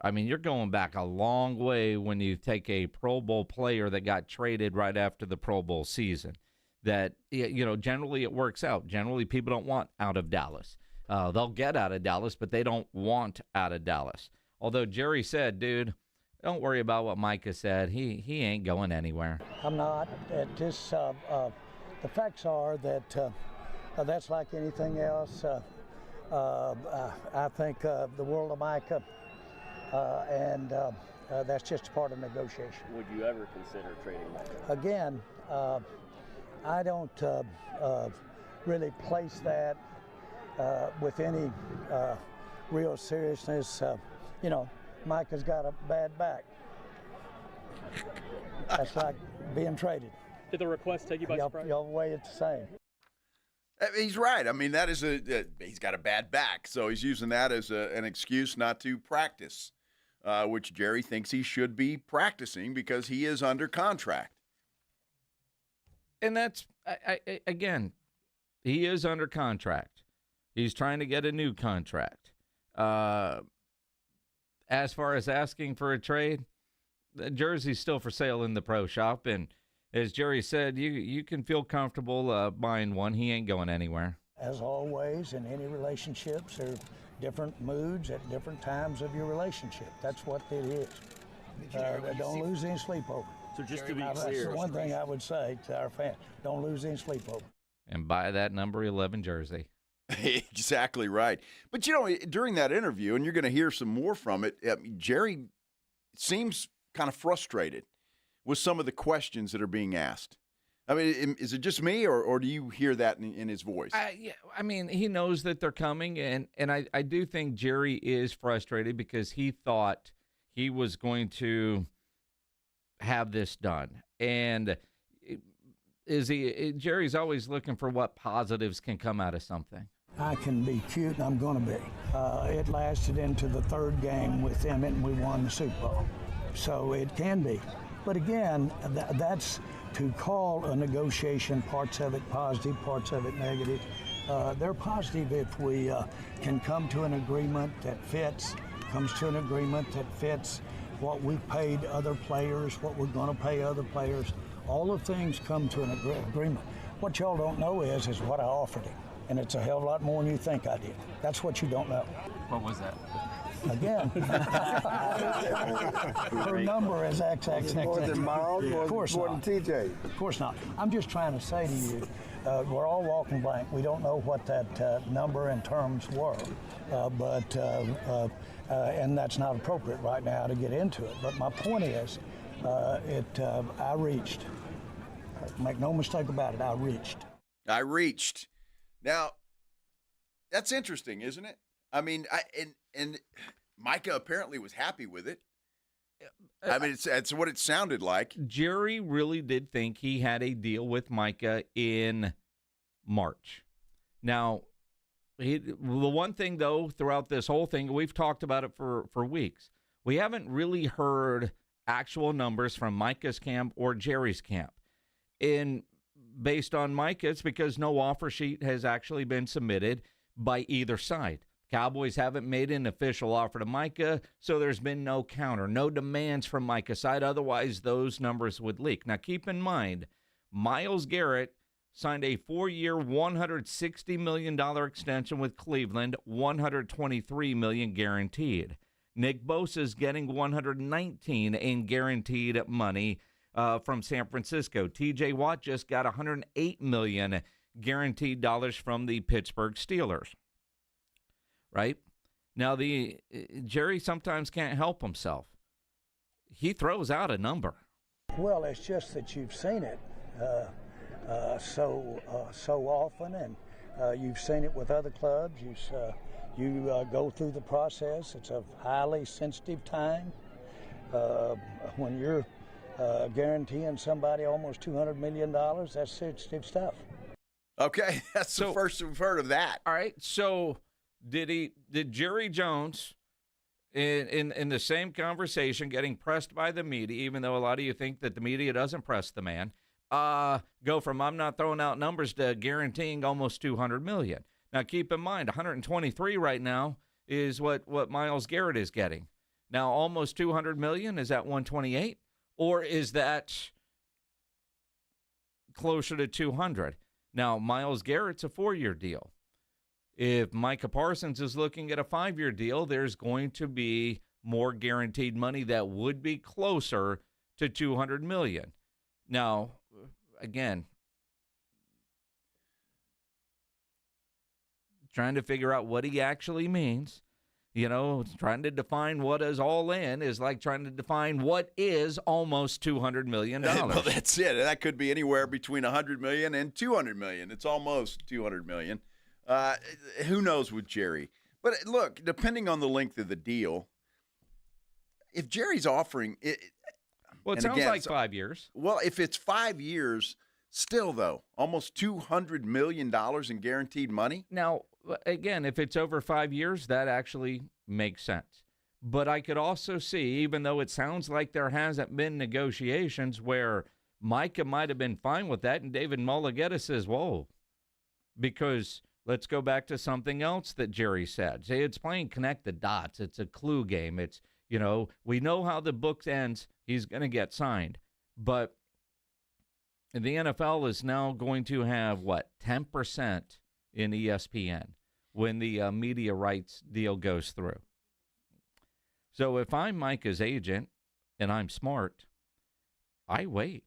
I mean, you're going back a long way when you take a Pro Bowl player that got traded right after the Pro Bowl season. That, you know, generally it works out. Generally, people don't want out of Dallas. They'll get out of Dallas, but they don't want out of Dallas. Although Jerry said, dude, don't worry about what Micah said. He ain't going anywhere. I'm not. The facts are that that's like anything else. I think the world of Micah, and that's just a part of negotiation. Would you ever consider trading Micah? Again, I don't really place that with any real seriousness. You know, Micah's got a bad back. That's like being traded. Did the request take you by surprise? Y'all weigh it the same. He's right. I mean, that is he's got a bad back, so he's using that as an excuse not to practice, which Jerry thinks he should be practicing because he is under contract. And that's, again, he is under contract. He's trying to get a new contract. As far as asking for a trade, the jersey's still for sale in the pro shop, and as Jerry said, you can feel comfortable buying one. He ain't going anywhere. As always, in any relationships, there are different moods at different times of your relationship. That's what it is. Don't lose any sleep over. So just to be That's clear, the one thing I would say to our fans. Don't lose any sleep over. And buy that number 11 jersey. Exactly right. But, you know, during that interview, and you're going to hear some more from it, Jerry seems kind of frustrated with some of the questions that are being asked. I mean, is it just me, or do you hear that in his voice? Yeah, I mean, he knows that they're coming, and I do think Jerry is frustrated because he thought he was going to have this done. And Jerry's always looking for what positives can come out of something. I can be cute, and I'm going to be. It lasted into the third game with them, and we won the Super Bowl. So it can be. But again, that's to call a negotiation, parts of it positive, parts of it negative. They're positive if we can come to an agreement that fits, what we've paid other players, what we're going to pay other players. All the things come to an agreement. What y'all don't know is what I offered him. And it's a hell of a lot more than you think I did. That's what you don't know. What was that? Again, her number is XX. More than Miles, of course more not. than TJ. Of course not. I'm just trying to say to you, we're all walking blank. We don't know what that number and terms were, and that's not appropriate right now to get into it. But my point is, I reached. Make no mistake about it. I reached. Now, that's interesting, isn't it? I mean, and Micah apparently was happy with it. I mean, it's what it sounded like. Jerry really did think he had a deal with Micah in March. Now, the one thing, though, throughout this whole thing, we've talked about it for weeks. We haven't really heard actual numbers from Micah's camp or Jerry's camp. Based on Micah, it's because no offer sheet has actually been submitted by either side. Cowboys haven't made an official offer to Micah, so there's been no counter, no demands from Micah's side. Otherwise, those numbers would leak. Now, keep in mind, Myles Garrett signed a 4-year, $160 million extension with Cleveland, $123 million guaranteed. Nick Bosa's getting $119 in guaranteed money. from San Francisco. T.J. Watt just got $108 million guaranteed dollars from the Pittsburgh Steelers. Right? Now, Jerry sometimes can't help himself. He throws out a number. Well, it's just that you've seen it so often, and you've seen it with other clubs. You go through the process. It's a highly sensitive time. When you're guaranteeing somebody almost $200 million, that's sensitive stuff. Okay, that's the first we've heard of that. All right, so did Jerry Jones, in the same conversation, getting pressed by the media, even though a lot of you think that the media doesn't press the man, go from I'm not throwing out numbers to guaranteeing almost $200 million? Now, keep in mind, 123 right now is what Myles Garrett is getting. Now, almost $200 million, is that 128? Or is that closer to 200? Now, Myles Garrett's a 4-year deal. If Micah Parsons is looking at a 5-year deal, there's going to be more guaranteed money that would be closer to $200 million. Now, again, trying to figure out what he actually means. You know, trying to define what is all in is like trying to define what is almost $200 million. Well, that's it. That could be anywhere between $100 million and $200 million. It's almost $200 million. Who knows with Jerry? But look, depending on the length of the deal, if Jerry's offering it, well, it sounds like 5 years. Well, if it's 5 years, still though, almost $200 million in guaranteed money. Now, again, if it's over 5 years, that actually makes sense. But I could also see, even though it sounds like there hasn't been negotiations where Micah might have been fine with that, and David Mulligetta says, whoa, because let's go back to something else that Jerry said. Say it's playing connect the dots. It's a clue game. It's, you know, we know how the book ends. He's going to get signed. But the NFL is now going to have, 10% in ESPN when the media rights deal goes through. So if I'm Micah's agent and I'm smart, I wait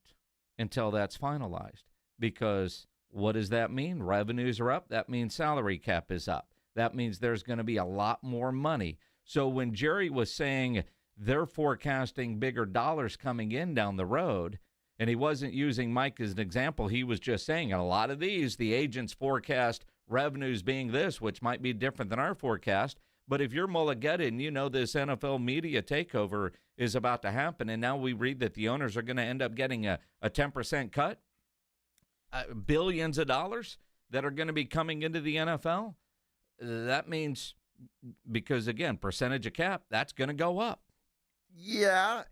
until that's finalized, because what does that mean? Revenues are up. That means salary cap is up. That means there's going to be a lot more money. So when Jerry was saying they're forecasting bigger dollars coming in down the road, and he wasn't using Mike as an example, he was just saying a lot of these, the agents forecast revenues being this, which might be different than our forecast. But if you're Mulligetta and you know this NFL media takeover is about to happen, and now we read that the owners are going to end up getting a 10% cut, billions of dollars that are going to be coming into the NFL, that means, because, again, percentage of cap, that's going to go up. Yeah,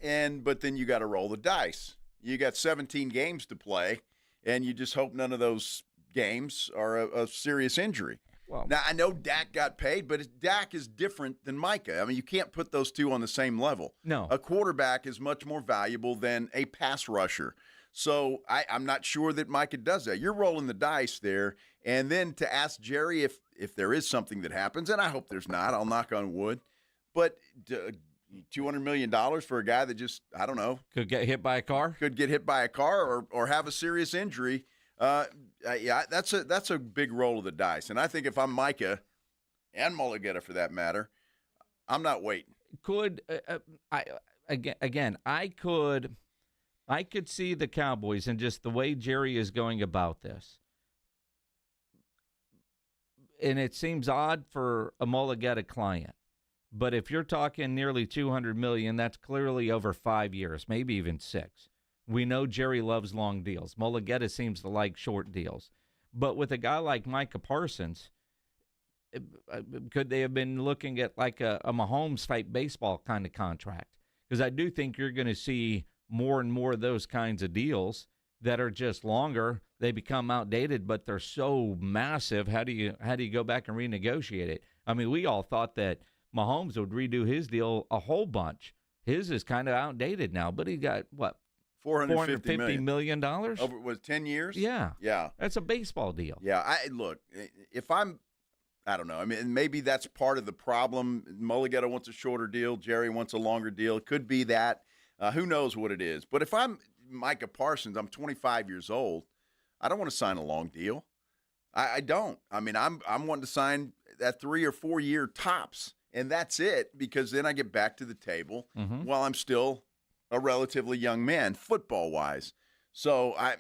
but then you got to roll the dice. You got 17 games to play, and you just hope none of those games are a serious injury. Well, now, I know Dak got paid, but Dak is different than Micah. I mean, you can't put those two on the same level. No. A quarterback is much more valuable than a pass rusher. So I'm not sure that Micah does that. You're rolling the dice there. And then to ask Jerry if there is something that happens, and I hope there's not, I'll knock on wood, but $200 million for a guy that just, I don't know. Could get hit by a car? Could get hit by a car or have a serious injury. Yeah, that's a big roll of the dice. And I think if I'm Micah, and Mulligetta for that matter, I'm not waiting. I could see the Cowboys and just the way Jerry is going about this. And it seems odd for a Mulligetta client. But if you're talking nearly $200 million, that's clearly over 5 years, maybe even 6. We know Jerry loves long deals. Mulligetta seems to like short deals. But with a guy like Micah Parsons, could they have been looking at like a Mahomes-type baseball kind of contract? Because I do think you're going to see more and more of those kinds of deals that are just longer. They become outdated, but they're so massive. How do you go back and renegotiate it? I mean, we all thought that Mahomes would redo his deal a whole bunch. His is kind of outdated now, but he got, what, $450 million? Over, was 10 years? Yeah. Yeah. That's a baseball deal. Yeah. Look, if I don't know. I mean, maybe that's part of the problem. Mulligetta wants a shorter deal. Jerry wants a longer deal. It could be that. Who knows what it is. But if I'm Micah Parsons, I'm 25 years old. I don't want to sign a long deal. I don't. I mean, I'm wanting to sign that 3 or 4 year tops, and that's it, because then I get back to the table while I'm still a relatively young man, football-wise. So I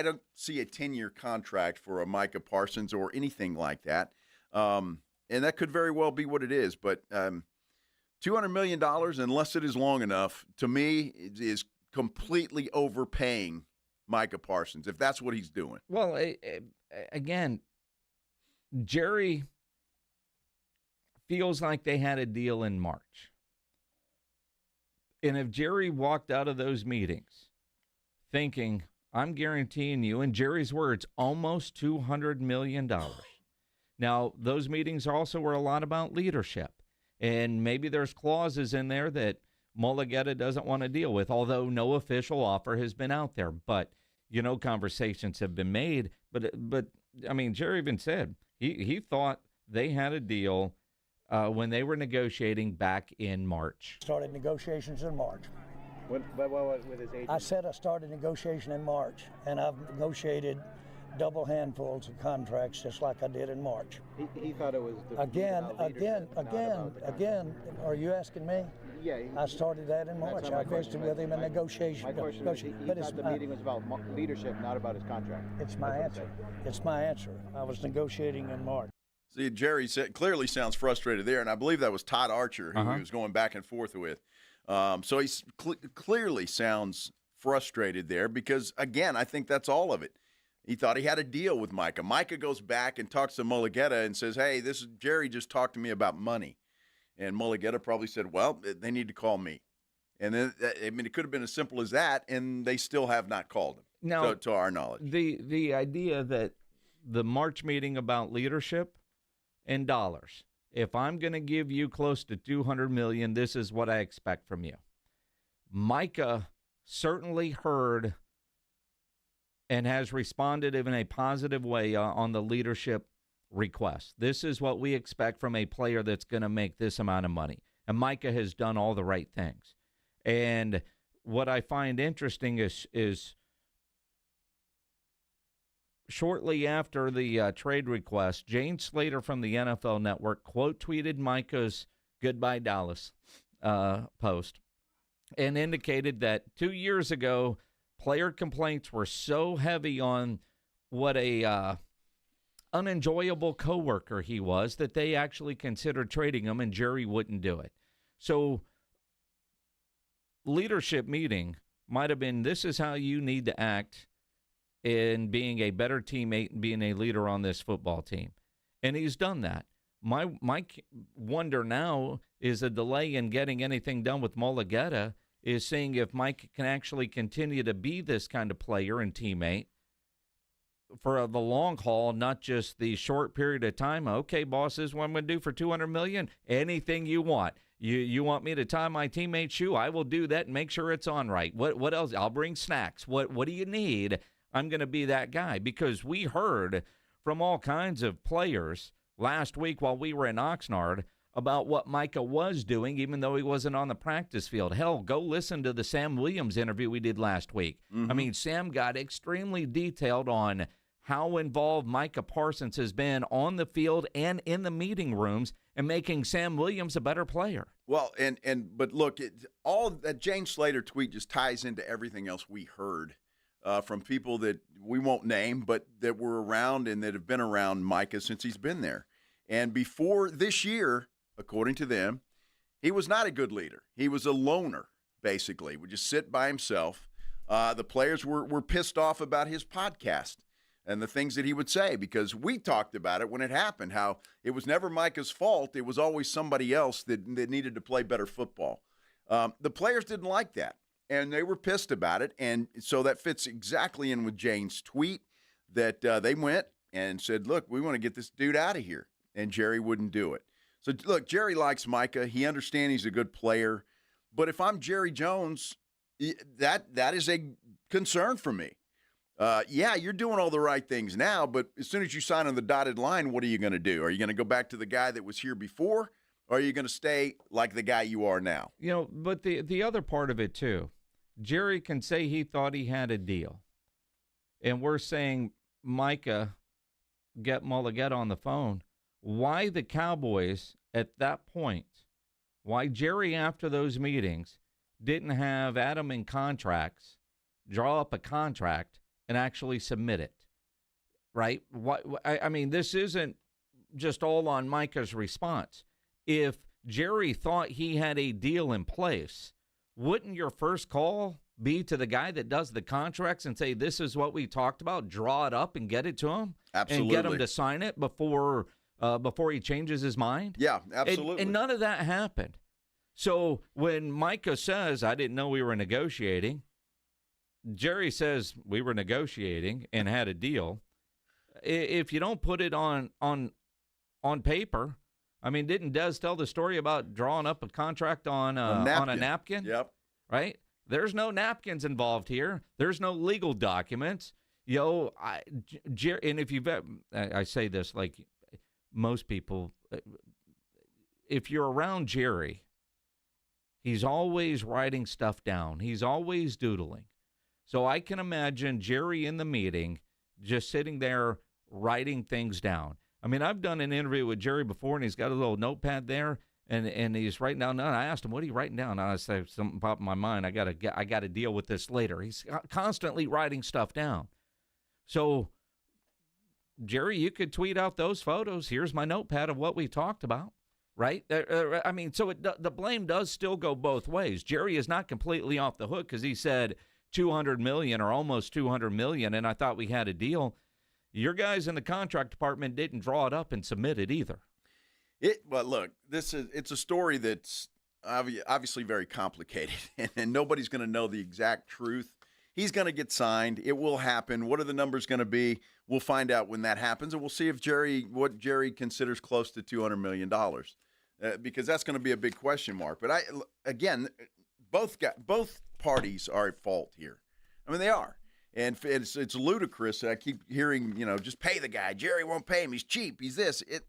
don't see a 10-year contract for a Micah Parsons or anything like that, and that could very well be what it is. But $200 million, unless it is long enough, to me, is completely overpaying Micah Parsons, if that's what he's doing. Well, again, Jerry feels like they had a deal in March. And if Jerry walked out of those meetings thinking, I'm guaranteeing you, in Jerry's words, almost $200 million. Now, those meetings also were a lot about leadership. And maybe there's clauses in there that Mulligetta doesn't want to deal with, although no official offer has been out there. But, conversations have been made. But I mean, Jerry even said he thought they had a deal when they were negotiating back in March. Started negotiations in March. With his agent? I said I started negotiation in March, and I've negotiated double handfuls of contracts just like I did in March. He thought it was again. Are you asking me? Yeah. I started that in March. I visited with him in negotiation. My question is, he thought the meeting was about leadership, not about his contract. It's my answer. It's my answer. I was negotiating in March. See, Jerry clearly sounds frustrated there, and I believe that was Todd Archer who he was going back and forth with. So he clearly sounds frustrated there because, again, I think that's all of it. He thought he had a deal with Micah. Micah goes back and talks to Mulligetta and says, hey, Jerry just talked to me about money. And Mulligetta probably said, well, they need to call me. And then, it could have been as simple as that, and they still have not called him, now, to our knowledge. The idea that the March meeting about leadership and dollars, if I'm going to give you close to $200 million, this is what I expect from you. Micah certainly heard and has responded in a positive way on the leadership request. This is what we expect from a player that's going to make this amount of money. And Micah has done all the right things. And what I find interesting is shortly after the trade request, Jane Slater from the NFL Network quote tweeted Micah's Goodbye Dallas post and indicated that 2 years ago, player complaints were so heavy on what a unenjoyable coworker he was that they actually considered trading him, and Jerry wouldn't do it. So leadership meeting might have been, this is how you need to act in being a better teammate and being a leader on this football team. And he's done that. My wonder now is a delay in getting anything done with Mulligetta is seeing if Mike can actually continue to be this kind of player and teammate for the long haul, not just the short period of time. Okay, boss, this is what I'm going to do for $200 million. Anything you want. You want me to tie my teammate's shoe? I will do that and make sure it's on right. What else? I'll bring snacks. What do you need? I'm going to be that guy, because we heard from all kinds of players last week while we were in Oxnard about what Micah was doing, even though he wasn't on the practice field. Hell, go listen to the Sam Williams interview we did last week. I mean, Sam got extremely detailed on how involved Micah Parsons has been on the field and in the meeting rooms and making Sam Williams a better player. Well, but look, all that Jane Slater tweet just ties into everything else we heard from people that we won't name, but that were around and that have been around Micah since he's been there. And before this year, according to them, he was not a good leader. He was a loner, basically. He would just sit by himself. The players were pissed off about his podcast and the things that he would say, because we talked about it when it happened, how it was never Micah's fault. It was always somebody else that needed to play better football. The players didn't like that, and they were pissed about it. And so that fits exactly in with Jane's tweet that they went and said, look, we want to get this dude out of here. And Jerry wouldn't do it. So, look, Jerry likes Micah. He understands he's a good player. But if I'm Jerry Jones, that is a concern for me. Yeah, you're doing all the right things now, but as soon as you sign on the dotted line, what are you going to do? Are you going to go back to the guy that was here before, or are you going to stay like the guy you are now? But the other part of it, too, Jerry can say he thought he had a deal. And we're saying, Micah, get Mulligan on the phone. Why the Cowboys at that point, why Jerry after those meetings didn't have Adam in contracts, draw up a contract, and actually submit it, right? I mean, this isn't just all on Micah's response. If Jerry thought he had a deal in place, wouldn't your first call be to the guy that does the contracts and say, this is what we talked about, draw it up and get it to him? Absolutely. And get him to sign it before he changes his mind? Yeah, absolutely. And none of that happened. So when Micah says, I didn't know we were negotiating, Jerry says we were negotiating and had a deal. If you don't put it on paper, I mean, didn't Des tell the story about drawing up a contract on a napkin? Yep. Right? There's no napkins involved here. There's no legal documents. And if you've, I say this like most people, if you're around Jerry, he's always writing stuff down. He's always doodling. So I can imagine Jerry in the meeting just sitting there writing things down. I mean, I've done an interview with Jerry before, and he's got a little notepad there, and he's writing down. And I asked him, what are you writing down? And I said, something popped in my mind. I got to deal with this later. He's constantly writing stuff down. So, Jerry, you could tweet out those photos. Here's my notepad of what we talked about. Right? I mean, so the blame does still go both ways. Jerry is not completely off the hook because he said $200 million or almost $200 million, and I thought we had a deal. Your guys in the contract department didn't draw it up and submit it either. But look, it's a story that's obviously very complicated, and nobody's going to know the exact truth. He's going to get signed. It will happen. What are the numbers going to be? We'll find out when that happens, and we'll see if what Jerry considers close to $200 million, because that's going to be a big question mark. But again, both parties are at fault here. I mean, they are. And it's ludicrous. I keep hearing, just pay the guy. Jerry won't pay him. He's cheap. He's this. It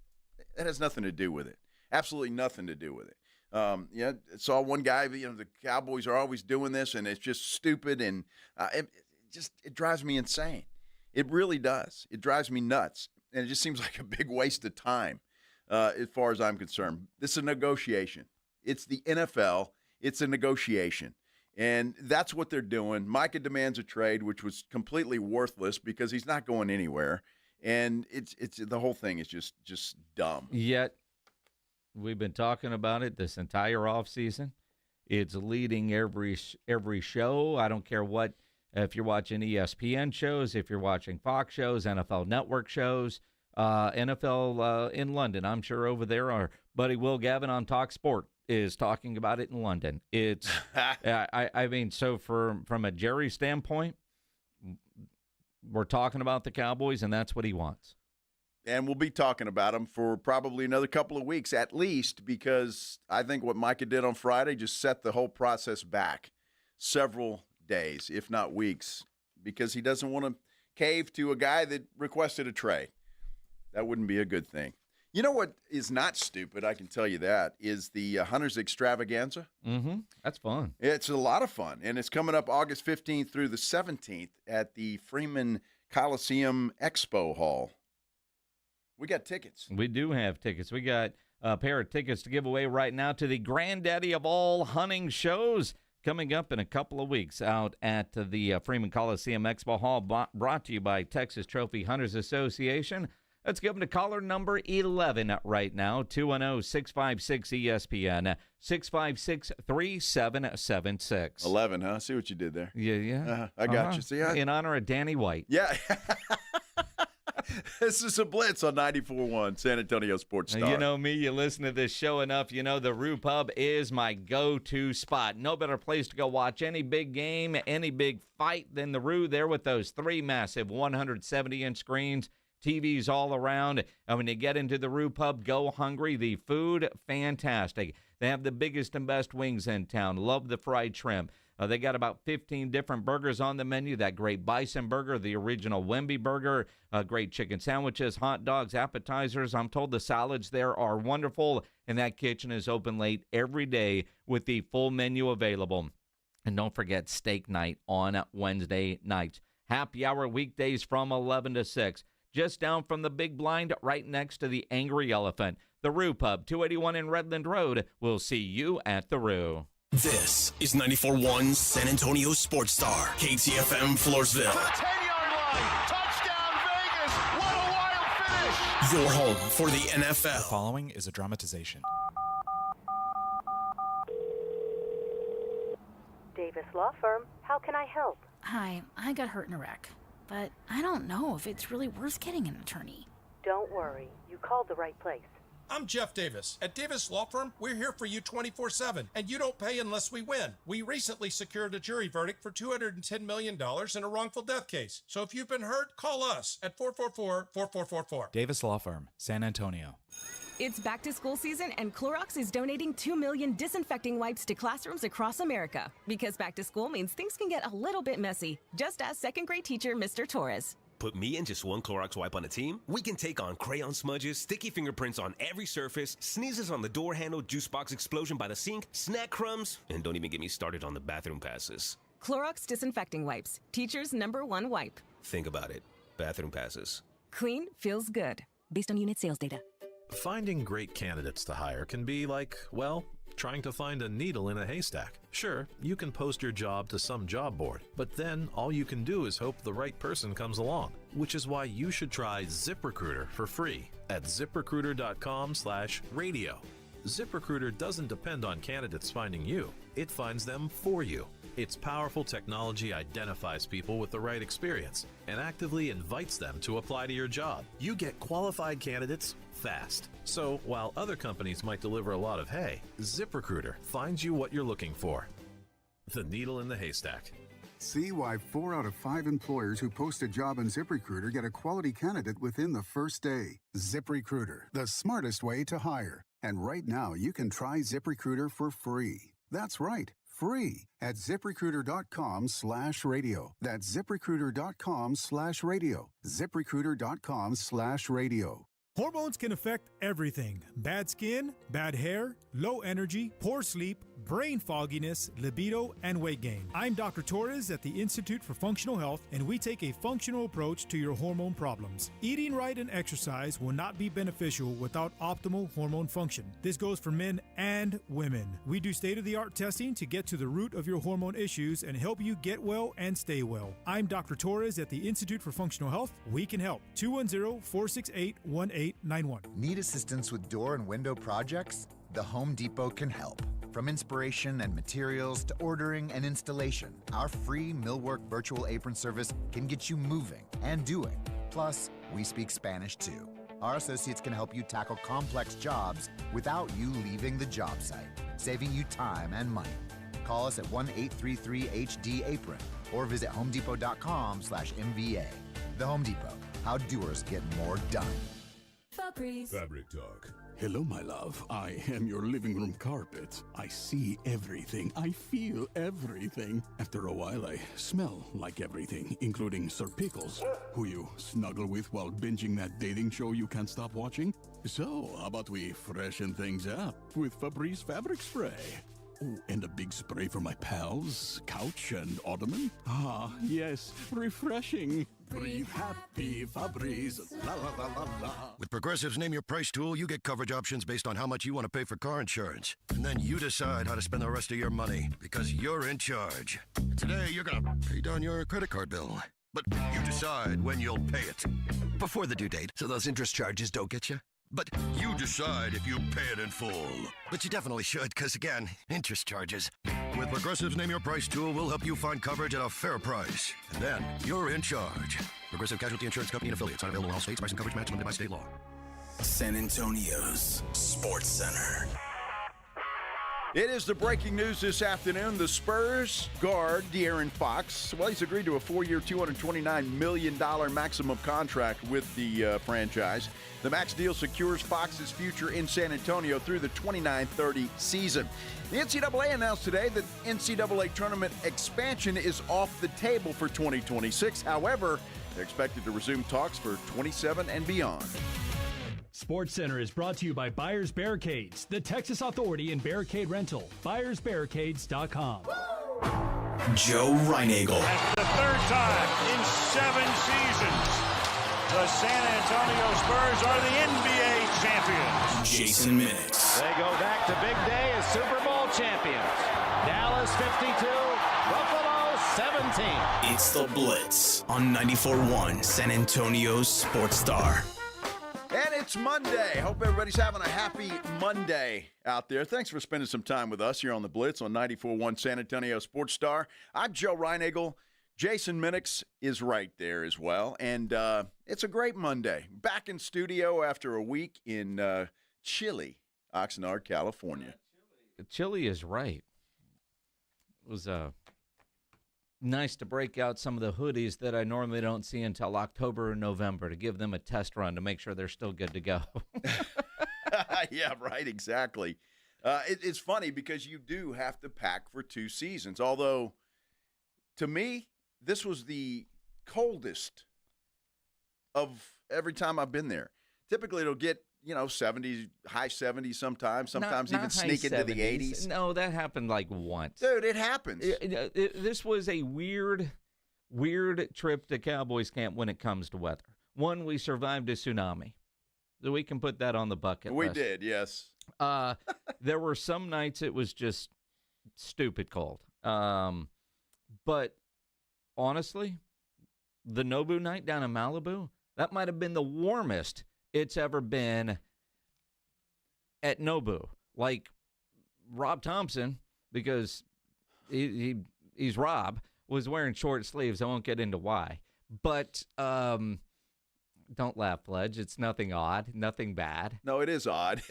has nothing to do with it. Absolutely nothing to do with it. Saw one guy, the Cowboys are always doing this, and it's just stupid, and it drives me insane. It really does. It drives me nuts, and it just seems like a big waste of time as far as I'm concerned. This is a negotiation. It's the NFL. It's a negotiation. And that's what they're doing. Micah demands a trade, which was completely worthless because he's not going anywhere. And it's the whole thing is just dumb. Yet we've been talking about it this entire offseason. It's leading every show. I don't care what, if you're watching ESPN shows, if you're watching Fox shows, NFL Network shows, NFL in London. I'm sure over there our buddy Will Gavin on Talk Sport is talking about it in London. It's, I mean, so from a Jerry standpoint, we're talking about the Cowboys, and that's what he wants. And we'll be talking about them for probably another couple of weeks at least, because I think what Micah did on Friday just set the whole process back several days, if not weeks, because he doesn't want to cave to a guy that requested a trade. That wouldn't be a good thing. You know what is not stupid, I can tell you that, is the Hunters Extravaganza. Mm-hmm. That's fun. It's a lot of fun, and it's coming up August 15th through the 17th at the Freeman Coliseum Expo Hall. We got tickets. We do have tickets. We got a pair of tickets to give away right now to the granddaddy of all hunting shows coming up in a couple of weeks out at the Freeman Coliseum Expo Hall, brought to you by Texas Trophy Hunters Association. Let's give them to caller number 11 right now, 210-656-ESPN, 656-3776. 11, huh? See what you did there. Yeah. I got you. See, in honor of Danny White. Yeah. This is a Blitz on 94.1 San Antonio Sports Star. You know me, you listen to this show enough, you know the Roo Pub is my go-to spot. No better place to go watch any big game, any big fight than the Roo. There with those three massive 170-inch screens. TVs all around. And when you get into the Roo Pub, go hungry. The food, fantastic. They have the biggest and best wings in town. Love the fried shrimp. They got about 15 different burgers on the menu. That great bison burger, the original Wemby burger, great chicken sandwiches, hot dogs, appetizers. I'm told the salads there are wonderful, and that kitchen is open late every day with the full menu available. And don't forget steak night on Wednesday nights. Happy hour weekdays from 11 to 6. Just down from the Big Blind, right next to the Angry Elephant. The Roo Pub, 281 in Redland Road. We'll see you at the Roo. This is 94.1 San Antonio Sports Star, KTFM Floresville. 10-yard line. Touchdown, Vegas. What a wild finish. Your home for the NFL. The following is a dramatization. Davis Law Firm, how can I help? Hi, I got hurt in a wreck, but I don't know if it's really worth getting an attorney. Don't worry, you called the right place. I'm Jeff Davis. At Davis Law Firm, we're here for you 24/7, and you don't pay unless we win. We recently secured a jury verdict for $210 million in a wrongful death case. So if you've been hurt, call us at 444-4444. Davis Law Firm, San Antonio. It's back to school season, and Clorox is donating 2 million disinfecting wipes to classrooms across America. Because back to school means things can get a little bit messy. Just ask second grade teacher Mr. Torres. Put me and just one Clorox wipe on a team? We can take on crayon smudges, sticky fingerprints on every surface, sneezes on the door handle, juice box explosion by the sink, snack crumbs, and don't even get me started on the bathroom passes. Clorox disinfecting wipes, teacher's #1 wipe. Think about it. Bathroom passes. Clean feels good. Based on unit sales data. Finding great candidates to hire can be like, well, trying to find a needle in a haystack. Sure, you can post your job to some job board, but then all you can do is hope the right person comes along, which is why you should try ZipRecruiter for free at ZipRecruiter.com/radio. ZipRecruiter doesn't depend on candidates finding you. It finds them for you. Its powerful technology identifies people with the right experience and actively invites them to apply to your job. You get qualified candidates fast. So while other companies might deliver a lot of hay, ZipRecruiter finds you what you're looking for. The needle in the haystack. See why 4 out of 5 employers who post a job on ZipRecruiter get a quality candidate within the first day. ZipRecruiter, the smartest way to hire. And right now, you can try ZipRecruiter for free. That's right, free at ZipRecruiter.com/radio. That's ZipRecruiter.com/radio. ZipRecruiter.com/radio. Hormones can affect everything. Bad skin, bad hair, low energy, poor sleep, brain fogginess, libido, and weight gain. I'm Dr. Torres at the Institute for Functional Health, and we take a functional approach to your hormone problems. Eating right and exercise will not be beneficial without optimal hormone function. This goes for men and women. We do state-of-the-art testing to get to the root of your hormone issues and help you get well and stay well. I'm Dr. Torres at the Institute for Functional Health. We can help. 210-468-1891. Need assistance with door and window projects? The Home Depot can help. From inspiration and materials to ordering and installation, our free Millwork virtual apron service can get you moving and doing. Plus, we speak Spanish too. Our associates can help you tackle complex jobs without you leaving the job site, saving you time and money. Call us at 1-833-HD-APRON or visit homedepot.com/MVA. The Home Depot, how doers get more done. Fabric Talk. Hello, my love. I am your living room carpet. I see everything. I feel everything. After a while, I smell like everything, including Sir Pickles, who you snuggle with while binging that dating show you can't stop watching. So, how about we freshen things up with Febreze Fabric Spray? Oh, and a big spray for my pals, couch and ottoman. Ah, yes, refreshing. Breathe happy, Febreze. La la la la la. With Progressive's Name Your Price tool, you get coverage options based on how much you want to pay for car insurance. And then you decide how to spend the rest of your money, because you're in charge. Today, you're going to pay down your credit card bill. But you decide when you'll pay it. Before the due date, so those interest charges don't get you. But you decide if you pay it in full. But you definitely should, because again, interest charges. With Progressive's Name Your Price tool, we'll help you find coverage at a fair price. And then you're in charge. Progressive Casualty Insurance Company and affiliates. Not available in all states. Price and coverage match limited by state law. San Antonio's Sports Center. It is the breaking news this afternoon. The Spurs guard, De'Aaron Fox, well, he's agreed to a 4-year, $229 million maximum contract with the franchise. The max deal secures Fox's future in San Antonio through the 29-30 season. The NCAA announced today that NCAA tournament expansion is off the table for 2026. However, they're expected to resume talks for 27 and beyond. SportsCenter is brought to you by Buyers Barricades, the Texas authority in barricade rental. BuyersBarricades.com. Joe Reinagel. And for the third time in 7 seasons, the San Antonio Spurs are the NBA champions. Jason Minix. They go back to big day as Super Bowl champions. Dallas 52, Buffalo 17. It's the Blitz on 94.1 San Antonio's Sports Star. And it's Monday. Hope everybody's having a happy Monday out there. Thanks for spending some time with us here on the Blitz on 94.1 San Antonio Sports Star. I'm Joe Reinagel. Jason Minix is right there as well. And it's a great Monday. Back in studio after a week in chilly Oxnard, California. Chilly is right. It was nice to break out some of the hoodies that I normally don't see until October or November to give them a test run to make sure they're still good to go. Yeah, right, exactly. It's funny because you do have to pack for 2 seasons, although to me, this was the coldest of every time I've been there. Typically, it'll get, 70s, high 70s sometimes even sneak into the 80s. No, that happened like once. Dude, it happens. This was a weird trip to Cowboys camp when it comes to weather. One, we survived a tsunami. So we can put that on the bucket list. We did, yes. There were some nights it was just stupid cold. But honestly, the Nobu night down in Malibu, that might have been the warmest it's ever been at Nobu. Like Rob Thompson, because he's Rob, was wearing short sleeves. I won't get into why. But don't laugh, Pledge. It's nothing odd, nothing bad. No, it is odd.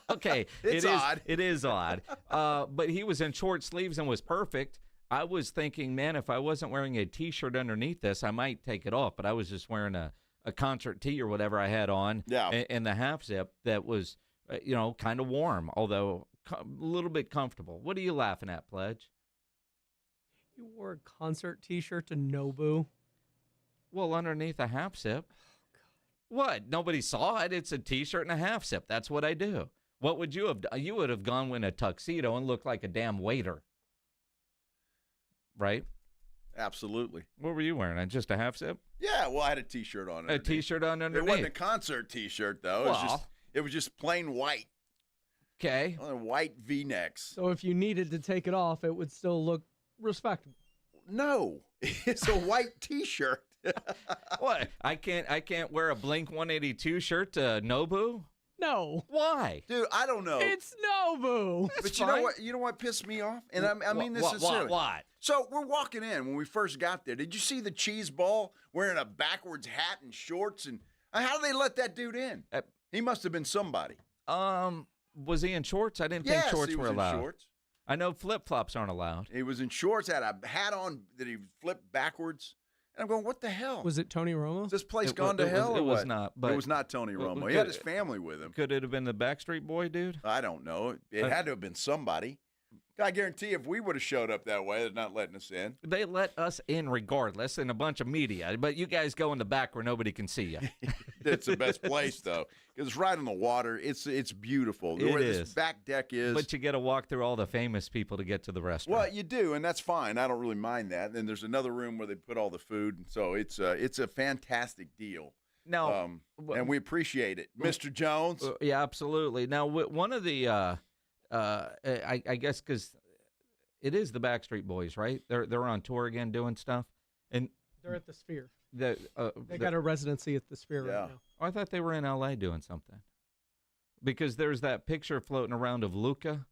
Okay. It's odd. It is odd. But he was in short sleeves and was perfect. I was thinking, man, if I wasn't wearing a T-shirt underneath this, I might take it off. But I was just wearing a concert tee or whatever I had on, and the half zip that was, kind of warm, although a little bit comfortable. What are you laughing at, Pledge? You wore a concert T-shirt to Nobu. Well, underneath a half zip. What? Nobody saw it. It's a T-shirt and a half zip. That's what I do. What would you have done? You would have gone in a tuxedo and looked like a damn waiter. Right? Absolutely. What were you wearing? Just a half zip? Yeah, well, I had a T-shirt on. A T-shirt on underneath. It wasn't a concert T-shirt, though. It was just plain white. Okay. White V-necks. So if you needed to take it off, it would still look respectable. No, it's a white T-shirt. What? I can't wear a Blink 182 shirt to Nobu? No. Why? Dude, I don't know. It's Nobu. But you know what? You know what pissed me off? And I mean this sincerely. What? So we're walking in when we first got there. Did you see the cheese ball wearing a backwards hat and shorts? And how did they let that dude in? He must have been somebody. Was he in shorts? I didn't think shorts were allowed. In shorts. I know flip-flops aren't allowed. He was in shorts, had a hat on that he flipped backwards. And I'm going, what the hell? Was it Tony Romo? Is this place gone to hell or what? It was not. But it was not Tony Romo. He had his family with him. Could it have been the Backstreet Boy dude? I don't know. It had to have been somebody. I guarantee if we would have showed up that way, they're not letting us in. They let us in regardless, and a bunch of media. But you guys go in the back where nobody can see you. It's the best place, though, because it's right on the water. It's beautiful. It where is. This back deck is. But you got to walk through all the famous people to get to the restaurant. Well, you do, and that's fine. I don't really mind that. And then there's another room where they put all the food. So it's a fantastic deal. Now, and we appreciate it. Mr. Jones? Yeah, absolutely. Now, one of the I guess because it is the Backstreet Boys, right? They're on tour again doing stuff, and they're at the Sphere. They got a residency at the Sphere right now. I thought they were in L.A. doing something, because there's that picture floating around of Luca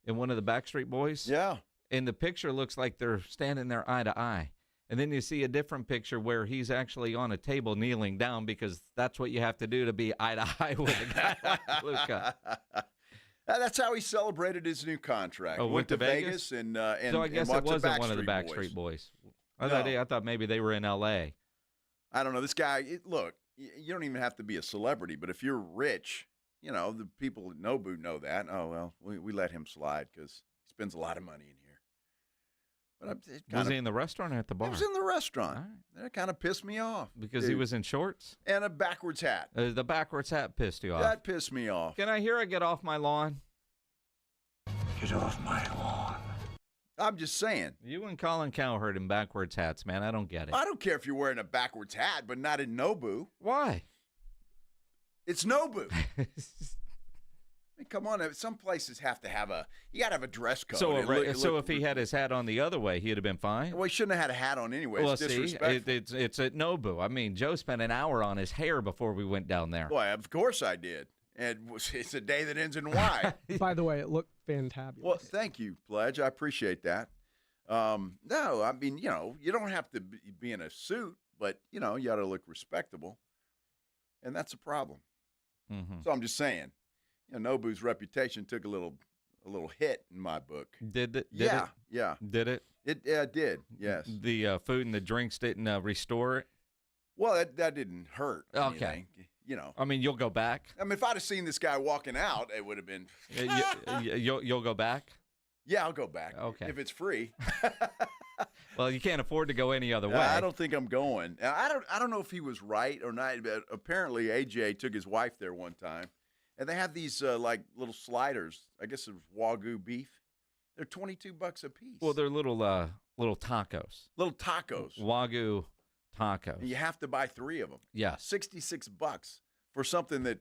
and one of the Backstreet Boys. Yeah, and the picture looks like they're standing there eye to eye. And then you see a different picture where he's actually on a table kneeling down, because that's what you have to do to be eye to eye with a guy like Luca. That's how he celebrated his new contract. Oh, went to Vegas and so I guess it wasn't one of the Backstreet Boys. I thought maybe they were in L.A. I don't know. This guy, look, you don't even have to be a celebrity, but if you're rich, the people at Nobu know that. Oh, well, we let him slide because he spends a lot of money in here. But was he in the restaurant or at the bar? He was in the restaurant. Right. That kind of pissed me off. Because he was in shorts? And a backwards hat. The backwards hat pissed you off? That pissed me off. Can I hear a get off my lawn? Get off my lawn. I'm just saying. You and Colin Cowherd in backwards hats, man. I don't get it. I don't care if you're wearing a backwards hat, but not in Nobu. Why? It's Nobu. I mean, come on. Some places have to have you got to have a dress code. So if he had his hat on the other way, he'd have been fine? Well, he shouldn't have had a hat on anyway. Well, it's disrespectful. It's at Nobu. I mean, Joe spent an hour on his hair before we went down there. Boy, of course I did. And it's a day that ends in Y. By the way, it looked fantabulous. Well, thank you, Pledge. I appreciate that. No, I mean, you don't have to be in a suit, but, you got to look respectable. And that's a problem. Mm-hmm. So I'm just saying, Nobu's reputation took a little hit in my book. Did it? Yeah. Did it? It did, yes. The food and the drinks didn't restore it? Well, that didn't hurt. Okay. Anything, I mean, you'll go back? I mean, if I'd have seen this guy walking out, it would have been. You'll go back? Yeah, I'll go back. Okay. If it's free. Well, you can't afford to go any other way. I don't think I'm going. I don't know if he was right or not, but apparently AJ took his wife there one time, and they have these like little sliders. I guess it's Wagyu beef. They're $22 a piece. Well, they're little tacos. Little tacos. Wagyu tacos. And you have to buy 3 of them. Yeah. $66 for something that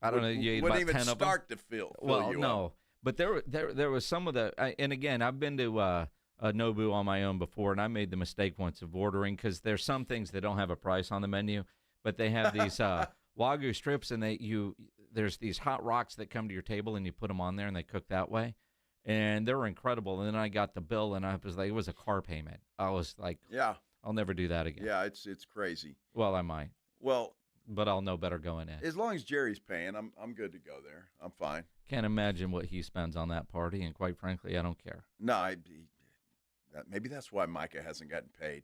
I don't know. You ate wouldn't about even 10 of them? start to fill Well, you no. up. But there was some of the and again, I've been to Nobu on my own before, and I made the mistake once of ordering because there's some things that don't have a price on the menu, but they have these Wagyu strips, and there's these hot rocks that come to your table, and you put them on there, and they cook that way, and they're incredible. And then I got the bill, and I was like, it was a car payment. I was like, yeah, I'll never do that again. Yeah, it's crazy. Well, I might. Well, but I'll know better going in. As long as Jerry's paying, I'm good to go there. I'm fine. Can't imagine what he spends on that party, and quite frankly, I don't care. No, maybe that's why Micah hasn't gotten paid.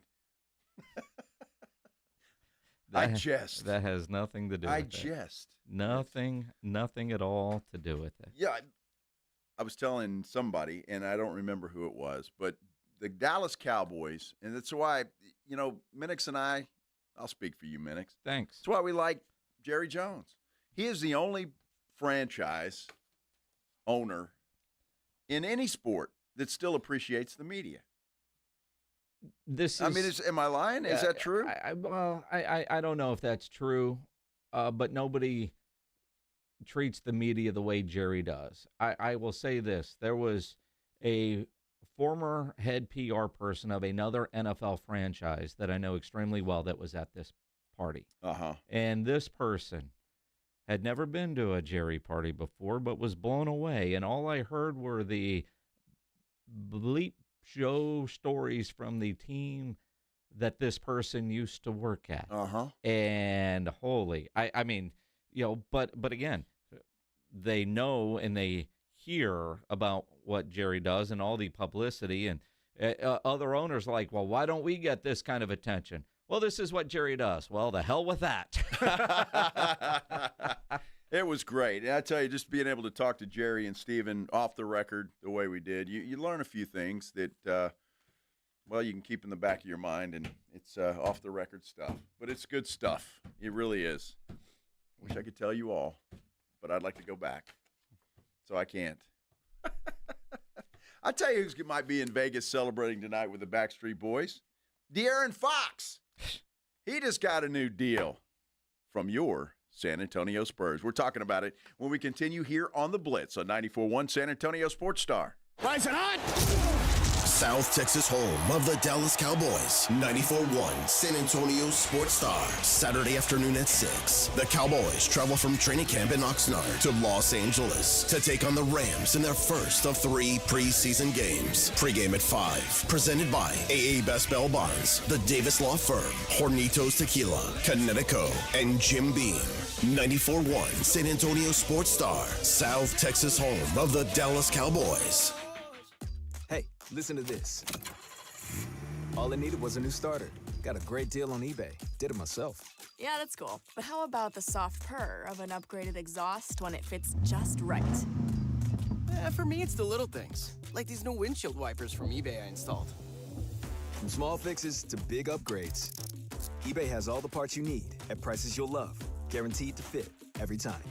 I jest. That has nothing to do with it. I jest. Nothing at all to do with it. Yeah, I was telling somebody, and I don't remember who it was, but the Dallas Cowboys, and that's why, Minix and I'll speak for you, Minix. Thanks. That's why we like Jerry Jones. He is the only franchise owner in any sport that still appreciates the media. Am I lying? Is that true? I don't know if that's true, but nobody treats the media the way Jerry does. I will say this. There was a former head PR person of another NFL franchise that I know extremely well that was at this party. Uh-huh. And this person had never been to a Jerry party before, but was blown away. And all I heard were the bleep show stories from the team that this person used to work at. Uh-huh. And I mean, but again, they know and they hear about what Jerry does and all the publicity, and other owners are like, well, why don't we get this kind of attention? Well, this is what Jerry does. Well, the hell with that. It was great. And I tell you, just being able to talk to Jerry and Steven off the record the way we did, you learn a few things that, you can keep in the back of your mind, and it's off the record stuff. But it's good stuff. It really is. Wish I could tell you all, but I'd like to go back. So I can't. I'll tell you who might be in Vegas celebrating tonight with the Backstreet Boys. De'Aaron Fox. He just got a new deal from your San Antonio Spurs. We're talking about it when we continue here on the Blitz on 94.1 San Antonio Sports Star. Rise and hot! South Texas home of the Dallas Cowboys. 94.1 San Antonio Sports Star. Saturday afternoon at 6. The Cowboys travel from training camp in Oxnard to Los Angeles to take on the Rams in their first of 3 preseason games. Pre-game at 5. Presented by AA Best Bell Bonds, the Davis Law Firm, Hornitos Tequila, Connecticut, and Jim Beam. 94.1 San Antonio Sports Star. South Texas home of the Dallas Cowboys. Hey, listen to this. All I needed was a new starter. Got a great deal on eBay. Did it myself. Yeah, that's cool. But how about the soft purr of an upgraded exhaust when it fits just right? For me, it's the little things. Like these new windshield wipers from eBay I installed. From small fixes to big upgrades, eBay has all the parts you need at prices you'll love. Guaranteed to fit every time.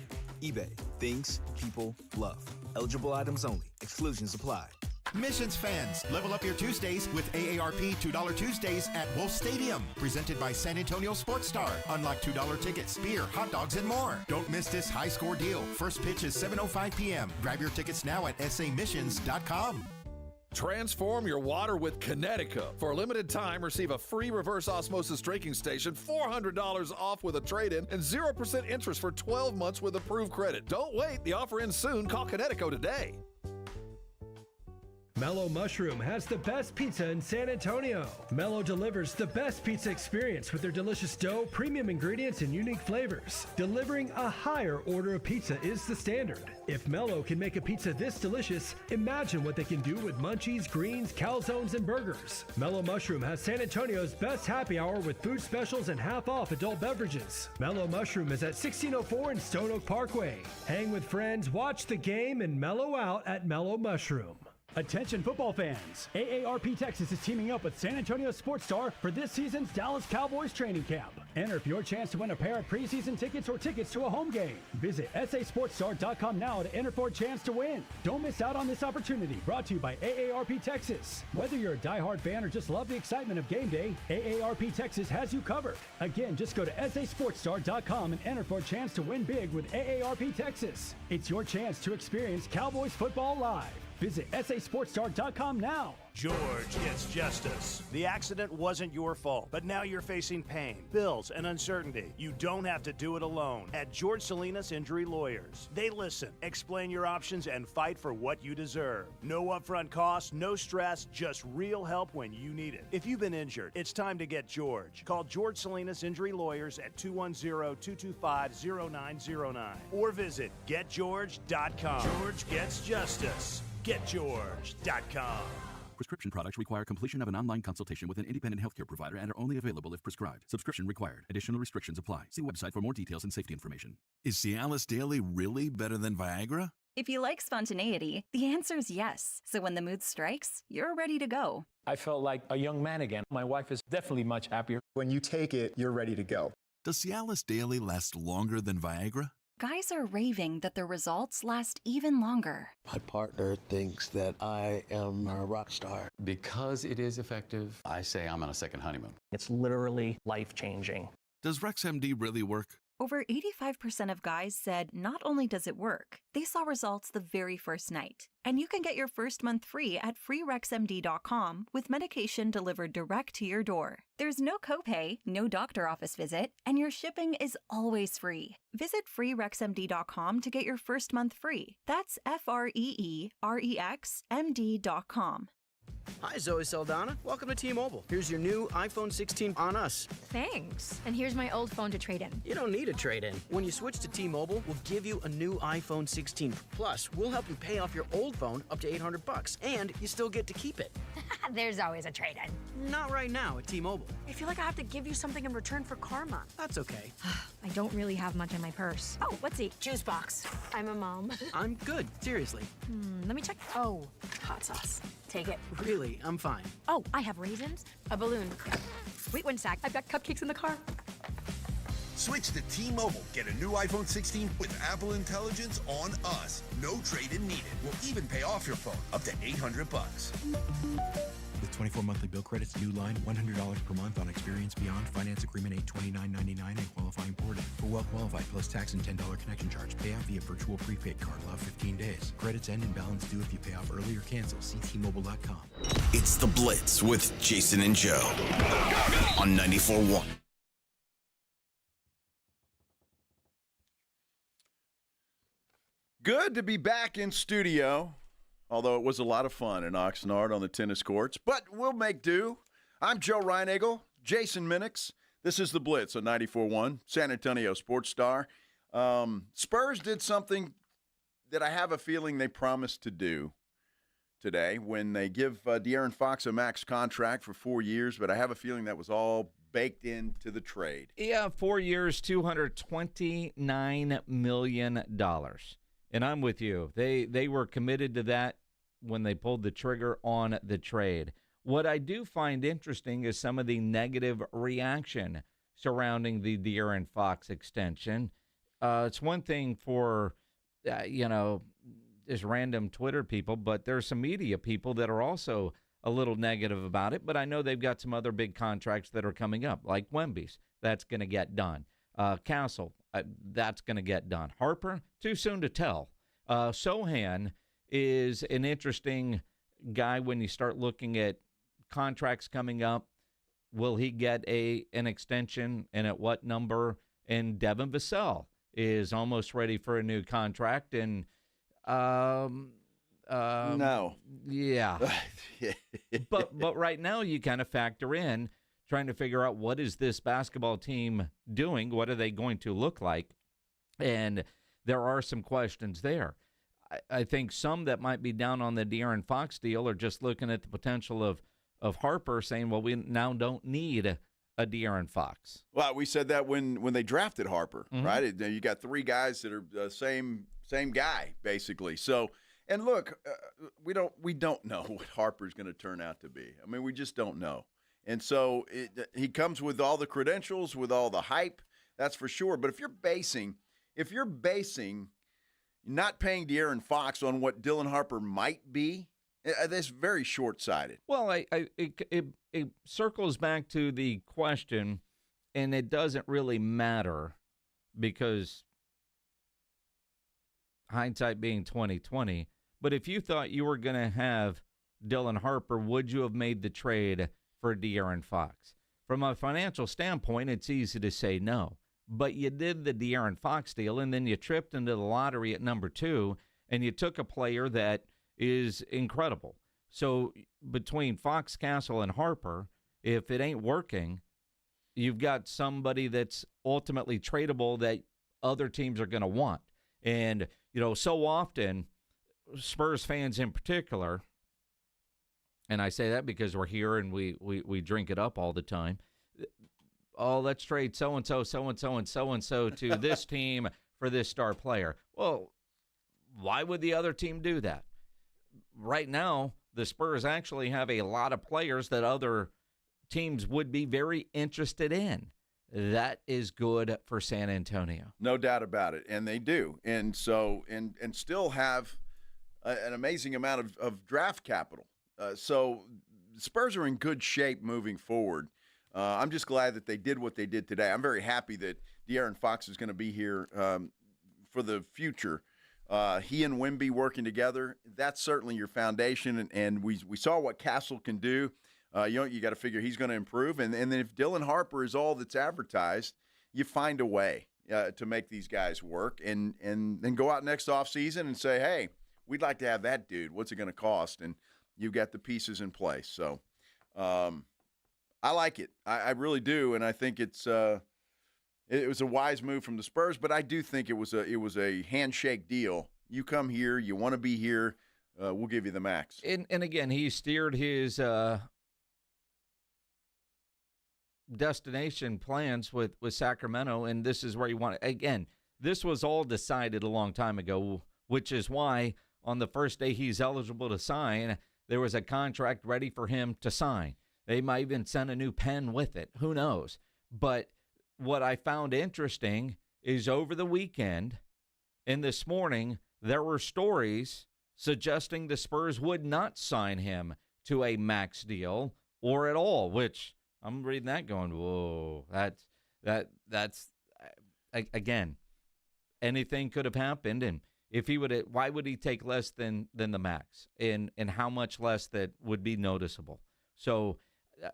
eBay. Things people love. Eligible items only. Exclusions apply. Missions fans, level up your Tuesdays with AARP $2 Tuesdays at Wolf Stadium. Presented by San Antonio Sports Star. Unlock $2 tickets, beer, hot dogs, and more. Don't miss this high score deal. First pitch is 7:05 p.m. Grab your tickets now at samissions.com. Transform your water with Connecticut. For a limited time, receive a free reverse osmosis drinking station, $400 off with a trade-in, and 0% interest for 12 months with approved credit. Don't wait. The offer ends soon. Call Connecticut today. Mellow Mushroom has the best pizza in San Antonio. Mellow delivers the best pizza experience with their delicious dough, premium ingredients, and unique flavors. Delivering a higher order of pizza is the standard. If Mellow can make a pizza this delicious, imagine what they can do with munchies, greens, calzones, and burgers. Mellow Mushroom has San Antonio's best happy hour with food specials and half-off adult beverages. Mellow Mushroom is at 1604 and Stone Oak Parkway. Hang with friends, watch the game, and mellow out at Mellow Mushroom. Attention football fans, AARP Texas is teaming up with San Antonio Sports Star for this season's Dallas Cowboys training camp. Enter for your chance to win a pair of preseason tickets or tickets to a home game. Visit sasportstar.com now to enter for a chance to win. Don't miss out on this opportunity, brought to you by AARP Texas. Whether you're a diehard fan or just love the excitement of game day, AARP Texas has you covered. Again, just go to sasportstar.com and enter for a chance to win big with AARP Texas. It's your chance to experience Cowboys football live. Visit sasportstar.com now. George gets justice. The accident wasn't your fault, but now you're facing pain, bills, and uncertainty. You don't have to do it alone at George Salinas Injury Lawyers. They listen, explain your options, and fight for what you deserve. No upfront costs, no stress, just real help when you need it. If you've been injured, it's time to get George. Call George Salinas Injury Lawyers at 210-225-0909 or visit getgeorge.com. George gets justice. GetGeorge.com. Prescription products require completion of an online consultation with an independent healthcare provider and are only available if prescribed. Subscription required. Additional restrictions apply. See website for more details and safety information. Is Cialis Daily really better than Viagra? If you like spontaneity, the answer is yes. So when the mood strikes, you're ready to go. I felt like a young man again. My wife is definitely much happier. When you take it, you're ready to go. Does Cialis Daily last longer than Viagra? Guys are raving that the results last even longer. My partner thinks that I am a rock star. Because it is effective, I say I'm on a second honeymoon. It's literally life-changing. Does RexMD really work? Over 85% of guys said not only does it work, they saw results the very first night. And you can get your first month free at freerexmd.com with medication delivered direct to your door. There's no copay, no doctor office visit, and your shipping is always free. Visit freerexmd.com to get your first month free. That's FREEREXMD.com. Hi, Zoe Saldana. Welcome to T-Mobile. Here's your new iPhone 16 on us. Thanks. And here's my old phone to trade in. You don't need a trade-in. When you switch to T-Mobile, we'll give you a new iPhone 16. Plus, we'll help you pay off your old phone up to $800, and you still get to keep it. There's always a trade-in. Not right now at T-Mobile. I feel like I have to give you something in return for karma. That's okay. I don't really have much in my purse. Oh, let's see. Juice box. I'm a mom. I'm good. Seriously. Let me check. Oh, hot sauce. Take it. Really, I'm fine. Oh, I have raisins, a balloon. Wait one sec. I've got cupcakes in the car. Switch to T-Mobile. Get a new iPhone 16 with Apple Intelligence on us. No trade-in needed. We'll even pay off your phone up to $800. With 24 monthly bill credits, new line, $100 per month on Experience Beyond. Finance agreement $829.99 and qualifying ported. For well-qualified plus tax and $10 connection charge. Pay out via virtual prepaid card. Allow 15 days. Credits end and balance due if you pay off early or cancel. See T-Mobile.com. It's The Blitz with Jason and Joe on 94.1. Good to be back in studio, although it was a lot of fun in Oxnard on the tennis courts, but we'll make do. I'm Joe Reinagel, Jason Minix. This is The Blitz on 94.1, San Antonio Sports Star. Spurs did something that I have a feeling they promised to do today when they give De'Aaron Fox a max contract for 4 years, but I have a feeling that was all baked into the trade. Yeah, 4 years, $229 million. And I'm with you. They were committed to that when they pulled the trigger on the trade. What I do find interesting is some of the negative reaction surrounding the De'Aaron Fox extension. It's one thing for, just random Twitter people, but there's some media people that are also a little negative about it. But I know they've got some other big contracts that are coming up, like Wemby's. That's going to get done. Castle, that's going to get done. Harper, too soon to tell. Sohan is an interesting guy when you start looking at contracts coming up. Will he get an extension, and at what number? And Devin Vassell is almost ready for a new contract, and no. Yeah. but right now you kind of factor in trying to figure out what is this basketball team doing? What are they going to look like? And there are some questions there. I think some that might be down on the De'Aaron Fox deal are just looking at the potential of Harper saying, well, we now don't need a De'Aaron Fox. Well, we said that when they drafted Harper, right? You got three guys that are the same guy, basically. So, and look, we don't know what Harper's going to turn out to be. I mean, we just don't know. And so he comes with all the credentials, with all the hype, that's for sure. But if you're basing not paying De'Aaron Fox on what Dylan Harper might be, that's very short-sighted. Well, it circles back to the question, and it doesn't really matter because hindsight being 20/20. But if you thought you were going to have Dylan Harper, would you have made the trade for De'Aaron Fox? From a financial standpoint, it's easy to say no. But you did the De'Aaron Fox deal, and then you tripped into the lottery at number 2, and you took a player that is incredible. So between Fox, Castle, and Harper, if it ain't working, you've got somebody that's ultimately tradable that other teams are going to want. And, so often, Spurs fans in particular, and I say that because we're here and we drink it up all the time, oh, let's trade so-and-so, so-and-so, and so-and-so to this team for this star player. Well, why would the other team do that? Right now, the Spurs actually have a lot of players that other teams would be very interested in. That is good for San Antonio. No doubt about it, and they do. And so, and still have an amazing amount of draft capital. So the Spurs are in good shape moving forward. I'm just glad that they did what they did today. I'm very happy that De'Aaron Fox is going to be here for the future. He and Wemby working together, that's certainly your foundation, and we saw what Castle can do. You got to figure he's going to improve. And then if Dylan Harper is all that's advertised, you find a way to make these guys work and then go out next offseason and say, hey, we'd like to have that dude. What's it going to cost? And you've got the pieces in place. So I like it. I really do, and I think it was a wise move from the Spurs, but I do think it was a handshake deal. You come here, you want to be here, we'll give you the max. And again, he steered his destination plans with Sacramento, and this is where you want it. Again, this was all decided a long time ago, which is why on the first day he's eligible to sign, there was a contract ready for him to sign. They might even send a new pen with it. Who knows? But what I found interesting is over the weekend and this morning, there were stories suggesting the Spurs would not sign him to a max deal or at all, which I'm reading that going, whoa, that's again, anything could have happened. And if he would, why would he take less than the max, and how much less that would be noticeable? So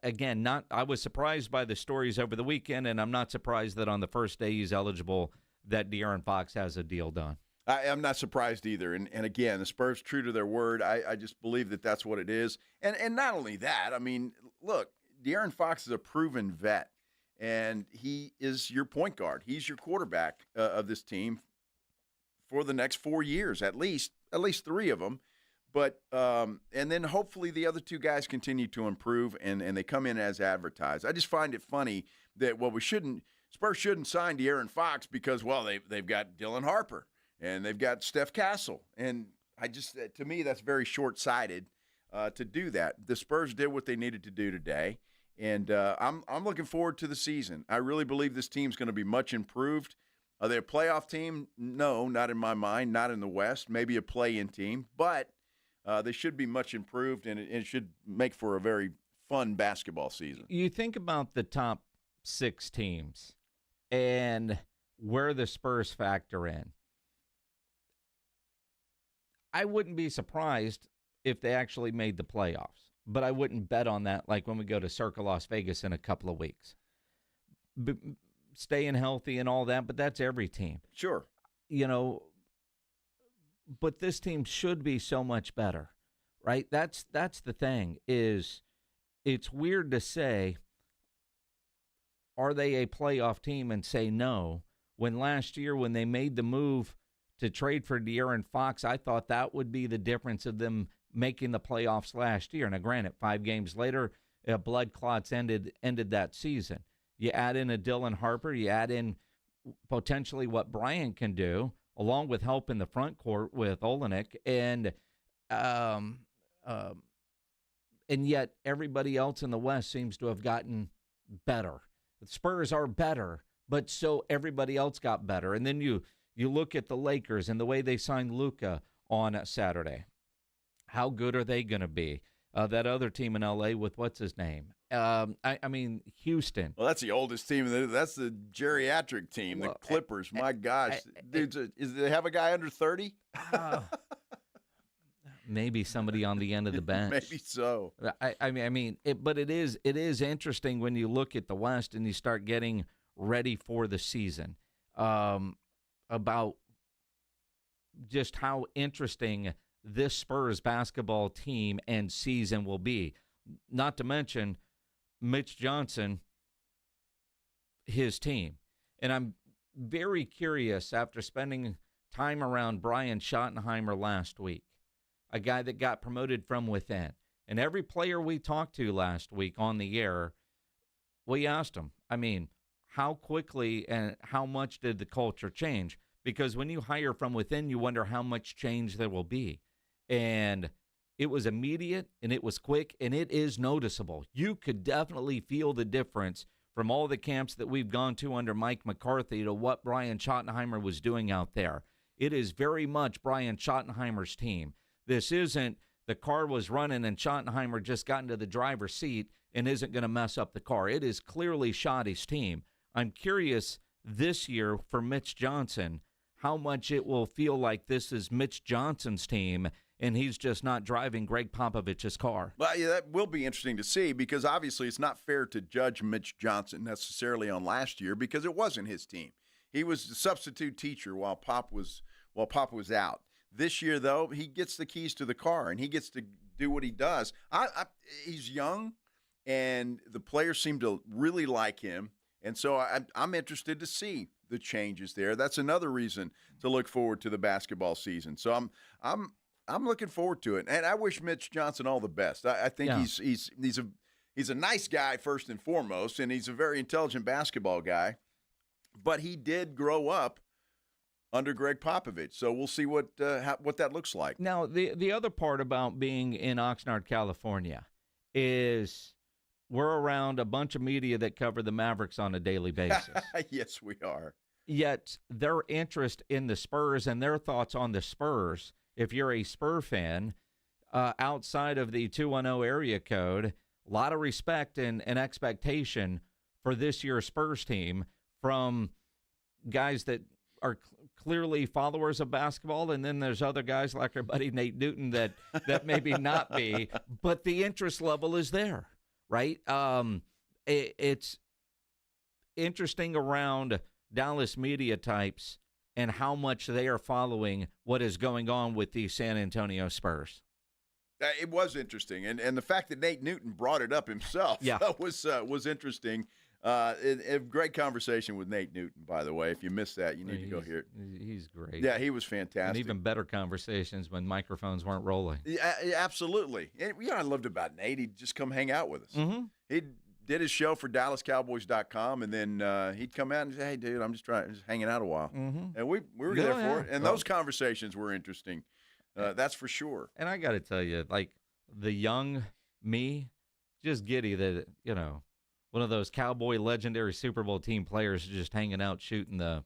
again, I was surprised by the stories over the weekend, and I'm not surprised that on the first day he's eligible that De'Aaron Fox has a deal done. I'm not surprised either. And again, the Spurs true to their word. I just believe that that's what it is. And not only that, I mean, look, De'Aaron Fox is a proven vet, and he is your point guard. He's your quarterback of this team for the next 4 years, at least 3 of them. But and then hopefully the other 2 guys continue to improve and they come in as advertised. I just find it funny that Spurs shouldn't sign De'Aaron Fox because they've got Dylan Harper and they've got Steph Castle, and to me that's very short-sighted to do that. The Spurs did what they needed to do today, and I'm looking forward to the season. I really believe this team's going to be much improved. Are they a playoff team? No, not in my mind, not in the West. Maybe a play-in team, but they should be much improved, and it should make for a very fun basketball season. You think about the top 6 teams and where the Spurs factor in. I wouldn't be surprised if they actually made the playoffs, but I wouldn't bet on that like when we go to Circa Las Vegas in a couple of weeks. Staying healthy and all that, but that's every team. Sure. But this team should be so much better, right? That's the thing, is it's weird to say, are they a playoff team, and say no, when last year when they made the move to trade for De'Aaron Fox, I thought that would be the difference of them making the playoffs last year. Now, granted, 5 games later, blood clots ended that season. You add in a Dylan Harper, you add in potentially what Bryant can do, along with help in the front court with Olenek, and yet everybody else in the West seems to have gotten better. The Spurs are better, but so everybody else got better. And then you look at the Lakers and the way they signed Luka on Saturday. How good are they going to be? That other team in L.A. with what's his name? I mean, Houston. Well, that's the oldest team. That's the geriatric team, the Clippers. My gosh. Do they have a guy under 30? Maybe somebody on the end of the bench. Maybe so. But it is interesting when you look at the West and you start getting ready for the season, about just how interesting this Spurs basketball team and season will be. Not to mention Mitch Johnson, his team. And I'm very curious, after spending time around Brian Schottenheimer last week, a guy that got promoted from within. And every player we talked to last week on the air, we asked him, how quickly and how much did the culture change? Because when you hire from within, you wonder how much change there will be. And it was immediate, and it was quick, and it is noticeable. You could definitely feel the difference from all the camps that we've gone to under Mike McCarthy to what Brian Schottenheimer was doing out there. It is very much Brian Schottenheimer's team. This isn't the car was running and Schottenheimer just got into the driver's seat and isn't going to mess up the car. It is clearly Schotty's team. I'm curious this year for Mitch Johnson how much it will feel like this is Mitch Johnson's team and he's just not driving Greg Popovich's car. Well, yeah, that will be interesting to see, because obviously it's not fair to judge Mitch Johnson necessarily on last year, because it wasn't his team. He was the substitute teacher while Pop was out. This year, though, he gets the keys to the car and he gets to do what he does. He's young, and the players seem to really like him, and so I'm interested to see the changes there. That's another reason to look forward to the basketball season. So I'm looking forward to it, and I wish Mitch Johnson all the best. I think he's a nice guy first and foremost, and he's a very intelligent basketball guy. But he did grow up under Greg Popovich, so we'll see what that looks like. Now, the other part about being in Oxnard, California, is we're around a bunch of media that cover the Mavericks on a daily basis. Yes, we are. Yet their interest in the Spurs and their thoughts on the Spurs, if you're a Spur fan, outside of the 210 area code, a lot of respect and expectation for this year's Spurs team from guys that are clearly followers of basketball, and then there's other guys like our buddy Nate Newton that maybe not be, but the interest level is there, right? It's interesting around Dallas media types and how much they are following what is going on with the San Antonio Spurs. It was interesting, and the fact that Nate Newton brought it up himself was interesting. A great conversation with Nate Newton, by the way. If you missed that, you need to go hear it. He's great. Yeah, he was fantastic. And even better conversations when microphones weren't rolling. Yeah, absolutely. And I loved about Nate. He'd just come hang out with us. Mm-hmm. He did his show for DallasCowboys.com, and then he'd come out and say, "Hey, dude, I'm just hanging out a while." Mm-hmm. And we were there for it. And those conversations were interesting. That's for sure. And I got to tell you, like the young me, just giddy that, one of those Cowboy legendary Super Bowl team players just hanging out shooting the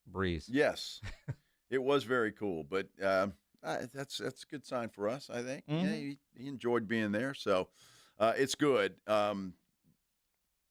breeze. Yes, it was very cool. But that's a good sign for us, I think. Mm-hmm. Yeah, he enjoyed being there, so it's good.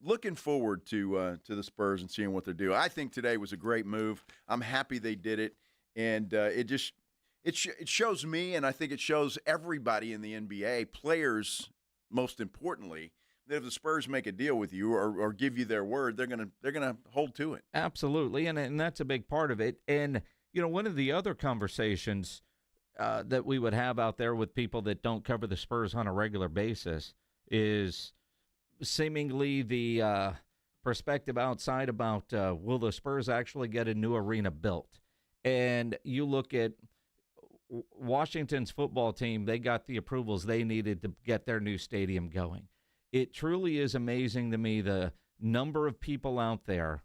Looking forward to the Spurs and seeing what they're doing. I think today was a great move. I'm happy they did it, and it shows me, and I think it shows everybody in the NBA, players most importantly, that if the Spurs make a deal with you or give you their word, they're gonna hold to it. Absolutely, and that's a big part of it. And one of the other conversations that we would have out there with people that don't cover the Spurs on a regular basis is seemingly the perspective outside about will the Spurs actually get a new arena built? And you look at Washington's football team, they got the approvals they needed to get their new stadium going. It truly is amazing to me the number of people out there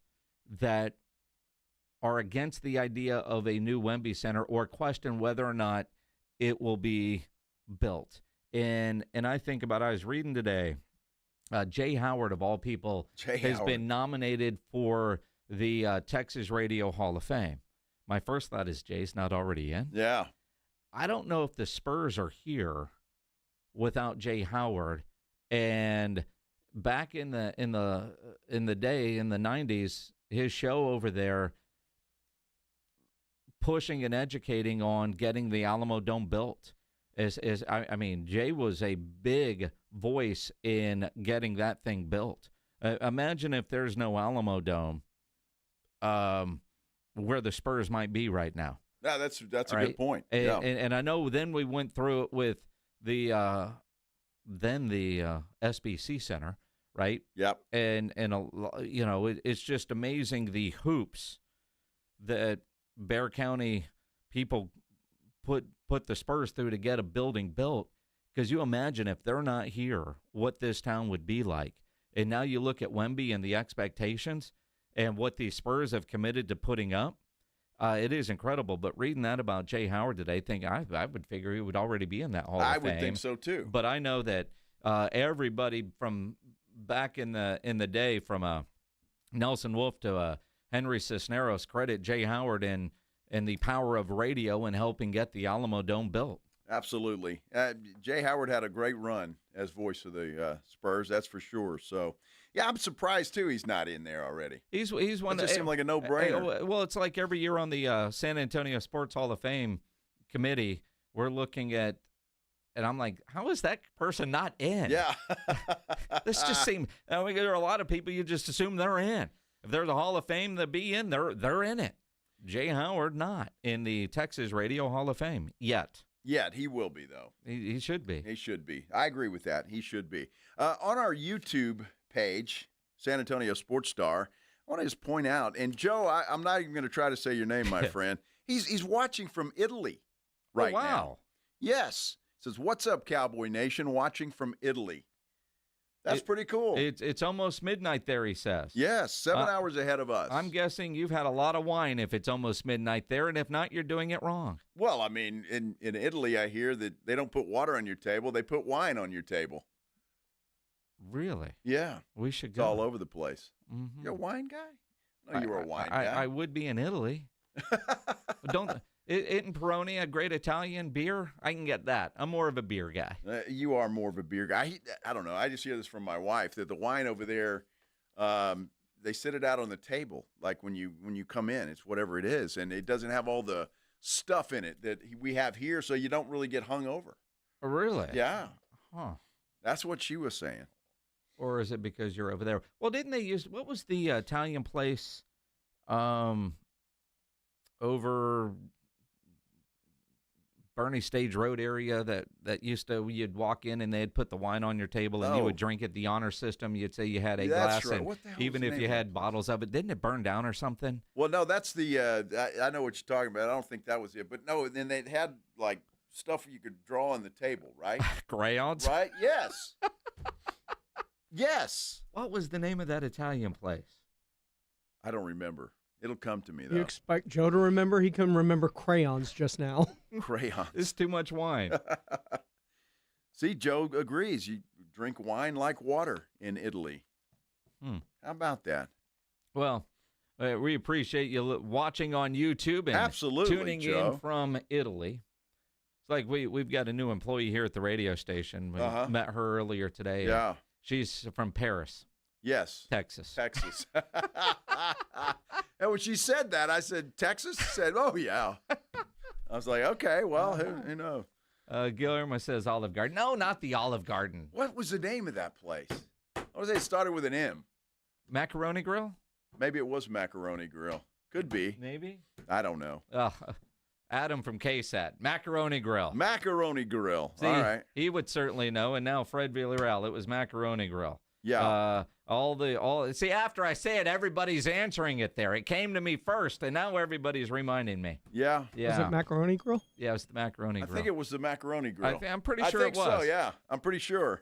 that are against the idea of a new Wemby Center or question whether or not it will be built. And I think about, I was reading today, Jay Howard, of all people, has been nominated for the Texas Radio Hall of Fame. My first thought is, Jay's not already in? Yeah. I don't know if the Spurs are here without Jay Howard. And back in the day, in the 90s, his show over there pushing and educating on getting the Alamo Dome built. I mean, Jay was a big voice in getting that thing built. Imagine if there's no Alamo Dome, where the Spurs might be right now. Yeah, that's a right? good point. And, yeah. and I know then we went through it with the SBC Center, right? Yep. And it's just amazing the hoops that Bexar County people put the Spurs through to get a building built. Because you imagine if they're not here, what this town would be like. And now you look at Wemby and the expectations and what the Spurs have committed to putting up. It is incredible. But reading that about Jay Howard today, I would figure he would already be in that Hall of Fame. I would think so too. But I know that everybody from back in the day, from Nelson Wolff to Henry Cisneros, credit Jay Howard and the power of radio in helping get the Alamo Dome built. Absolutely. Jay Howard had a great run as voice of the Spurs, that's for sure. So, yeah, I'm surprised, too, he's not in there already. He's one. It just seemed like a no-brainer. Well, it's like every year on the San Antonio Sports Hall of Fame committee, we're looking at, and I'm like, how is that person not in? Yeah. This just seems, there are a lot of people you just assume they're in. If there's a Hall of Fame to be in, they're in it. Jay Howard not in the Texas Radio Hall of Fame yet. Yet, he will be, though. He should be. He should be. I agree with that. He should be. On our YouTube page, San Antonio Sports Star, I want to just point out, and Joe, I'm not even going to try to say your name, my friend. He's watching from Italy right now. Wow. Yes. Says, "What's up, Cowboy Nation? Watching from Italy." That's pretty cool. It's almost midnight there, he says. Yes, 7 hours ahead of us. I'm guessing you've had a lot of wine if it's almost midnight there, and if not, you're doing it wrong. Well, I mean, in Italy, I hear that they don't put water on your table. They put wine on your table. Really? Yeah. We should go. It's all over the place. Mm-hmm. You're a wine guy? No, you were a wine guy. I would be in Italy. But isn't Peroni a great Italian beer? I can get that. I'm more of a beer guy. You are more of a beer guy. I don't know. I just hear this from my wife that the wine over there, they sit it out on the table like when you come in. It's whatever it is, and it doesn't have all the stuff in it that we have here, so you don't really get hungover. Oh, really? Yeah. Huh. That's what she was saying. Or is it because you're over there? Well, didn't they use, what was the Italian place over Bernie Stage Road area that used to, you'd walk in and they'd put the wine on your table and you would drink it, the honor system. You'd say you had a glass, right. and What the hell even was the if you name had bottles of it, didn't it burn down or something? Well, no, that's the I know what you're talking about. I don't think that was it, but no. Then they had like stuff you could draw on the table, right? Crayons, right? Yes, yes. What was the name of that Italian place? I don't remember. It'll come to me, though. You expect Joe to remember? He can remember crayons just now. Crayons. It's too much wine. See, Joe agrees. You drink wine like water in Italy. How about that? Well, We appreciate you watching on YouTube and Absolutely, tuning Joe. in from Italy. It's like we've got a new employee here at the radio station. We met her earlier today. Yeah. She's from Paris. Yes. Texas. And when she said that, I said, Texas? She said, oh, yeah. I was like, okay, well, who knows? Guillermo says Olive Garden. No, not the Olive Garden. What was the name of that place? I was say it started with an M. Macaroni Grill? Maybe it was Macaroni Grill. Could be. Maybe. I don't know. Adam from KSAT. Macaroni Grill. Macaroni Grill. See, all right. He would certainly know. And now Fred Villarreal, it was Macaroni Grill. Yeah. See, after I say it, everybody's answering it there. It came to me first, and now everybody's reminding me. Yeah. Was it Macaroni Grill? Yeah, it was the Macaroni Grill. I think it was the Macaroni Grill. I'm pretty sure it was. I think so, yeah. I'm pretty sure.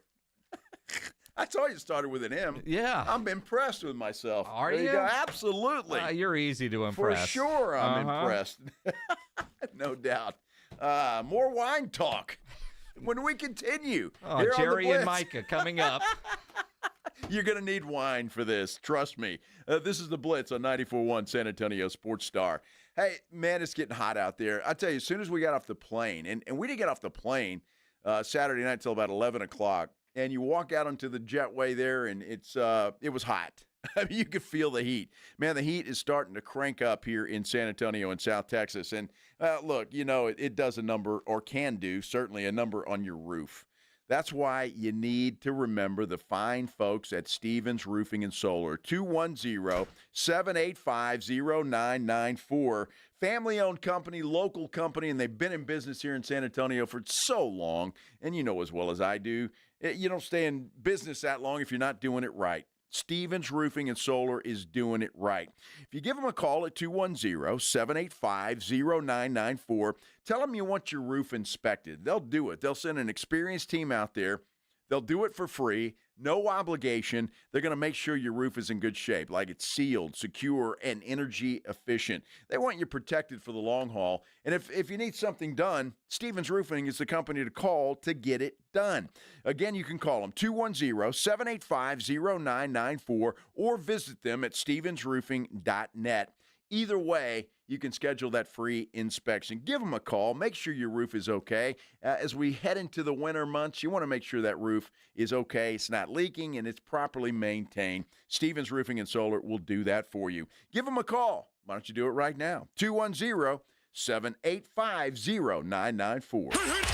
I told you it started with an M. Yeah. I'm impressed with myself. Are there you? Go. Absolutely. You're easy to impress. For sure I'm impressed. No doubt. More wine talk when we continue. Oh, Jerry and Micah coming up. You're going to need wine for this. Trust me. This is the Blitz on 94.1 San Antonio Sports Star. Hey, man, it's getting hot out there. I tell you, as soon as we got off the plane, and we didn't get off the plane Saturday night until about 11 o'clock, and you walk out onto the jetway there, and it was hot. I mean, you could feel the heat. Man, the heat is starting to crank up here in San Antonio and South Texas. And look, it does a number, or can do, certainly a number on your roof. That's why you need to remember the fine folks at Stevens Roofing and Solar, 210-785-0994. Family-owned company, local company, and they've been in business here in San Antonio for so long. And you know as well as I do, you don't stay in business that long if you're not doing it right. Stevens Roofing and Solar is doing it right. If you give them a call at 210-785-0994, tell them you want your roof inspected. They'll do it. They'll send an experienced team out there. They'll do it for free, no obligation. They're going to make sure your roof is in good shape, like it's sealed, secure, and energy efficient. They want you protected for the long haul. And if you need something done, Stevens Roofing is the company to call to get it done. Again, you can call them 210-785-0994 or visit them at stevensroofing.net. Either way, you can schedule that free inspection. Give them a call. Make sure your roof is okay. As we head into the winter months, you want to make sure that roof is okay. It's not leaking and it's properly maintained. Stevens Roofing and Solar will do that for you. Give them a call. Why don't you do it right now? 210-785-0994.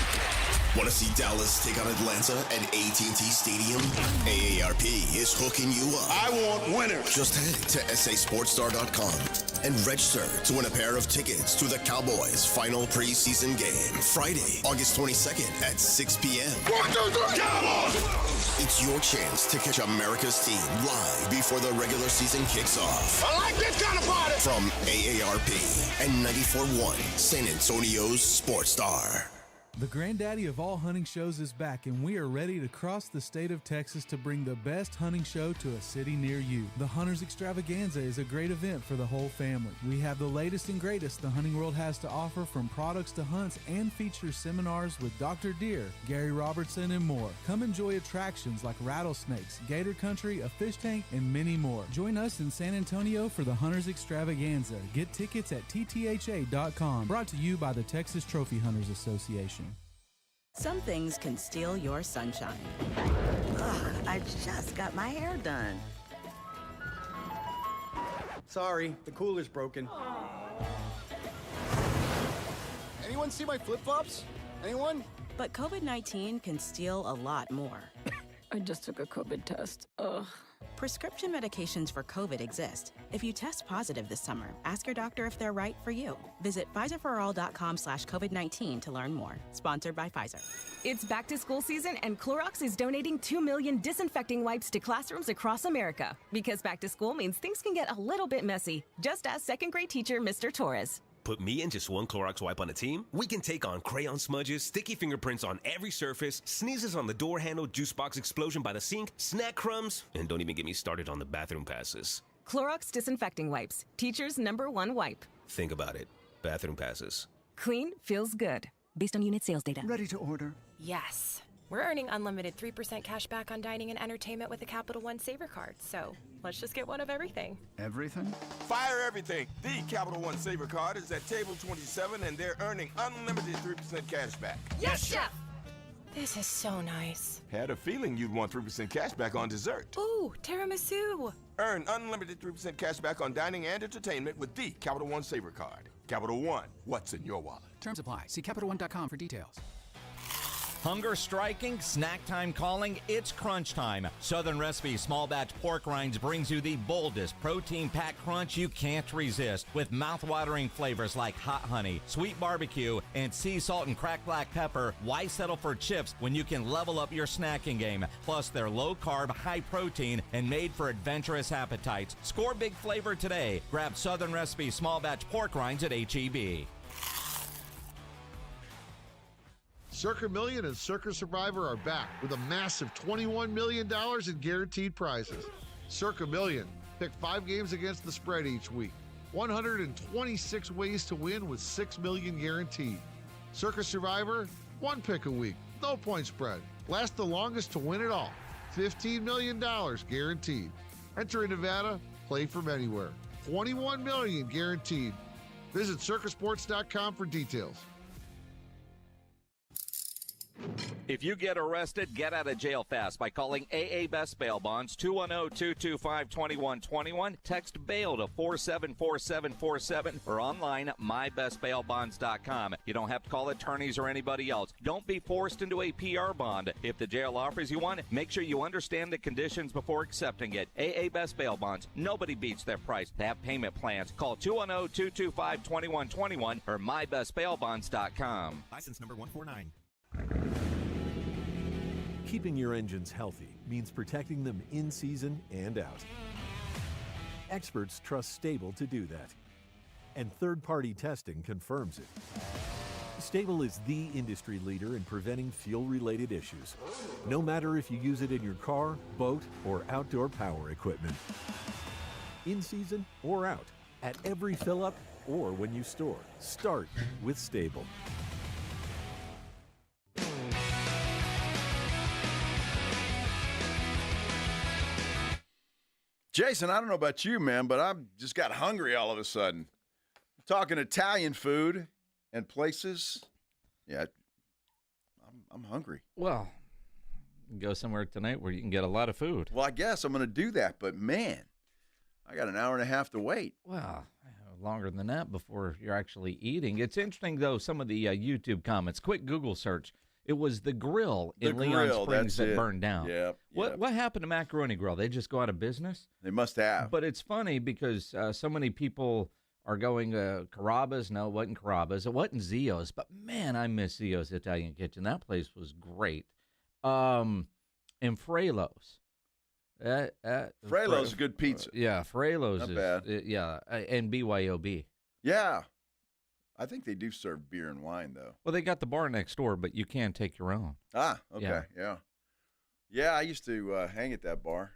Want to see Dallas take on Atlanta at AT&T Stadium? AARP is hooking you up. I want winners. Just head to sasportstar.com and register to win a pair of tickets to the Cowboys' final preseason game, Friday, August 22nd at 6 p.m. 1, 2, 3, Cowboys! It's your chance to catch America's team live before the regular season kicks off. I like this kind of party! From AARP and 94.1 San Antonio's Sports Star. The granddaddy of all hunting shows is back, and we are ready to cross the state of Texas to bring the best hunting show to a city near you. The Hunters Extravaganza is a great event for the whole family. We have the latest and greatest the hunting world has to offer, from products to hunts, and feature seminars with Dr. Deer, Gary Robertson, and more. Come enjoy attractions like rattlesnakes, gator country, a fish tank, and many more. Join us in San Antonio for the Hunters Extravaganza. Get tickets at ttha.com. Brought to you by the Texas Trophy Hunters Association. Some things can steal your sunshine. Ugh, I just got my hair done. Sorry, the cooler's broken. Anyone see my flip-flops? Anyone? But COVID-19 can steal a lot more. I just took a COVID test. Ugh. Prescription medications for COVID exist. If you test positive this summer, ask your doctor if they're right for you. Visit PfizerForAll.com/COVID-19 to learn more. Sponsored by Pfizer. It's back to school season, and Clorox is donating 2 million disinfecting wipes to classrooms across America. Because back to school means things can get a little bit messy. Just ask second grade teacher Mr. Torres. Put me and just one Clorox wipe on a team? We can take on crayon smudges, sticky fingerprints on every surface, sneezes on the door handle, juice box explosion by the sink, snack crumbs, and don't even get me started on the bathroom passes. Clorox disinfecting wipes. Teacher's #1 wipe. Think about it. Bathroom passes. Clean feels good. Based on unit sales data. Ready to order. Yes. We're earning unlimited 3% cash back on dining and entertainment with a Capital One Saver card, so let's just get one of everything. Everything? Fire everything! The Capital One Saver card is at table 27, and they're earning unlimited 3% cash back. Yes, Chef! This is so nice. Had a feeling you'd want 3% cash back on dessert. Ooh, tiramisu! Earn unlimited 3% cash back on dining and entertainment with the Capital One Saver card. Capital One, what's in your wallet? Terms apply. See CapitalOne.com for details. Hunger striking, snack time calling, it's crunch time. Southern Recipe Small Batch Pork Rinds brings you the boldest protein-packed crunch you can't resist with mouth-watering flavors like hot honey, sweet barbecue, and sea salt and cracked black pepper. Why settle for chips when you can level up your snacking game? Plus, they're low-carb, high-protein, and made for adventurous appetites. Score big flavor today. Grab Southern Recipe Small Batch Pork Rinds at H-E-B. Circa Million and Circa Survivor are back with a massive $21 million in guaranteed prizes. Circa Million, pick 5 games against the spread each week. 126 ways to win with $6 million guaranteed. Circa Survivor, 1 pick a week, no point spread. Last the longest to win it all. $15 million guaranteed. Enter in Nevada, play from anywhere. $21 million guaranteed. Visit circasports.com for details. If you get arrested, get out of jail fast by calling AA Best Bail Bonds, 210-225-2121. Text bail to 474747 or online at mybestbailbonds.com. You don't have to call attorneys or anybody else. Don't be forced into a PR bond. If the jail offers you one, make sure you understand the conditions before accepting it. AA Best Bail Bonds. Nobody beats their price. They have payment plans. Call 210-225-2121 or mybestbailbonds.com. License number 149. Keeping your engines healthy means protecting them in season and out. Experts trust Stable to do that, and third-party testing confirms it. Stable is the industry leader in preventing fuel-related issues, no matter if you use it in your car, boat, or outdoor power equipment. In season or out, at every fill-up or when you store, start with Stable. Jason, I don't know about you, man, but I just got hungry all of a sudden. Talking Italian food and places, yeah, I'm hungry. Well, go somewhere tonight where you can get a lot of food. Well, I guess I'm going to do that, but man, I got an hour and a half to wait. Well, longer than that before you're actually eating. It's interesting, though, some of the YouTube comments. Quick Google search. It was the grill in Leon Springs that burned down. Yep. What happened to Macaroni Grill? They just go out of business? They must have. But it's funny because so many people are going Carrabba's. No, it wasn't Carrabba's. It wasn't Zio's. But, man, I miss Zio's Italian Kitchen. That place was great. And Frelo's. Frelo's is good pizza. Yeah, Frelo's Not is bad. Yeah, and BYOB. Yeah. I think they do serve beer and wine, though. Well, they got the bar next door, but you can take your own. Ah, okay, yeah. I used to hang at that bar.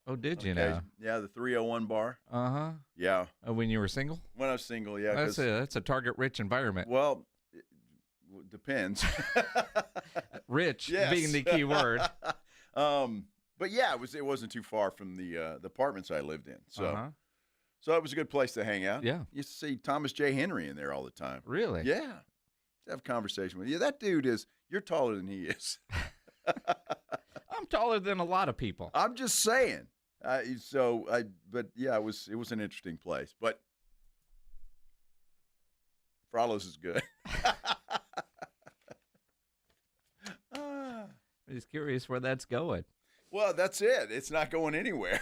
Oh, did you now? Yeah, the 301 bar. Uh-huh. Yeah. When you were single? When I was single, yeah. That's a target-rich environment. Well, it depends. Rich being the key word. But yeah, it wasn't too far from the apartments I lived in, so. So it was a good place to hang out. Yeah. You used to see Thomas J. Henry in there all the time. Really? Yeah. Have a conversation with you. That dude you're taller than he is. I'm taller than a lot of people. I'm just saying. But yeah, it was an interesting place. But Frollo's is good. I'm just curious where that's going. Well, that's it. It's not going anywhere.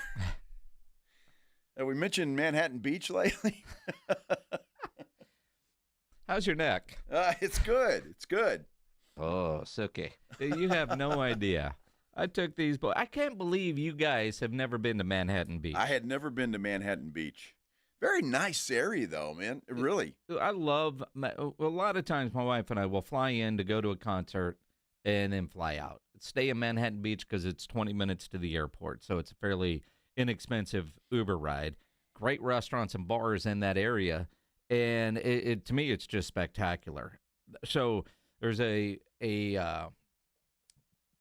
Have we mentioned Manhattan Beach lately? How's your neck? It's good. It's good. Oh, Suki. You have no idea. I took these, but I can't believe you guys have never been to Manhattan Beach. I had never been to Manhattan Beach. Very nice area, though, man. Really. I love, a lot of times my wife and I will fly in to go to a concert and then fly out. Stay in Manhattan Beach because it's 20 minutes to the airport, so it's a fairly inexpensive Uber ride. Great restaurants and bars in that area, and to me it's just spectacular. So there's a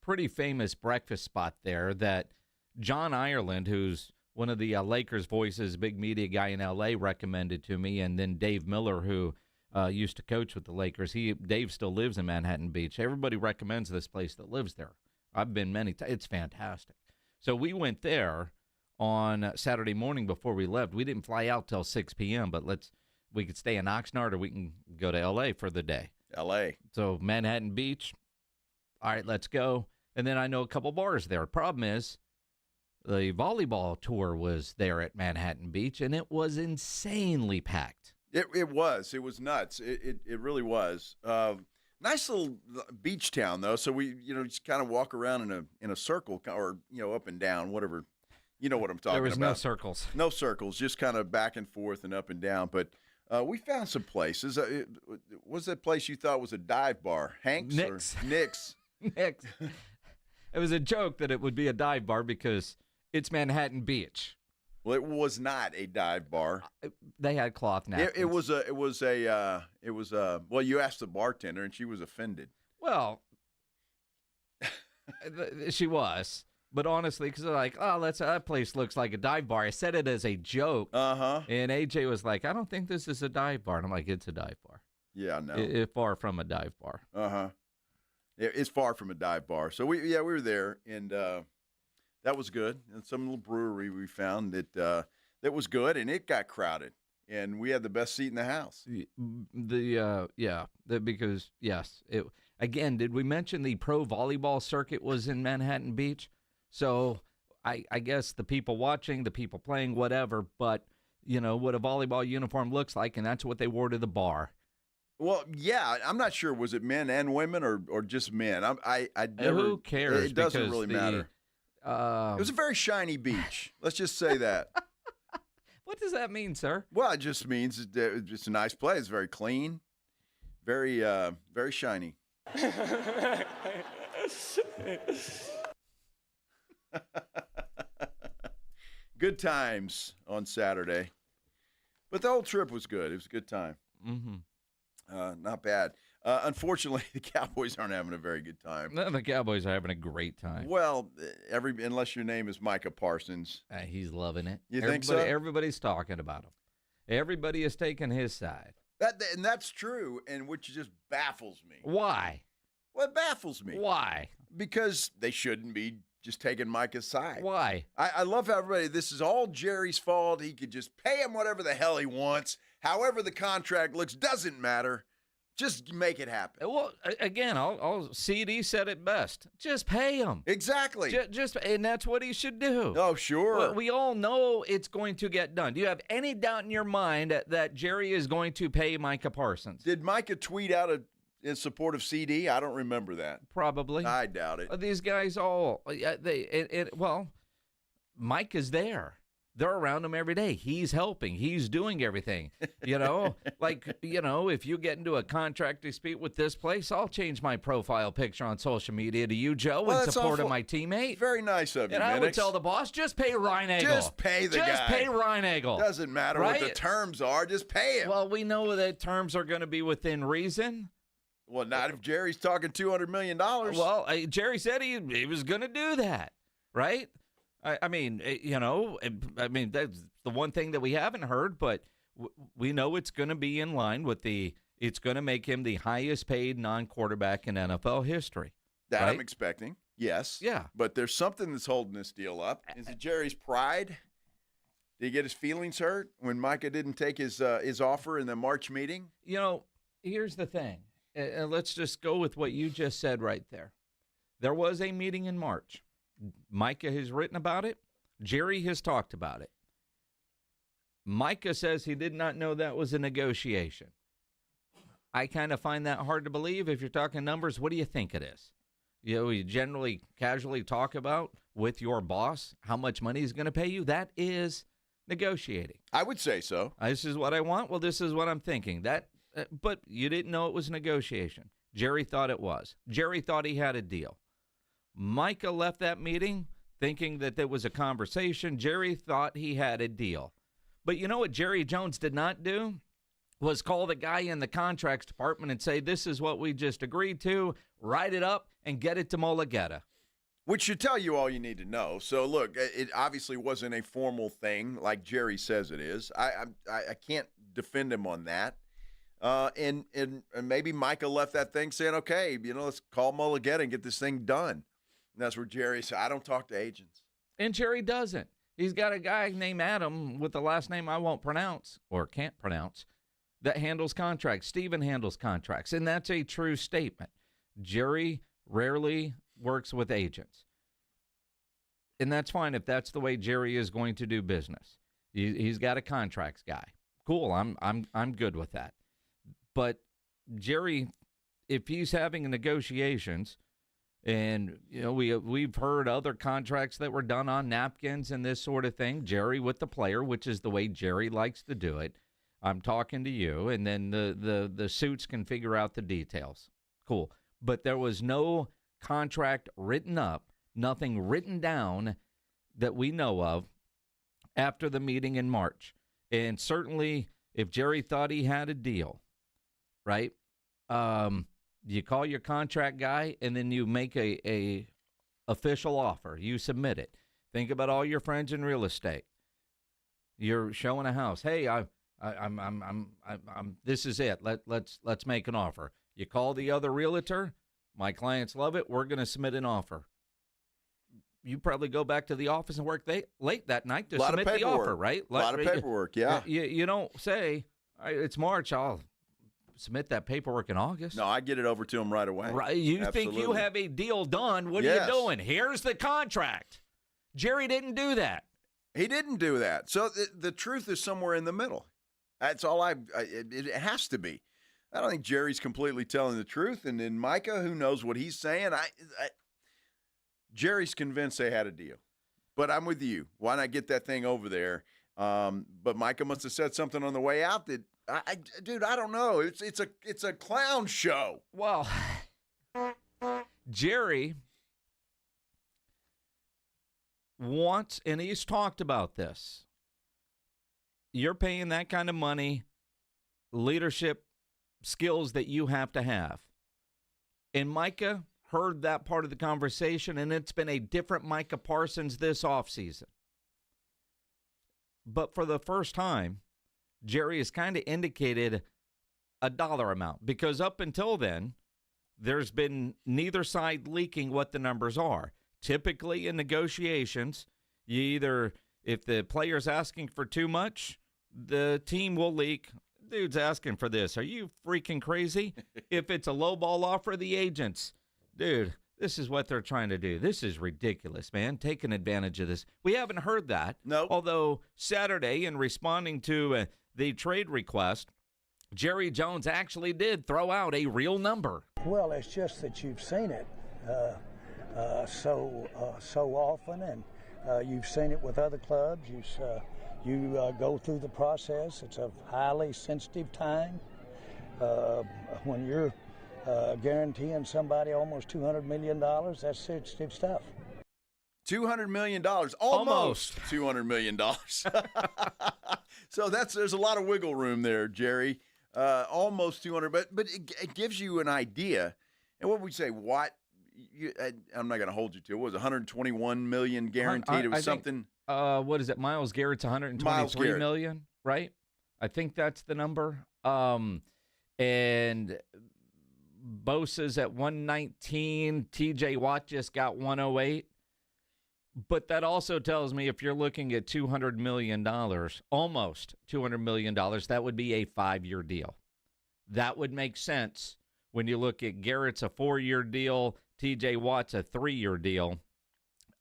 pretty famous breakfast spot there that John Ireland, who's one of the Lakers voices, big media guy in L.A., recommended to me, and then Dave Miller, who used to coach with the Lakers. Dave still lives in Manhattan Beach. Everybody recommends this place that lives there. I've been many times. It's fantastic. So we went there on Saturday morning before we left. We didn't fly out till 6 p.m., but we could stay in Oxnard or we can go to L.A. for the day. L.A. So Manhattan Beach, all right, let's go. And then I know a couple bars there. Problem is, the volleyball tour was there at Manhattan Beach, and it was insanely packed. It was. It was nuts. It really was. Nice little beach town, though. So we, just kind of walk around in a circle, or up and down, whatever. You know what I'm talking about. There was no circles. No circles, just kind of back and forth and up and down. But we found some places. What's that place you thought was a dive bar? Hank's? Nick's. Or Nick's. Nick's. It was a joke that it would be a dive bar because it's Manhattan Beach. Well, it was not a dive bar. They had cloth napkins. It was well, you asked the bartender and she was offended. Well, she was. But honestly, because they're like, oh, that place looks like a dive bar. I said it as a joke. Uh-huh. And AJ was like, I don't think this is a dive bar. And I'm like, it's a dive bar. Yeah, no. It's far from a dive bar. Uh-huh. It's far from a dive bar. So we were there, and that was good. And some little brewery we found that was good, and it got crowded. And we had the best seat in the house. Because yes, again, did we mention the pro volleyball circuit was in Manhattan Beach? So I guess the people watching, the people playing, whatever, but what a volleyball uniform looks like, and that's what they wore to the bar. Well, yeah, I'm not sure. Was it men and women or just men? I never. Who cares? It doesn't really matter. It was a very shiny beach. Let's just say that. What does that mean, sir? Well, it just means it's a nice place. It's very clean, very very shiny. Good times on Saturday, but the whole trip was good. It was a good time. Mm-hmm. Not bad. Unfortunately, the Cowboys aren't having a very good time. No, the Cowboys are having a great time. Well, unless your name is Micah Parsons. He's loving it. You think so? Everybody's talking about him. Everybody is taking his side. And that's true, and which just baffles me. Why? Well, it baffles me. Why? Because they shouldn't be just taking Micah's side. Why? I love how everybody, this is all Jerry's fault. He could just pay him whatever the hell he wants. However the contract looks, doesn't matter. Just make it happen. Well, again, CD said it best. Just pay him. Exactly. And that's what he should do. Oh, sure. Well, we all know it's going to get done. Do you have any doubt in your mind that Jerry is going to pay Micah Parsons? Did Micah tweet out in support of CD? I don't remember that. Probably. I doubt it. These guys all, Mike is there. They're around him every day. He's helping. He's doing everything. If you get into a contract dispute with this place, I'll change my profile picture on social media to you, Joe, in support of my teammate. Very nice of you, And I would tell the boss, just pay Reinagle. Just pay the guy. Just pay Reinagle. Doesn't matter what the terms are. Just pay him. Well, we know that terms are going to be within reason. Well, not if Jerry's talking $200 million. Well, Jerry said he was going to do that, right? I mean, that's the one thing that we haven't heard, but we know it's going to be in line with it's going to make him the highest paid non-quarterback in NFL history. That right? I'm expecting, yes. Yeah. But there's something that's holding this deal up. Is it Jerry's pride? Did he get his feelings hurt when Micah didn't take his offer in the March meeting? Here's the thing. Let's just go with what you just said right there. There was a meeting in March. Micah has written about it. Jerry has talked about it. Micah says he did not know that was a negotiation. I kind of find that hard to believe. If you're talking numbers, what do you think it is? You generally casually talk about with your boss how much money he's going to pay you. That is negotiating. I would say so. This is what I want. Well, this is what I'm thinking. But you didn't know it was negotiation. Jerry thought it was. Jerry thought he had a deal. Micah left that meeting thinking that there was a conversation. Jerry thought he had a deal. But you know what Jerry Jones did not do? was call the guy in the contracts department and say, this is what we just agreed to, write it up, and get it to Mulugeta. Which should tell you all you need to know. So, look, it obviously wasn't a formal thing like Jerry says it is. I can't defend him on that. And maybe Micah left that thing saying, okay, let's call Mulugeta and get this thing done. And that's where Jerry said, I don't talk to agents. And Jerry doesn't. He's got a guy named Adam with the last name I won't pronounce or can't pronounce that handles contracts. Steven handles contracts, and that's a true statement. Jerry rarely works with agents, and that's fine if that's the way Jerry is going to do business. He's got a contracts guy. Cool, I'm good with that. But Jerry, if he's having negotiations, and we've heard other contracts that were done on napkins and this sort of thing, Jerry with the player, which is the way Jerry likes to do it. I'm talking to you, and then the suits can figure out the details. Cool. But there was no contract written up, nothing written down that we know of after the meeting in March. And certainly if Jerry thought he had a deal, right, you call your contract guy, and then you make a official offer. You submit it. Think about all your friends in real estate. You're showing a house. Hey, this is it. Let's make an offer. You call the other realtor. My clients love it. We're going to submit an offer. You probably go back to the office and work late that night to submit the offer, right? A lot of paperwork, yeah. You don't say, it's March, I'll submit that paperwork in August. No, I get it over to him right away. Right. You think you have a deal done. What are you doing? Here's the contract. Jerry didn't do that. He didn't do that. So the truth is somewhere in the middle. That's all it has to be. I don't think Jerry's completely telling the truth. And then Micah, who knows what he's saying? Jerry's convinced they had a deal. But I'm with you. Why not get that thing over there? But Micah must have said something on the way out that, dude, I don't know. It's a clown show. Well, Jerry wants, and he's talked about this, you're paying that kind of money, leadership skills that you have to have. And Micah heard that part of the conversation, and it's been a different Micah Parsons this offseason. But for the first time, Jerry has kind of indicated a dollar amount, because up until then, there's been neither side leaking what the numbers are. Typically in negotiations, you either, if the player's asking for too much, the team will leak, dude's asking for this. Are you freaking crazy? If it's a lowball offer, the agents, dude, this is what they're trying to do. This is ridiculous, man. Taking advantage of this. We haven't heard that. No. Although Saturday, in responding to the trade request, Jerry Jones actually did throw out a real number. Well, it's just that you've seen it so often, and you've seen it with other clubs. You go through the process. It's a highly sensitive time. When you're guaranteeing somebody almost $200 million, that's sensitive stuff. $200 million, almost $200 million. So there's a lot of wiggle room there, Jerry. Almost 200, but it gives you an idea. And what would we say? I'm not going to hold you to it. Was 121 million guaranteed? It was something. What is it? Myles Garrett's 123 million, right? I think that's the number. And Bosa's at 119. TJ Watt just got 108. But that also tells me if you're looking at $200 million, almost $200 million, that would be a 5-year deal. That would make sense when you look at Garrett's a 4-year deal, TJ Watt's a 3-year deal.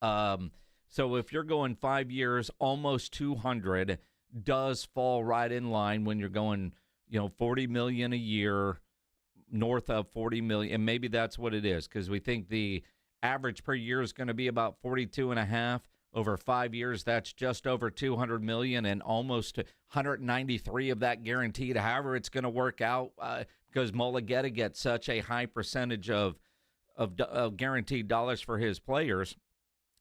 So if you're going 5 years, almost 200 does fall right in line when you're going, $40 million a year, north of $40 million. And maybe that's what it is, because we think the average per year is going to be about 42.5. Over 5 years, that's just over $200 million, and almost 193 of that guaranteed. However, it's going to work out because Mulugeta gets such a high percentage of guaranteed dollars for his players.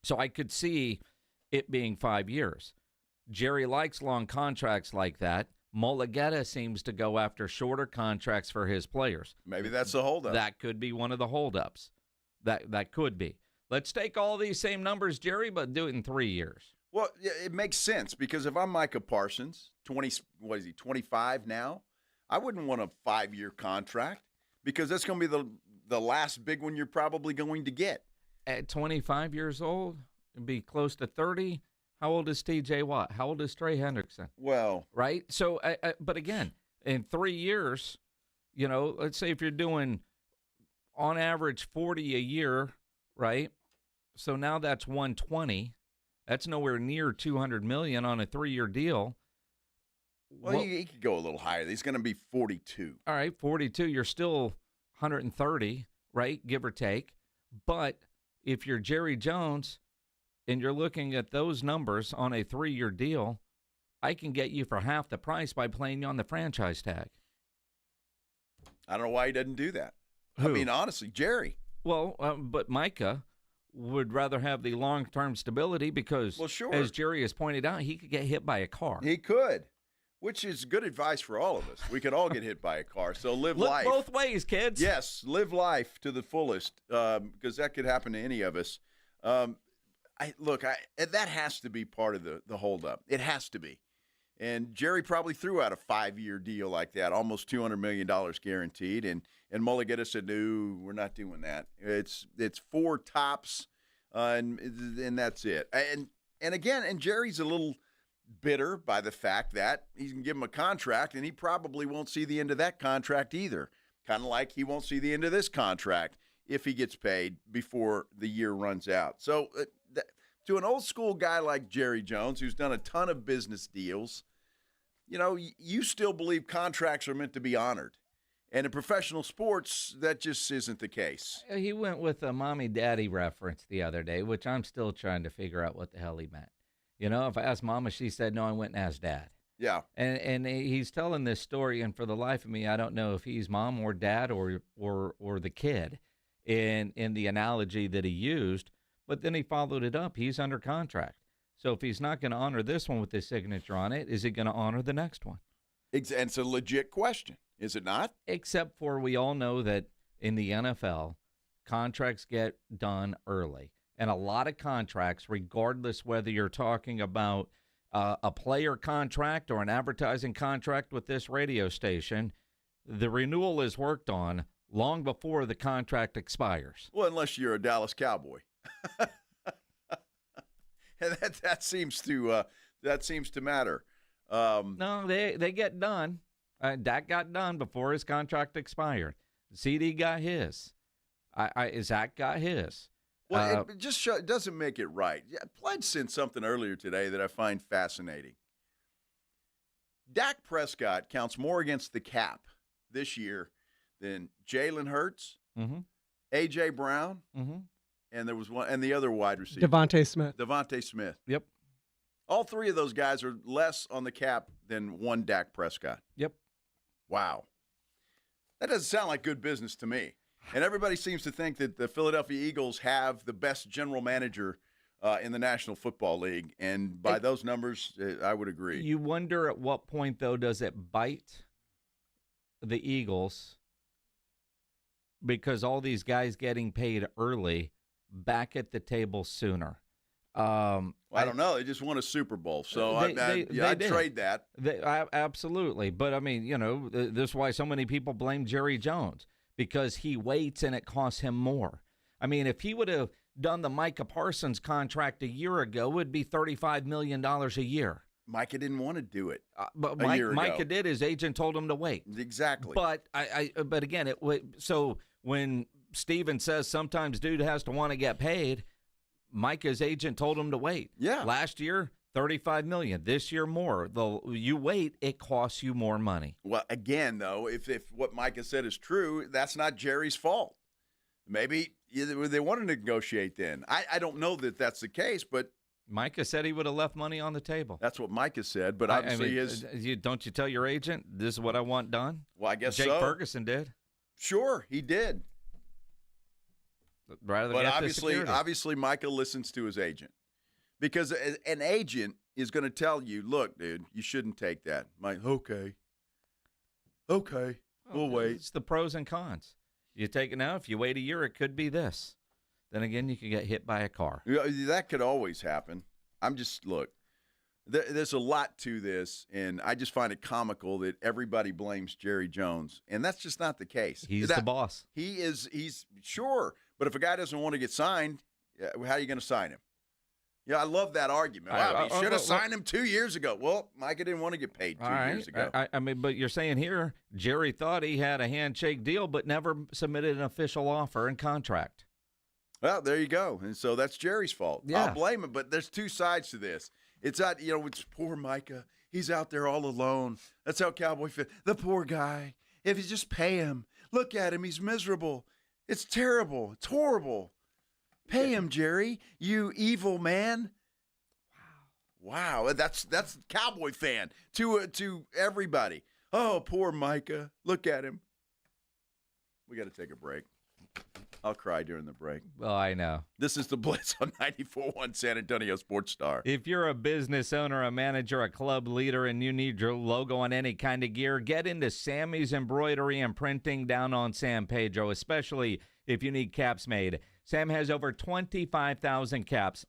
So I could see it being 5 years. Jerry likes long contracts like that. Mulligetta seems to go after shorter contracts for his players. Maybe that's the holdup. That could be one of the holdups. That could be. Let's take all these same numbers, Jerry, but do it in 3 years. Well, it makes sense because if I'm Micah Parsons, 25 now, I wouldn't want a 5-year contract because that's going to be the last big one you're probably going to get. At 25 years old, it'd be close to 30. How old is T.J. Watt? How old is Trey Hendrickson? Well, right. So, but again, in 3 years, let's say if you're doing on average 40 a year, right? So now that's 120. That's nowhere near 200 million on a 3-year deal. Well, he could go a little higher. He's going to be 42. All right, 42. You're still 130, right? Give or take. But if you're Jerry Jones and you're looking at those numbers on a 3-year deal, I can get you for half the price by playing you on the franchise tag. I don't know why he doesn't do that. Who? I mean, honestly, Jerry. Well, but Micah would rather have the long-term stability because, as Jerry has pointed out, he could get hit by a car. He could, which is good advice for all of us. We could all get hit by a car, so live Look life. both ways, kids. Yes, live life to the fullest because that could happen to any of us. That has to be part of the holdup. It has to be. And Jerry probably threw out a 5-year deal like that, almost $200 million guaranteed. And Mulligetta said, no, we're not doing that. It's 4 tops, and that's it. And again, Jerry's a little bitter by the fact that he's going to give him a contract, and he probably won't see the end of that contract either. Kind of like he won't see the end of this contract if he gets paid before the year runs out. So to an old school guy like Jerry Jones, who's done a ton of business deals, you still believe contracts are meant to be honored. And in professional sports, that just isn't the case. He went with a mommy-daddy reference the other day, which I'm still trying to figure out what the hell he meant. If I asked Mama, she said, no, I went and asked Dad. Yeah. And he's telling this story, and for the life of me, I don't know if he's mom or dad or the kid in the analogy that he used. But then he followed it up. He's under contract. So if he's not going to honor this one with his signature on it, is he going to honor the next one? It's a legit question, is it not? Except for we all know that in the NFL, contracts get done early. And a lot of contracts, regardless whether you're talking about a player contract or an advertising contract with this radio station, the renewal is worked on long before the contract expires. Well, unless you're a Dallas Cowboy. And that seems to matter. No, they get done. Dak got done before his contract expired. CD got his. Zach got his. Well, it doesn't make it right. Pledge sent something earlier today that I find fascinating. Dak Prescott counts more against the cap this year than Jalen Hurts, A.J. Brown, and there was one, and the other wide receiver, Devontae Smith. Yep. All 3 of those guys are less on the cap than one Dak Prescott. Yep. Wow. That doesn't sound like good business to me. And everybody seems to think that the Philadelphia Eagles have the best general manager in the National Football League. And by those numbers, I would agree. You wonder at what point, though, does it bite the Eagles because all these guys getting paid early back at the table sooner? I don't know. They just won a Super Bowl, so I'd trade that. Absolutely. But, I mean, this is why so many people blame Jerry Jones, because he waits and it costs him more. I mean, if he would have done the Micah Parsons contract a year ago, it would be $35 million a year. Micah didn't want to do it. But Micah did. His agent told him to wait. Exactly. But but again, so when Steven says sometimes dude has to want to get paid, Micah's agent told him to wait. Yeah. Last year, $35 million. This year, more. You wait, it costs you more money. Well, again, though, if what Micah said is true, that's not Jerry's fault. Maybe they wanted to negotiate then. I don't know that that's the case, but Micah said he would have left money on the table. That's what Micah said, but obviously don't you tell your agent, this is what I want done? Well, I guess Jake Ferguson did. Sure, he did. But obviously Micah listens to his agent, because an agent is going to tell you, look, dude, you shouldn't take that. I'm like, okay, we'll wait. It's the pros and cons. You take it now. If you wait a year, it could be this. Then again, you could get hit by a car. Yeah, that could always happen. Look, there's a lot to this, and I just find it comical that everybody blames Jerry Jones, and that's just not the case. He's the boss. He's sure, but if a guy doesn't want to get signed, how are you going to sign him? Yeah, I love that argument. Wow, you should have signed him 2 years ago. Well, Micah didn't want to get paid 2 years ago. I mean, but you're saying here, Jerry thought he had a handshake deal, but never submitted an official offer and contract. Well, there you go. And so that's Jerry's fault. Yeah. I'll blame him, but there's two sides to this. It's not, it's poor Micah. He's out there all alone. That's how Cowboy feel. The poor guy. If you just pay him, look at him. He's miserable. It's terrible. It's horrible. Pay him, Jerry, you evil man. Wow. That's Cowboy fan to everybody. Oh, poor Micah. Look at him. We got to take a break. I'll cry during the break. Well, I know. This is the Blitz on 94.1 San Antonio Sports Star. If you're a business owner, a manager, a club leader, and you need your logo on any kind of gear, get into Sammy's Embroidery and Printing down on San Pedro, especially if you need caps made. Sam has over 25,000 caps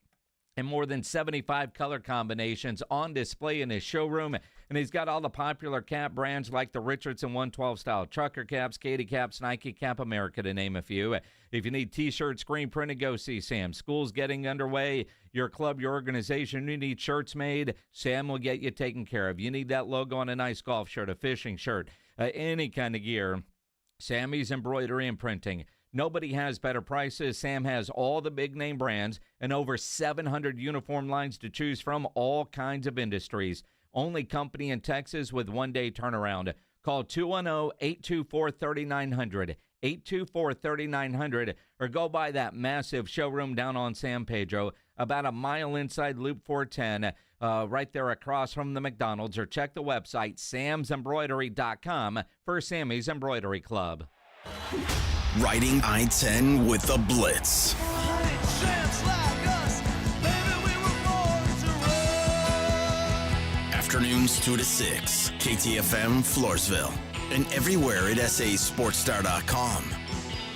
and more than 75 color combinations on display in his showroom. And he's got all the popular cap brands like the Richardson 112 style trucker caps, Katie caps, Nike Cap America, to name a few. If you need T-shirts, screen printed, go see Sam. School's getting underway. Your club, your organization, you need shirts made, Sam will get you taken care of. You need that logo on a nice golf shirt, a fishing shirt, any kind of gear. Sammy's Embroidery and Printing. Nobody has better prices. Sam has all the big name brands and over 700 uniform lines to choose from, all kinds of industries. Only company in Texas with one-day turnaround. Call 210-824-3900, 824-3900, or go by that massive showroom down on San Pedro, about a mile inside Loop 410, right there across from the McDonald's, or check the website, samsembroidery.com, for Sammy's Embroidery Club. Riding I-10 with the Blitz. Afternoons 2 to 6, KTFM Floresville, and everywhere at sasportstar.com.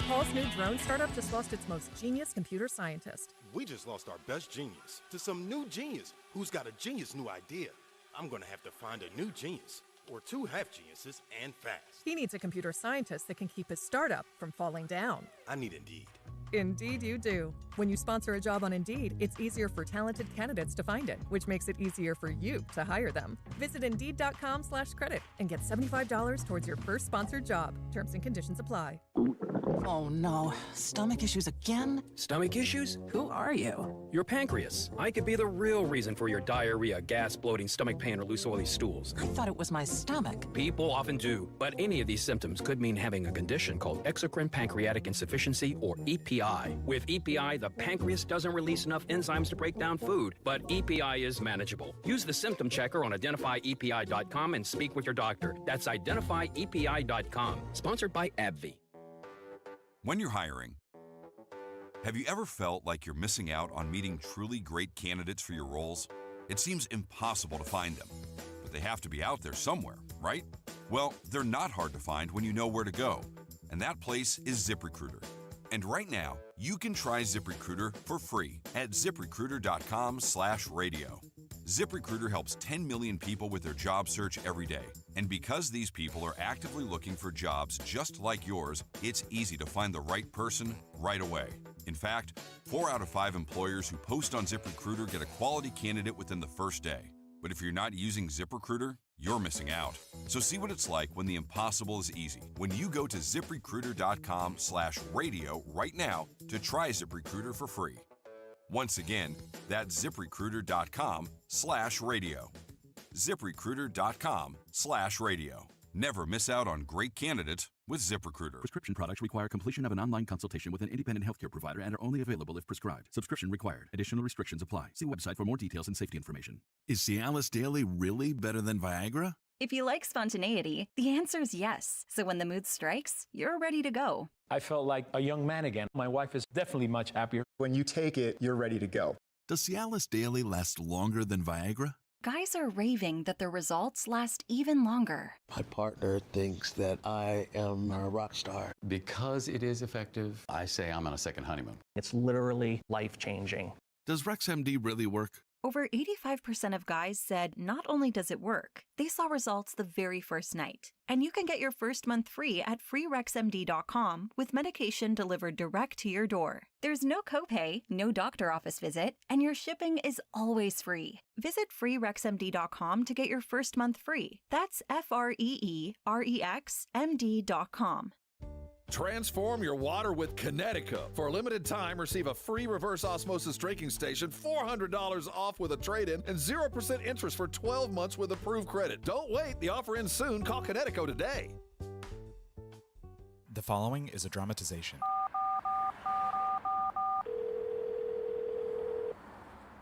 Paul's new drone startup just lost its most genius computer scientist. We just lost our best genius to some new genius who's got a genius new idea. I'm going to have to find a new genius, or two half geniuses, and fast. He needs a computer scientist that can keep his startup from falling down. I need Indeed. Indeed you do. When you sponsor a job on Indeed, it's easier for talented candidates to find it, which makes it easier for you to hire them. Visit Indeed.com/credit and get $75 towards your first sponsored job. Terms and conditions apply. Oh no, stomach issues again? Stomach issues? Who are you? Your pancreas. I could be the real reason for your diarrhea, gas, bloating, stomach pain, or loose oily stools. I thought it was my stomach. People often do, but any of these symptoms could mean having a condition called exocrine pancreatic insufficiency, or EPI. With EPI, the pancreas doesn't release enough enzymes to break down food, but EPI is manageable. Use the symptom checker on identifyepi.com and speak with your doctor. That's identifyepi.com. Sponsored by AbbVie. When you're hiring, have you ever felt like you're missing out on meeting truly great candidates for your roles? It seems impossible to find them, but they have to be out there somewhere, right? Well, they're not hard to find when you know where to go, and that place is ZipRecruiter. And right now, you can try ZipRecruiter for free at ZipRecruiter.com/radio. ZipRecruiter helps 10 million people with their job search every day. And because these people are actively looking for jobs just like yours, it's easy to find the right person right away. In fact, 4 out of 5 employers who post on ZipRecruiter get a quality candidate within the first day. But if you're not using ZipRecruiter, you're missing out. So see what it's like when the impossible is easy. When you go to ZipRecruiter.com/radio right now to try ZipRecruiter for free. Once again, that's ZipRecruiter.com/radio. ZipRecruiter.com/radio. Never miss out on great candidates with ZipRecruiter. Prescription products require completion of an online consultation with an independent healthcare provider and are only available if prescribed. Subscription required. Additional restrictions apply. See website for more details and safety information. Is Cialis Daily really better than Viagra? If you like spontaneity, the answer is yes. So when the mood strikes, you're ready to go. I felt like a young man again. My wife is definitely much happier. When you take it, you're ready to go. Does Cialis Daily last longer than Viagra? guys are raving that their results last even longer. My partner thinks that I am a rock star. Because it is effective, I say I'm on a second honeymoon. It's literally life-changing. Does RexMD really work? Over 85% of guys said not only does it work, they saw results the very first night. And you can get your first month free at freerexmd.com with medication delivered direct to your door. There's no copay, no doctor office visit, and your shipping is always free. Visit freerexmd.com to get your first month free. That's FREEREXMD.com. Transform your water with Connecticut. For a limited time, receive a free reverse osmosis drinking station, $400 off with a trade-in, and 0% interest for 12 months with approved credit. Don't wait. The offer ends soon. Call Connecticut today. The following is a dramatization.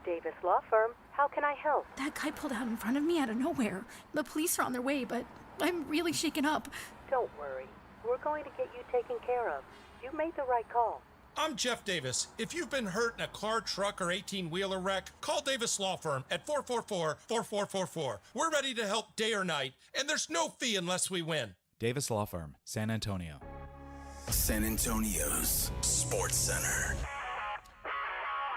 Davis Law Firm. How can I help? That guy pulled out in front of me out of nowhere. The police are on their way, but I'm really shaken up. Don't worry. We're going to get you taken care of. You made the right call. I'm Jeff Davis. If you've been hurt in a car, truck, or 18-wheeler wreck, call Davis Law Firm at 444-4444. We're ready to help day or night, and there's no fee unless we win. Davis Law Firm, San Antonio. San Antonio's Sports Center.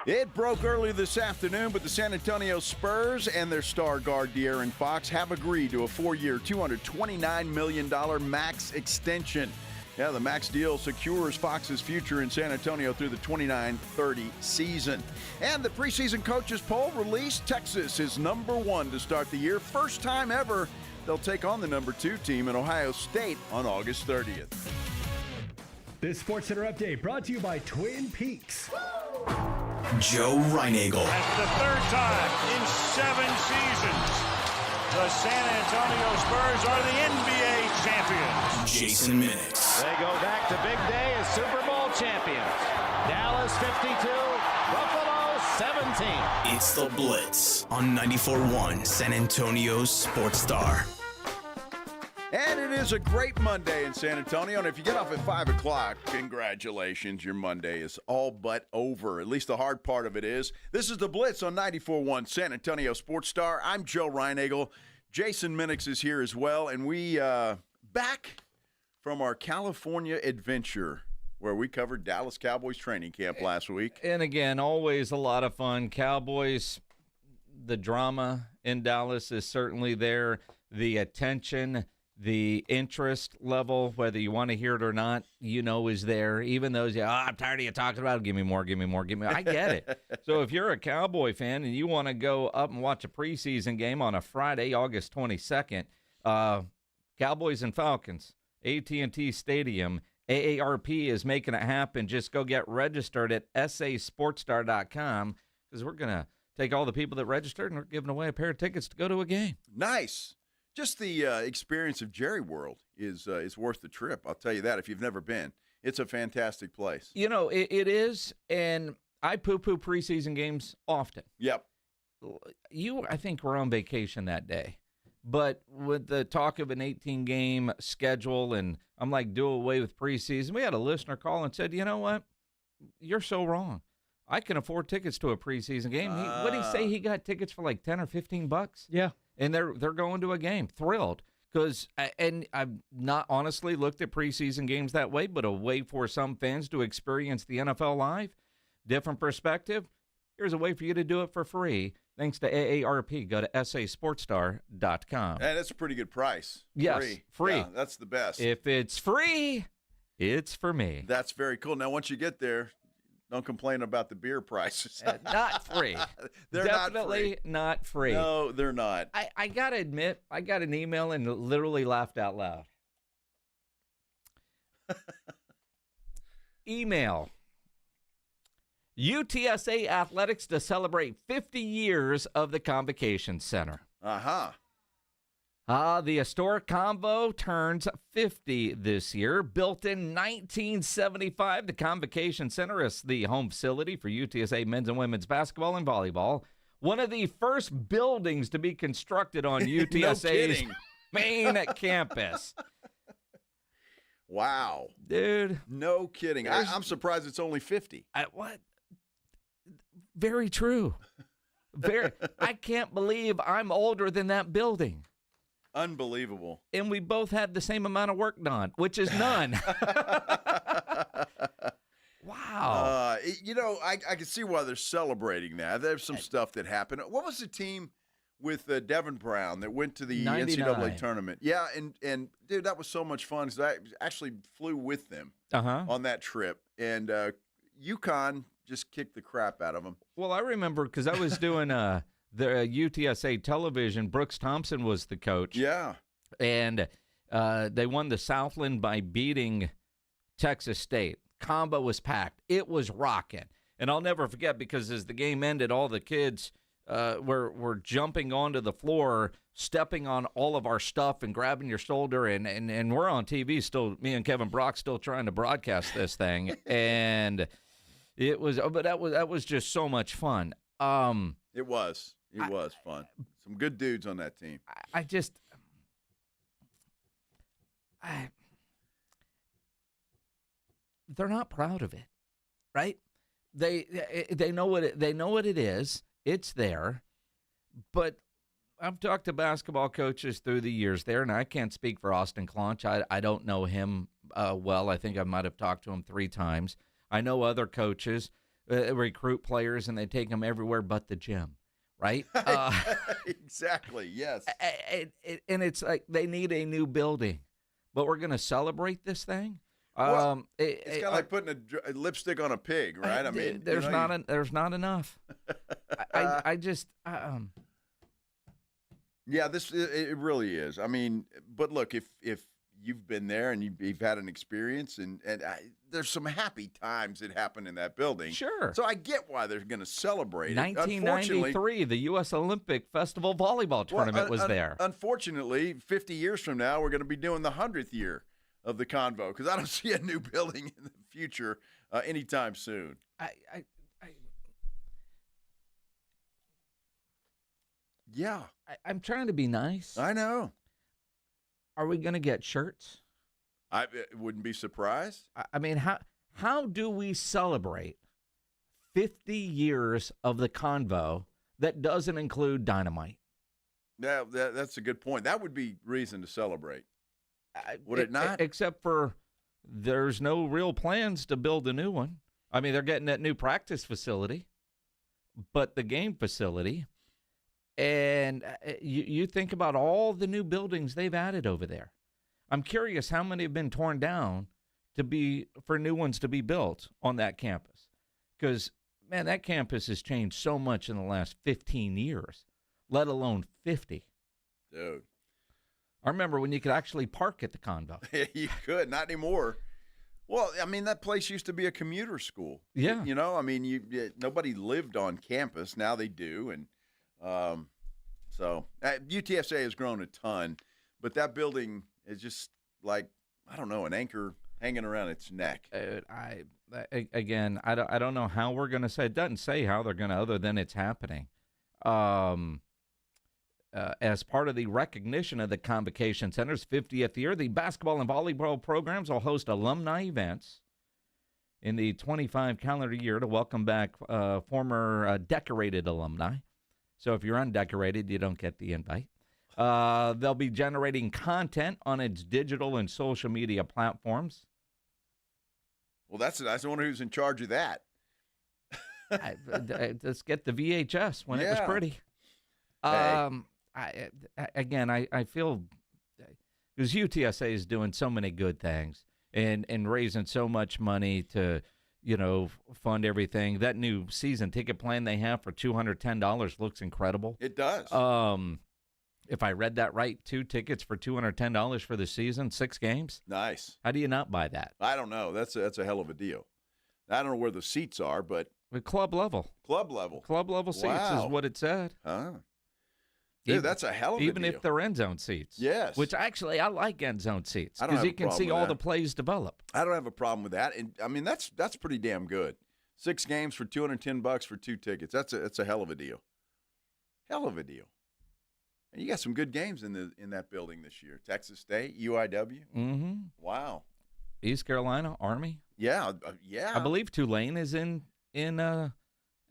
It broke early this afternoon, but the San Antonio Spurs and their star guard De'Aaron Fox have agreed to a 4-year, $229 million max extension. Yeah, the max deal secures Fox's future in San Antonio through the 29-30 season. And the preseason coaches poll released. Texas is number 1 to start the year. First time ever, they'll take on the number 2 team in Ohio State on August 30th. This Sports Center update brought to you by Twin Peaks. Joe Reinagel. That's the third time in 7 seasons, the San Antonio Spurs are the NBA champions. Jason Minix. They go back to big day as Super Bowl champions. Dallas 52, Buffalo 17. It's the Blitz on 94.1 San Antonio's Sports Star. And it is a great Monday in San Antonio. And if you get off at 5 o'clock, congratulations. Your Monday is all but over. At least the hard part of it is. This is the Blitz on 94.1 San Antonio Sports Star. I'm Joe Reinagel. Jason Minix is here as well. And we back from our California adventure where we covered Dallas Cowboys training camp last week. And again, always a lot of fun. Cowboys, the drama in Dallas is certainly there. The attention, the interest level, whether you want to hear it or not, is there. Even those, I'm tired of you talking about it. Give me more, give me more, give me more. I get it. So if you're a Cowboy fan and you want to go up and watch a preseason game on a Friday, August 22nd, Cowboys and Falcons, AT&T Stadium, AARP is making it happen. Just go get registered at sasportstar.com because we're going to take all the people that registered and we're giving away a pair of tickets to go to a game. Nice. Just the experience of Jerry World is worth the trip. I'll tell you that if you've never been. It's a fantastic place. It is, and I poo-poo preseason games often. Yep. You, I think, were on vacation that day. But with the talk of an 18-game schedule, and I'm like, do away with preseason, we had a listener call and said, you know what? You're so wrong. I can afford tickets to a preseason game. What did he say? He got tickets for like $10 or $15? Yeah. And they're going to a game, thrilled. Because, and I've not honestly looked at preseason games that way, but a way for some fans to experience the NFL live, different perspective. Here's a way for you to do it for free. Thanks to AARP. Go to sasportstar.com. And that's a pretty good price. Yes, free. Yeah, that's the best. If it's free, it's for me. That's very cool. Now, once you get there, don't complain about the beer prices. Not free. They're definitely not free. No, they're not. I got to admit, I got an email and literally laughed out loud. Email. UTSA Athletics to celebrate 50 years of the Convocation Center. Uh-huh. The historic Convo turns 50 this year. Built in 1975, the Convocation Center is the home facility for UTSA men's and women's basketball and volleyball. One of the first buildings to be constructed on UTSA's main campus. Wow. Dude. No kidding. I'm surprised it's only 50. What? Very true. I can't believe I'm older than that building. Unbelievable. And we both had the same amount of work done, which is none. Wow. I can see why they're celebrating that. There's some stuff that happened. What was the team with Devin Brown that went to the 99. NCAA tournament? Yeah, and dude, that was so much fun. 'Cause I actually flew with them on that trip, and UConn just kicked the crap out of them. Well, I remember because I was doing the UTSA television. Brooks Thompson was the coach. Yeah. And they won the Southland by beating Texas State. Combo was packed. It was rocking. And I'll never forget because as the game ended, all the kids were jumping onto the floor, stepping on all of our stuff and grabbing your shoulder. And we're on TV still, me and Kevin Brock still trying to broadcast this thing. And it was, but that was just so much fun. It was fun. Some good dudes on that team. They're not proud of it, right? They know what it is. It's there, but I've talked to basketball coaches through the years there, and I can't speak for Austin Clonch. I don't know him well. I think I might have talked to him 3 times. I know other coaches recruit players, and they take them everywhere but the gym, right? Exactly, yes. And it's like they need a new building, but we're going to celebrate this thing. Well, it's kind of like putting a lipstick on a pig, right? I mean, there's not enough. Yeah, it really is. I mean, but look, if you've been there and you've had an experience, and there's some happy times that happen in that building. Sure. So I get why they're going to celebrate it. 1993, the U.S. Olympic Festival volleyball tournament was there. Unfortunately, 50 years from now, we're going to be doing the 100th year of the Convo, because I don't see a new building in the future anytime soon. Yeah. I'm trying to be nice. I know. Are we going to get shirts? I wouldn't be surprised. I mean, how do we celebrate 50 years of the Convo that doesn't include dynamite? Yeah, that's a good point. That would be reason to celebrate. Would it not? Except for there's no real plans to build a new one. I mean, they're getting that new practice facility, but the game facility, and you think about all the new buildings they've added over there. I'm curious how many have been torn down for new ones to be built on that campus. Because, man, that campus has changed so much in the last 15 years, let alone 50. Dude. I remember when you could actually park at the Convo. You could, not anymore. Well, I mean, that place used to be a commuter school. Yeah. You know, I mean, nobody lived on campus. Now they do. And so UTSA has grown a ton, but that building is just like, I don't know, an anchor hanging around its neck. I don't know how we're going to say. It doesn't say how they're going to, other than it's happening. As part of the recognition of the Convocation Center's 50th year, the basketball and volleyball programs will host alumni events in the 25 calendar year to welcome back former decorated alumni. So if you're undecorated, you don't get the invite. They'll be generating content on its digital and social media platforms. Well, that's the one who's in charge of that. Let's get the VHS when it was pretty. Hey. I feel because UTSA is doing so many good things and raising so much money to, fund everything. That new season ticket plan they have for $210 looks incredible. It does. If I read that right, 2 tickets for $210 for the season, 6 games. Nice. How do you not buy that? I don't know. That's a hell of a deal. I don't know where the seats are, but club level. Club level. Club level seats is what it said. Dude, that's a hell of a deal. Even if they're end zone seats. Yes. Which actually I like end zone seats because you can see all the plays develop. I don't have a problem with that. And I mean, that's pretty damn good. 6 games for $210 for 2 tickets. That's a hell of a deal. Hell of a deal. And you got some good games in that building this year. Texas State, UIW. Mm-hmm. Wow. East Carolina, Army. Yeah. I believe Tulane is in the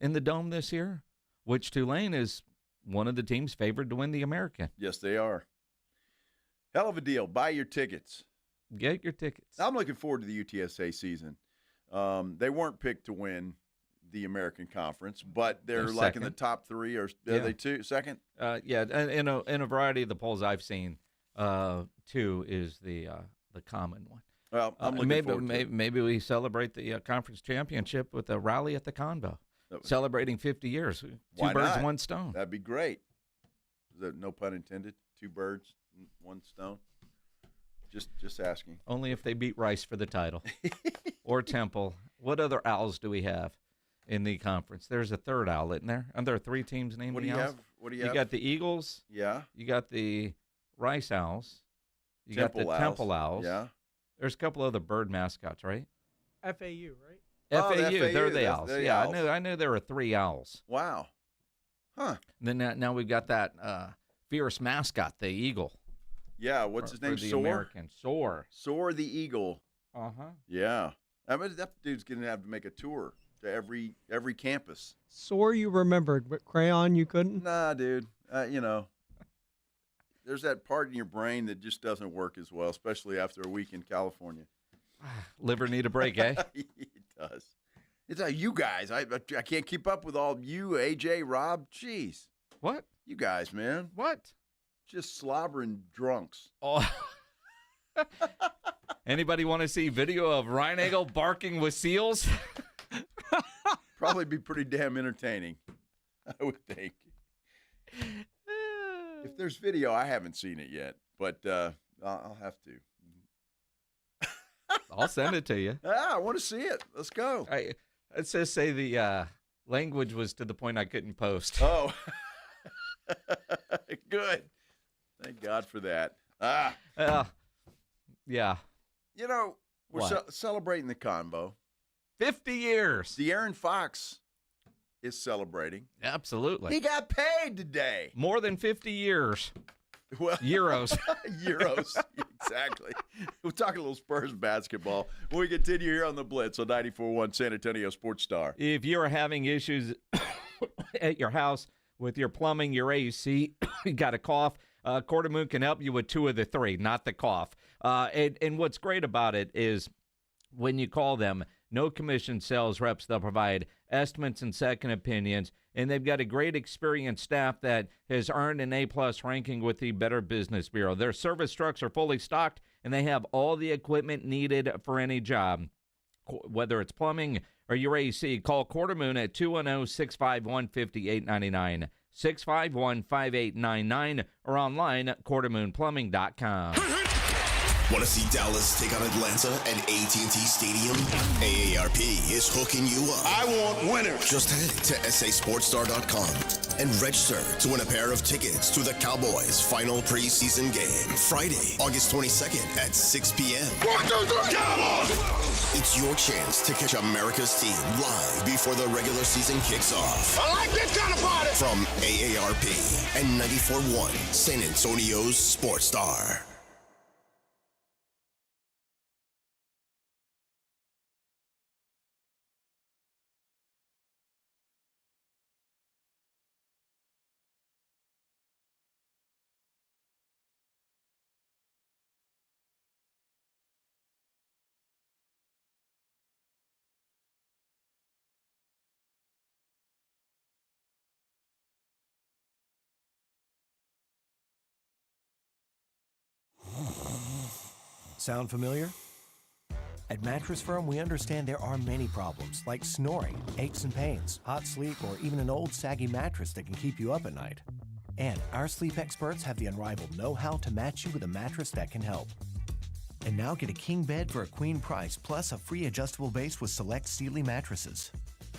dome this year. which Tulane is one of the teams favored to win the American. Yes, they are. Hell of a deal. Buy your tickets. Get your tickets. I'm looking forward to the UTSA season. They weren't picked to win the American Conference, but they're like second. in the top 3. Or Yeah. are they second? In a variety of the polls I've seen, 2 is the common one. Well, I'm looking forward to it. Maybe we celebrate the conference championship with a rally at the Convo, celebrating 50 years. Why Two birds, not? one stone. That'd be great. Is that no pun intended? 2 birds, 1 stone. Just asking. Only if they beat Rice for the title or Temple. What other owls do we have in the conference? There's a third owl, isn't there? Aren't there 3 teams named What do the you Owls? have? What do you have? You got the Eagles. Yeah. You got the Rice Owls. You Temple got the Owls. Temple Owls. Yeah. There's a couple other bird mascots, right? FAU, right? FAU, the they're the that's Owls. the Yeah, Owls. I knew there were 3 owls. Wow. Huh. Then now we've got that fierce mascot, the Eagle. Yeah, what's his name? For the Soar? American. Soar. Soar the Eagle. Uh-huh. Yeah. I mean, that dude's going to have to make a tour to every campus. Soar you remembered, but Crayon you couldn't? Nah, dude. There's that part in your brain that just doesn't work as well, especially after a week in California. Liver need a break, eh? It does. It's you guys. I can't keep up with all you, AJ, Rob. Jeez. What? You guys, man. What? Just slobbering drunks. Oh. Anybody want to see video of Reinagel barking with seals? Probably be pretty damn entertaining, I would think. If there's video, I haven't seen it yet, but I'll have to. I'll send it to you. Yeah, I want to see it. Let's go. Let's just say the language was to the point I couldn't post. Oh, good. Thank God for that. Yeah. We're celebrating the Convo. 50 years. De'Aaron Fox is celebrating. Absolutely. He got paid today. More than 50 years. Well, Euros. Euros. Exactly. We'll talk a little Spurs basketball when we continue here on the Blitz on 94.1 San Antonio Sports Star. If you're having issues at your house with your plumbing, your AC, you got a cough, Cordamoon can help you with 2 of the 3, not the cough. And what's great about it is when you call them, no commission sales reps, they'll provide estimates and second opinions, and they've got a great experienced staff that has earned an A-plus ranking with the Better Business Bureau. Their service trucks are fully stocked, and they have all the equipment needed for any job. Whether it's plumbing or your AC, call Cordamoon at 210-651-5899, 651-5899, or online at cordamoonplumbing.com. Want to see Dallas take on Atlanta at AT&T Stadium? AARP is hooking you up. I want winners. Just head to sasportstar.com and register to win a pair of tickets to the Cowboys' final preseason game, Friday, August 22nd at 6 p.m. 1, 2, 3, Cowboys! It's your chance to catch America's team live before the regular season kicks off. I like this kind of party! From AARP and 94.1 San Antonio's Sports Star. Sound familiar? At Mattress Firm, we understand there are many problems, like snoring, aches and pains, hot sleep, or even an old saggy mattress that can keep you up at night. And our sleep experts have the unrivaled know-how to match you with a mattress that can help. And now get a king bed for a queen price, plus a free adjustable base with select Sealy mattresses.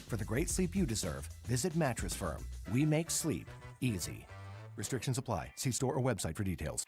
For the great sleep you deserve, visit Mattress Firm. We make sleep easy. Restrictions apply. See store or website for details.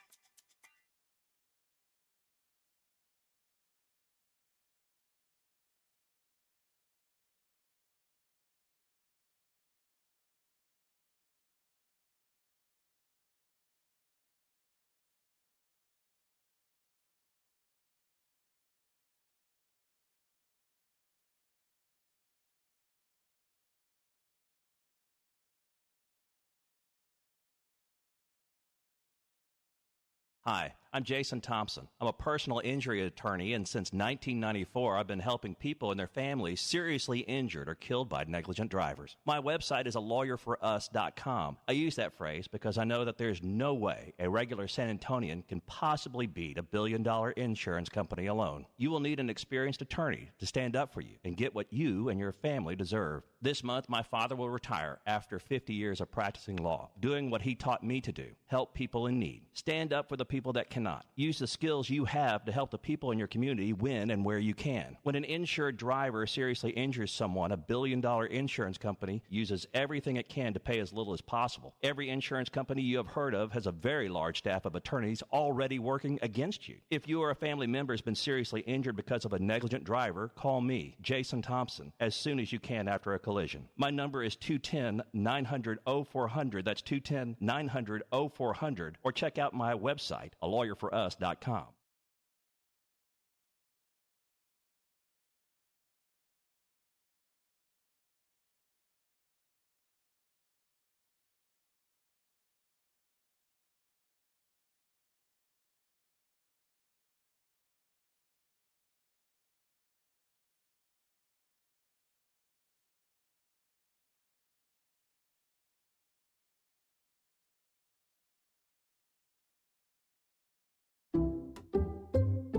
Hi, I'm Jason Thompson. I'm a personal injury attorney, and since 1994, I've been helping people and their families seriously injured or killed by negligent drivers. My website is alawyer4us.com. I use that phrase because I know that there's no way a regular San Antonian can possibly beat a billion-dollar insurance company alone. You will need an experienced attorney to stand up for you and get what you and your family deserve. This month, my father will retire after 50 years of practicing law, doing what he taught me to do, help people in need. Stand up for the people that cannot. Use the skills you have to help the people in your community when and where you can. When an insured driver seriously injures someone, a billion-dollar insurance company uses everything it can to pay as little as possible. Every insurance company you have heard of has a very large staff of attorneys already working against you. If you or a family member has been seriously injured because of a negligent driver, call me, Jason Thompson, as soon as you can after a collision. My number is 210-900-0400. That's 210-900-0400. Or check out my website, alawyer4us.com.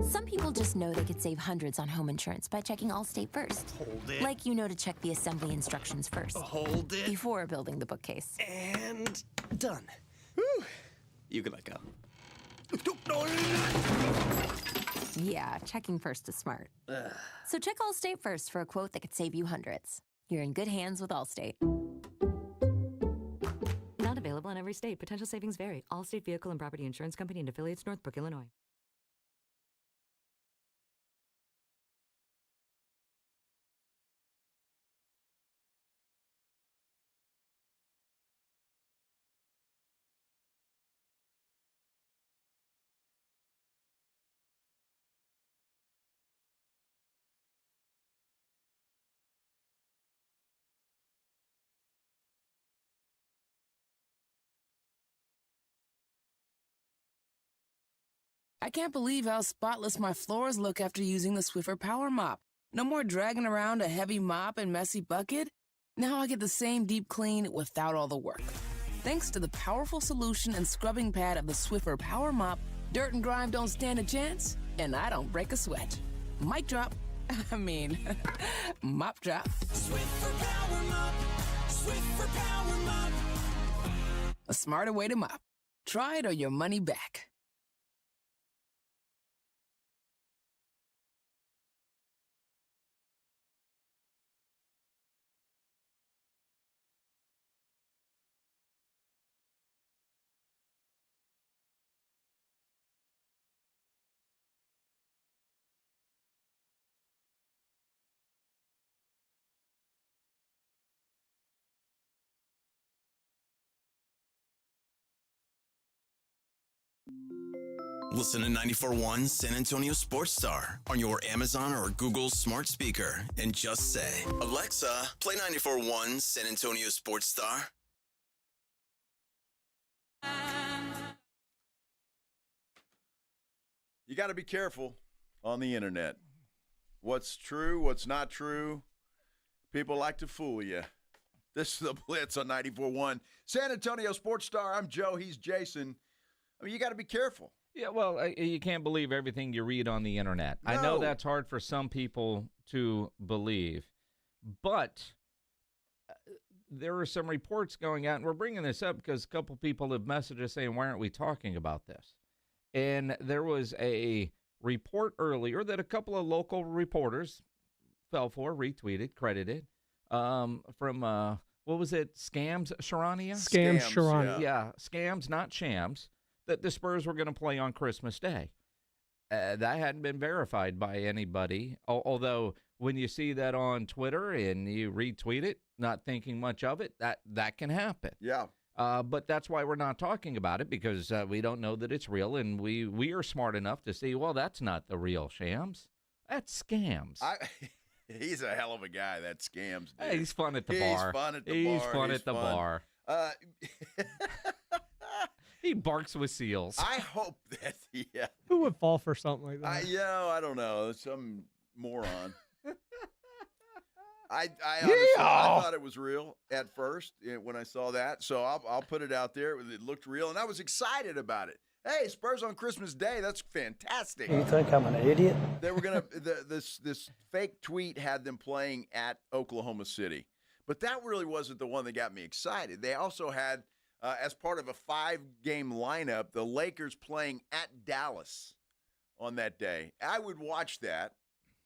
Some people just know they could save hundreds on home insurance by checking Allstate first. Hold it. Like you know to check the assembly instructions first. Hold it. Before building the bookcase. And done. Whew. You can let go. Yeah, checking first is smart. So check Allstate first for a quote that could save you hundreds. You're in good hands with Allstate. Not available in every state. Potential savings vary. Allstate Vehicle and Property Insurance Company and affiliates, Northbrook, Illinois. I can't believe how spotless my floors look after using the Swiffer Power Mop. No more dragging around a heavy mop and messy bucket. Now I get the same deep clean without all the work. Thanks to the powerful solution and scrubbing pad of the Swiffer Power Mop, dirt and grime don't stand a chance, and I don't break a sweat. Mic drop. Mop drop. Swiffer Power Mop. Swiffer Power Mop. A smarter way to mop. Try it or your money back. Listen to 94.1 San Antonio Sports Star on your Amazon or Google smart speaker and just say, Alexa, play 94.1 San Antonio Sports Star. You got to be careful on the internet. What's true, what's not true. People like to fool you. This is the Blitz on 94.1 San Antonio Sports Star. I'm Joe. He's Jason. I mean, you got to be careful. Yeah, well, you can't believe everything you read on the internet. No. I know that's hard for some people to believe, but there are some reports going out, and we're bringing this up because a couple people have messaged us saying, why aren't we talking about this? And there was a report earlier that a couple of local reporters fell for, retweeted, credited, from, what was it, Scams, Sharania? Scams, Sharania. Yeah, Scams, not Shams, that the Spurs were going to play on Christmas Day. That hadn't been verified by anybody, although when you see that on Twitter and you retweet it, not thinking much of it, that can happen. Yeah. But that's why we're not talking about it, because we don't know that it's real, and we are smart enough to see, well, that's not the real Shams. That's Scams. He's a hell of a guy, that Scams dude. Hey, he's fun at the bar. He's fun at the bar. He's fun at the bar. He barks with seals. I hope that, yeah. Who would fall for something like that? I don't know. Some moron. I thought it was real at first when I saw that, so I'll put it out there. It looked real, and I was excited about it. Hey, Spurs on Christmas Day. That's fantastic. You think I'm an idiot? They were going to this fake tweet had them playing at Oklahoma City. But that really wasn't the one that got me excited. They also had, as part of a 5-game lineup, the Lakers playing at Dallas on that day. I would watch that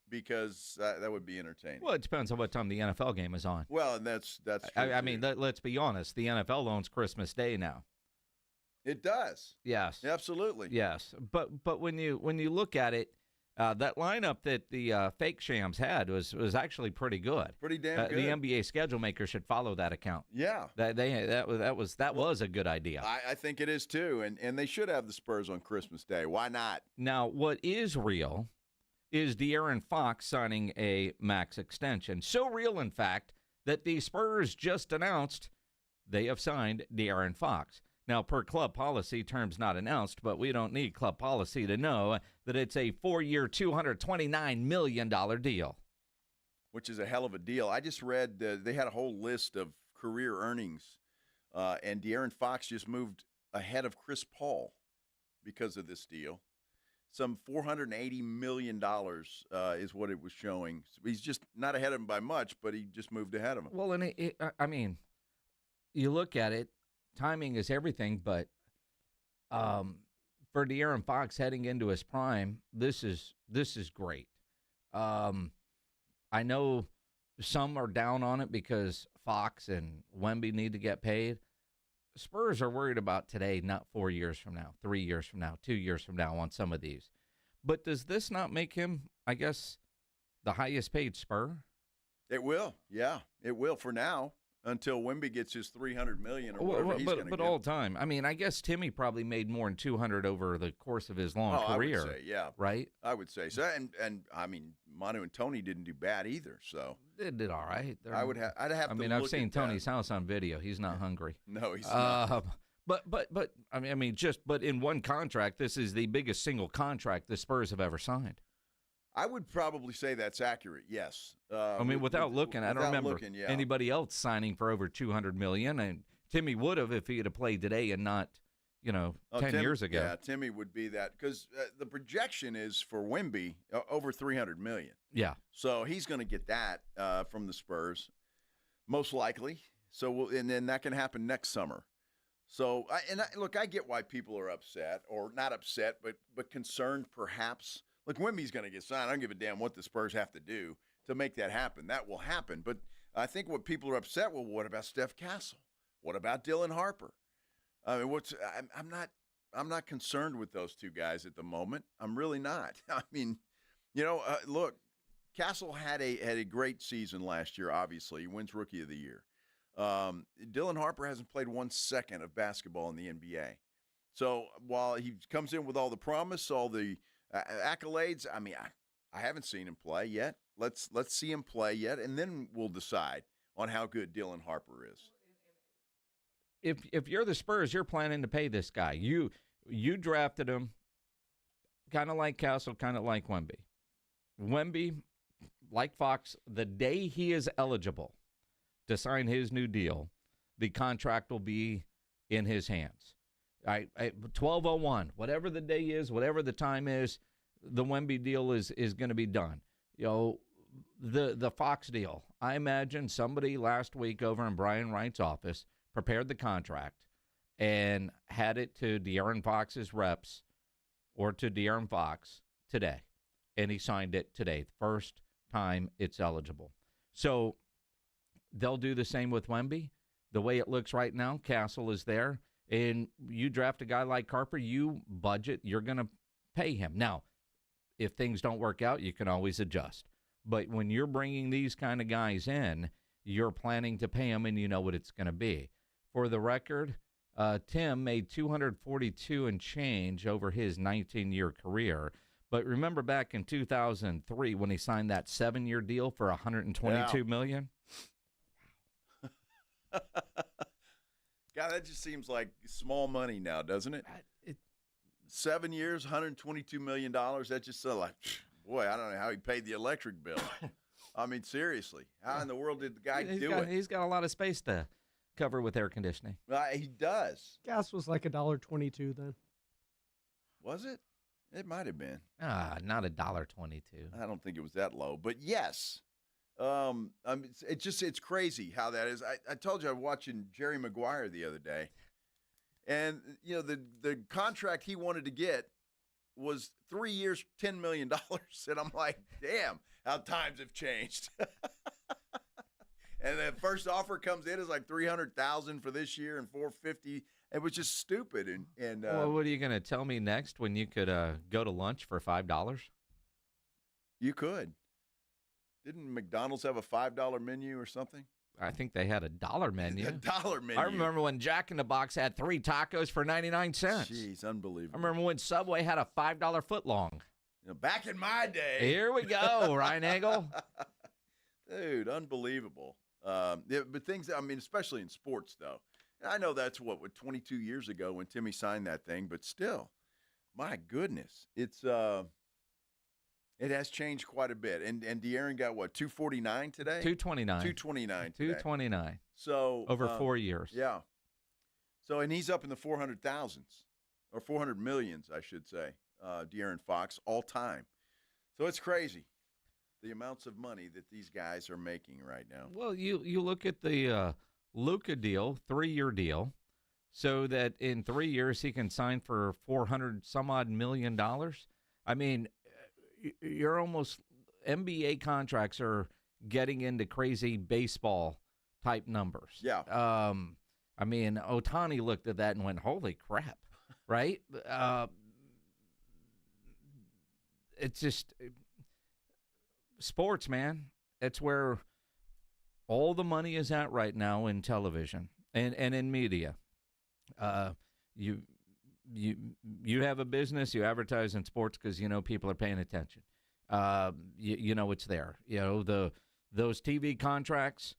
because that would be entertaining. Well, it depends on what time the NFL game is on. Well, and that's true, I mean, let's be honest. The NFL owns Christmas Day now. It does. Yes. Absolutely. Yes. But when you look at it, that lineup that the fake shams had was actually pretty good. Pretty damn good. The NBA schedule maker should follow that account. Yeah. That was a good idea. I think it is too, and they should have the Spurs on Christmas Day. Why not? Now, what is real is De'Aaron Fox signing a max extension. So real, in fact, that the Spurs just announced they have signed De'Aaron Fox. Now, per club policy, terms not announced, but we don't need club policy to know that it's a 4-year, $229 million deal. Which is a hell of a deal. I just read they had a whole list of career earnings, and De'Aaron Fox just moved ahead of Chris Paul because of this deal. Some $480 million is what it was showing. He's just not ahead of him by much, but he just moved ahead of him. Well, and I mean, you look at it, timing is everything, but for De'Aaron Fox heading into his prime, this is great. I know some are down on it because Fox and Wemby need to get paid. Spurs are worried about today, not 4 years from now, 3 years from now, 2 years from now on some of these. But does this not make him, I guess, the highest paid Spur? It will, yeah. It will for now. Until Wemby gets his $300 million or whatever he's going to get. But all the time. I mean, I guess Timmy probably made more than $200 over the course of his long career. I would say, yeah. Right? I would say so. And I mean, Manu and Tony didn't do bad either. So they did all right. I'd have. I mean, I've seen Tony's house on video. He's not hungry. No, he's not. But I mean, but in one contract, this is the biggest single contract the Spurs have ever signed. I would probably say that's accurate, yes. I mean, without looking, I don't remember anybody else signing for over $200 million. And Timmy would have if he had played today and not, 10 years ago. Yeah, Timmy would be that because the projection is for Wemby over $300 million. Yeah. So he's going to get that from the Spurs, most likely. So and then that can happen next summer. So look, I get why people are upset, or not upset, but concerned perhaps. Look, Wemby's going to get signed. I don't give a damn what the Spurs have to do to make that happen. That will happen. But I think what people are upset, well, what about Steph Castle? What about Dylan Harper? I mean, I'm not concerned with those two guys at the moment. I'm really not. I mean, look, Castle had a great season last year, obviously. He wins Rookie of the Year. Dylan Harper hasn't played 1 second of basketball in the NBA. So while he comes in with all the promise, all the accolades, I mean, I haven't seen him play yet. Let's see him play yet, and then we'll decide on how good Dylan Harper is. If you're the Spurs, you're planning to pay this guy. You drafted him kind of like Castle, kind of like Wemby. Wemby, like Fox, the day he is eligible to sign his new deal, the contract will be in his hands. 12:01, whatever the day is, whatever the time is, the Wemby deal is going to be done. The Fox deal, I imagine somebody last week over in Brian Wright's office prepared the contract and had it to De'Aaron Fox's reps or to De'Aaron Fox today, and he signed it today, first time it's eligible. So they'll do the same with Wemby. The way it looks right now, Castle is there. And you draft a guy like Harper, you budget, you're going to pay him. Now, if things don't work out, you can always adjust. But when you're bringing these kind of guys in, you're planning to pay them, and you know what it's going to be. For the record, Tim made $242 and change over his 19-year career. But remember back in 2003 when he signed that 7-year deal for $122 million? God, that just seems like small money now, doesn't it? 7 years, $122 million. That just like, boy, I don't know how he paid the electric bill. I mean, seriously, how in the world did the guy do it? He's got a lot of space to cover with air conditioning. He does. Gas was like $1.22 then. Was it? It might have been. Not $1.22. I don't think it was that low, but yes. It's crazy how that is. I told you I was watching Jerry Maguire the other day, and the contract he wanted to get was 3 years, $10 million, and I'm like, damn, how times have changed. And the first offer comes in is like $300,000 for this year and $450,000. It was just stupid. And well, what are you going to tell me next when you could go to lunch for $5? You could. Didn't McDonald's have a $5 menu or something? I think they had a $1 menu. A $1 menu. I remember when Jack in the Box had 3 tacos for 99 cents. Jeez, unbelievable. I remember when Subway had a $5 footlong. Back in my day. Here we go, Ryan Nagel. Dude, unbelievable. But things, I mean, especially in sports, though. I know that's what 22 years ago when Timmy signed that thing, but still, my goodness, it has changed quite a bit. And De'Aaron got what, 249 today? 229. 229 today. 229. So over 4 years. Yeah. So and he's up in the 400,000s or 400 millions, I should say. De'Aaron Fox all time. So it's crazy. The amounts of money that these guys are making right now. Well, you look at the Luka deal, 3-year deal, so that in 3 years he can sign for $400-some-odd million. I mean, you're almost NBA contracts are getting into crazy baseball type numbers. Yeah. I mean, Ohtani looked at that and went, "Holy crap!" Right? It's just sports, man. It's where all the money is at right now in television and in media. You have a business, you advertise in sports because people are paying attention. It's there. Those TV contracts,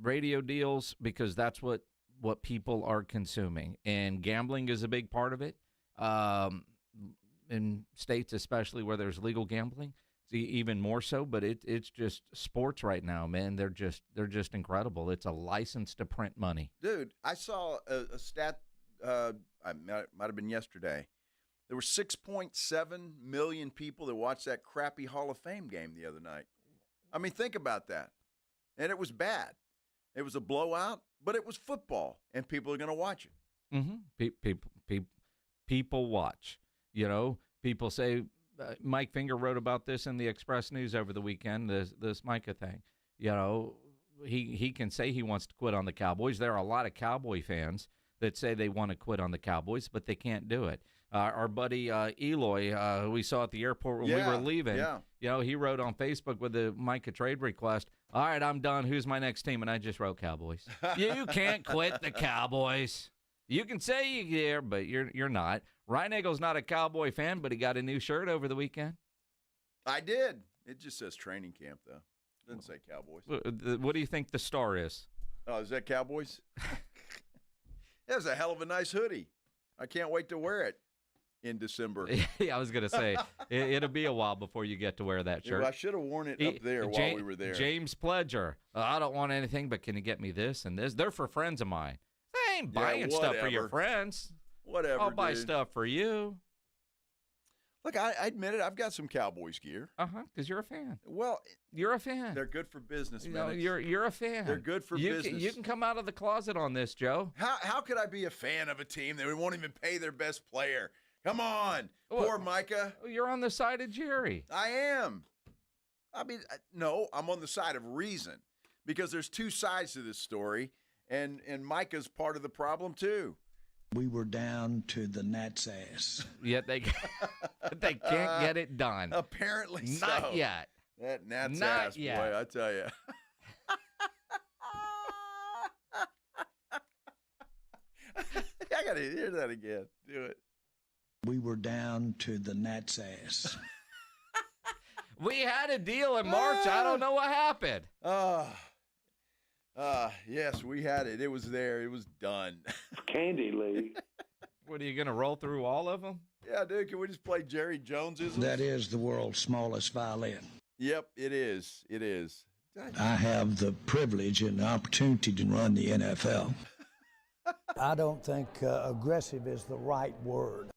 radio deals, because that's what people are consuming, and gambling is a big part of it. In states, especially where there's legal gambling, even more so. But it's just sports right now, man. They're just incredible. It's a license to print money. Dude, I saw a stat. Might have been yesterday. There were 6.7 million people that watched that crappy Hall of Fame game the other night. I mean, think about that. And it was bad. It was a blowout, but it was football, and people are going to watch it. Mm-hmm. People watch. People say, Mike Finger wrote about this in the Express News over the weekend, this Micah thing. He can say he wants to quit on the Cowboys. There are a lot of Cowboy fans that say they want to quit on the Cowboys, but they can't do it. Our buddy Eloy, who we saw at the airport when we were leaving, he wrote on Facebook with the Micah trade request, "All right, I'm done. Who's my next team?" And I just wrote Cowboys. You can't quit the Cowboys. You can say you're there, but you're not. Ryan Eagle's not a Cowboy fan, but he got a new shirt over the weekend. I did. It just says training camp, though. It doesn't say Cowboys. What do you think the star is? Oh, is that Cowboys? That was a hell of a nice hoodie. I can't wait to wear it in December. Yeah, I was going to say, it'll be a while before you get to wear that shirt. Well, I should have worn it up there while we were there. James Pledger, I don't want anything, but can you get me this and this? They're for friends of mine. I ain't buying stuff for your friends. Whatever, I'll buy stuff for you. Look, I admit it. I've got some Cowboys gear. Because you're a fan. Well, you're a fan. They're good for business, man. You're a fan. They're good for business. You can come out of the closet on this, Joe. How could I be a fan of a team that won't even pay their best player? Come on, poor Micah. You're on the side of Jerry. I am. I mean, no, I'm on the side of reason, because there's two sides to this story, and Micah's part of the problem too. We were down to the gnat's ass. Yet they can't get it done. Apparently so. Not yet. That gnat's Not ass, yet. boy, I tell you. I got to hear that again. Do it. We were down to the gnat's ass. We had a deal in March. I don't know what happened. Yes, we had it. It was there. It was done. Candy League. What, are you going to roll through all of them? Yeah, dude, can we just play Jerry Jones's? That is the world's smallest violin. Yep, it is. It is. I have the privilege and the opportunity to run the NFL. I don't think aggressive is the right word.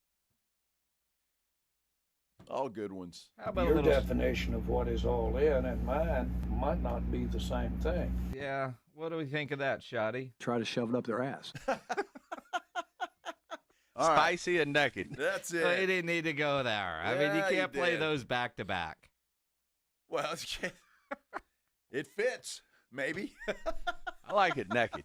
All good ones. How about your definition of what is all in and mine might not be the same thing. Yeah. What do we think of that, Shoddy? Try to shove it up their ass. Spicy and naked. That's it. Well, you didn't need to go there. I mean, you can't play those back to back. Well, it fits, maybe. I like it naked.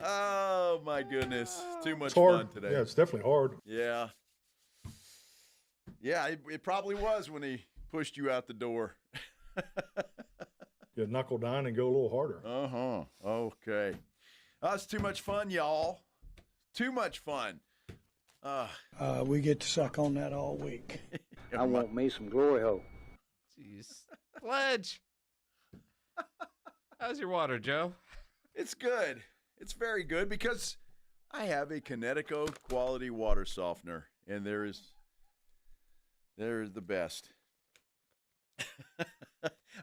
Oh, my goodness. Too much It's hard. fun today. Yeah, it's definitely hard. Yeah. Yeah, it probably was when he pushed you out the door. You knuckle down and go a little harder. Uh-huh. Okay. That's too much fun, y'all. Too much fun. We get to suck on that all week. I want me some glory hole. Jeez. Pledge. How's your water, Joe? It's good. It's very good because I have a Connecticut quality water softener, and there is the best.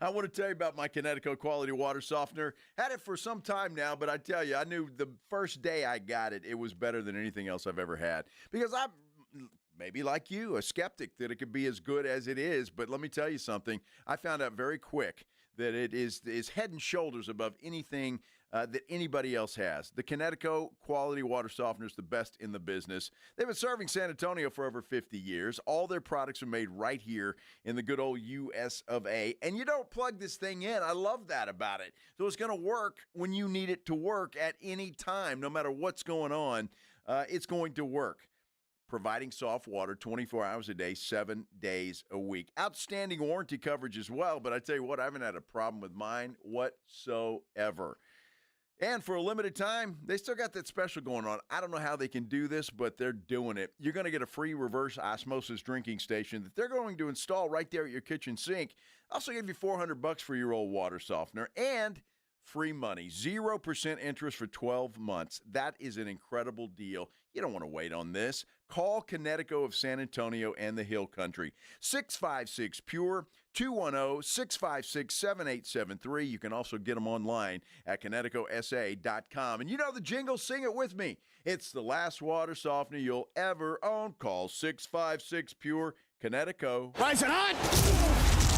I want to tell you about my Connecticut quality water softener. Had it for some time now, but I tell you, I knew the first day I got it, it was better than anything else I've ever had. Because I'm, maybe like you, a skeptic that it could be as good as it is. But let me tell you something. I found out very quick that it is head and shoulders above anything that anybody else has. The Connecticut quality water softener is the best in the business. They've been serving San Antonio for over 50 years. All their products are made right here in the good old U.S. of A. And you don't plug this thing in. I love that about it. So it's going to work when you need it to work at any time. No matter what's going on, it's going to work. Providing soft water 24 hours a day, 7 days a week. Outstanding warranty coverage as well, but I tell you what, I haven't had a problem with mine whatsoever. And for a limited time, they still got that special going on. I don't know how they can do this, but they're doing it. You're going to get a free reverse osmosis drinking station that they're going to install right there at your kitchen sink. Also give you $400 for your old water softener and free money, 0% interest for 12 months. That is an incredible deal. You don't want to wait on this. Call Connecticut of San Antonio and the Hill Country. 656-PURE, 210-656-7873. You can also get them online at ConnecticutSA.com. And you know the jingle, sing it with me. It's the last water softener you'll ever own. Call 656-PURE, Connecticut. Rise it on!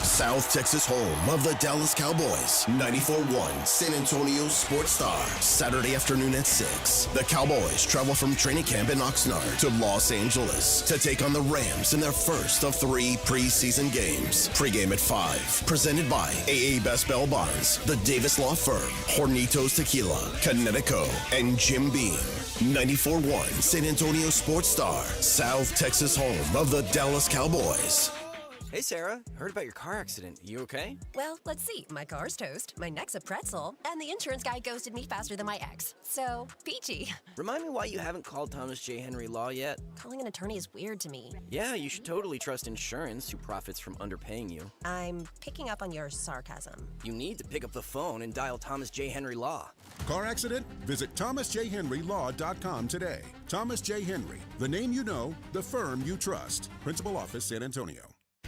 South Texas home of the Dallas Cowboys. 94.1 San Antonio Sports Star. Saturday afternoon at 6. The Cowboys travel from training camp in Oxnard to Los Angeles to take on the Rams in their first of 3 preseason games. Pre-game at 5. Presented by AA Best Bell Bonds, the Davis Law Firm, Hornitos Tequila, Connecticut, and Jim Beam. 94.1 San Antonio Sports Star. South Texas home of the Dallas Cowboys. Hey, Sarah. Heard about your car accident. You okay? Well, let's see. My car's toast, my neck's a pretzel, and the insurance guy ghosted me faster than my ex. So, peachy. Remind me why you haven't called Thomas J. Henry Law yet? Calling an attorney is weird to me. Yeah, you should totally trust insurance, who profits from underpaying you. I'm picking up on your sarcasm. You need to pick up the phone and dial Thomas J. Henry Law. Car accident? Visit thomasjhenrylaw.com today. Thomas J. Henry, the name you know, the firm you trust. Principal Office, San Antonio.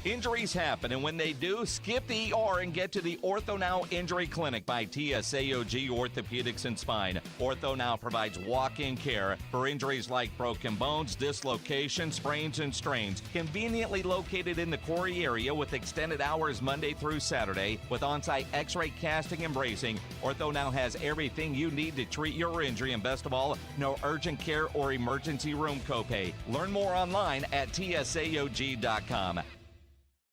Injuries happen, and when they do, skip the ER and get to the Ortho Now Injury Clinic by TSAOG Orthopedics and Spine. Ortho Now provides walk-in care for injuries like broken bones, dislocations, sprains, and strains. Conveniently located in the Quarry area with extended hours Monday through Saturday with on-site x-ray casting and bracing, Ortho Now has everything you need to treat your injury, and best of all, no urgent care or emergency room copay. Learn more online at TSAOG.com.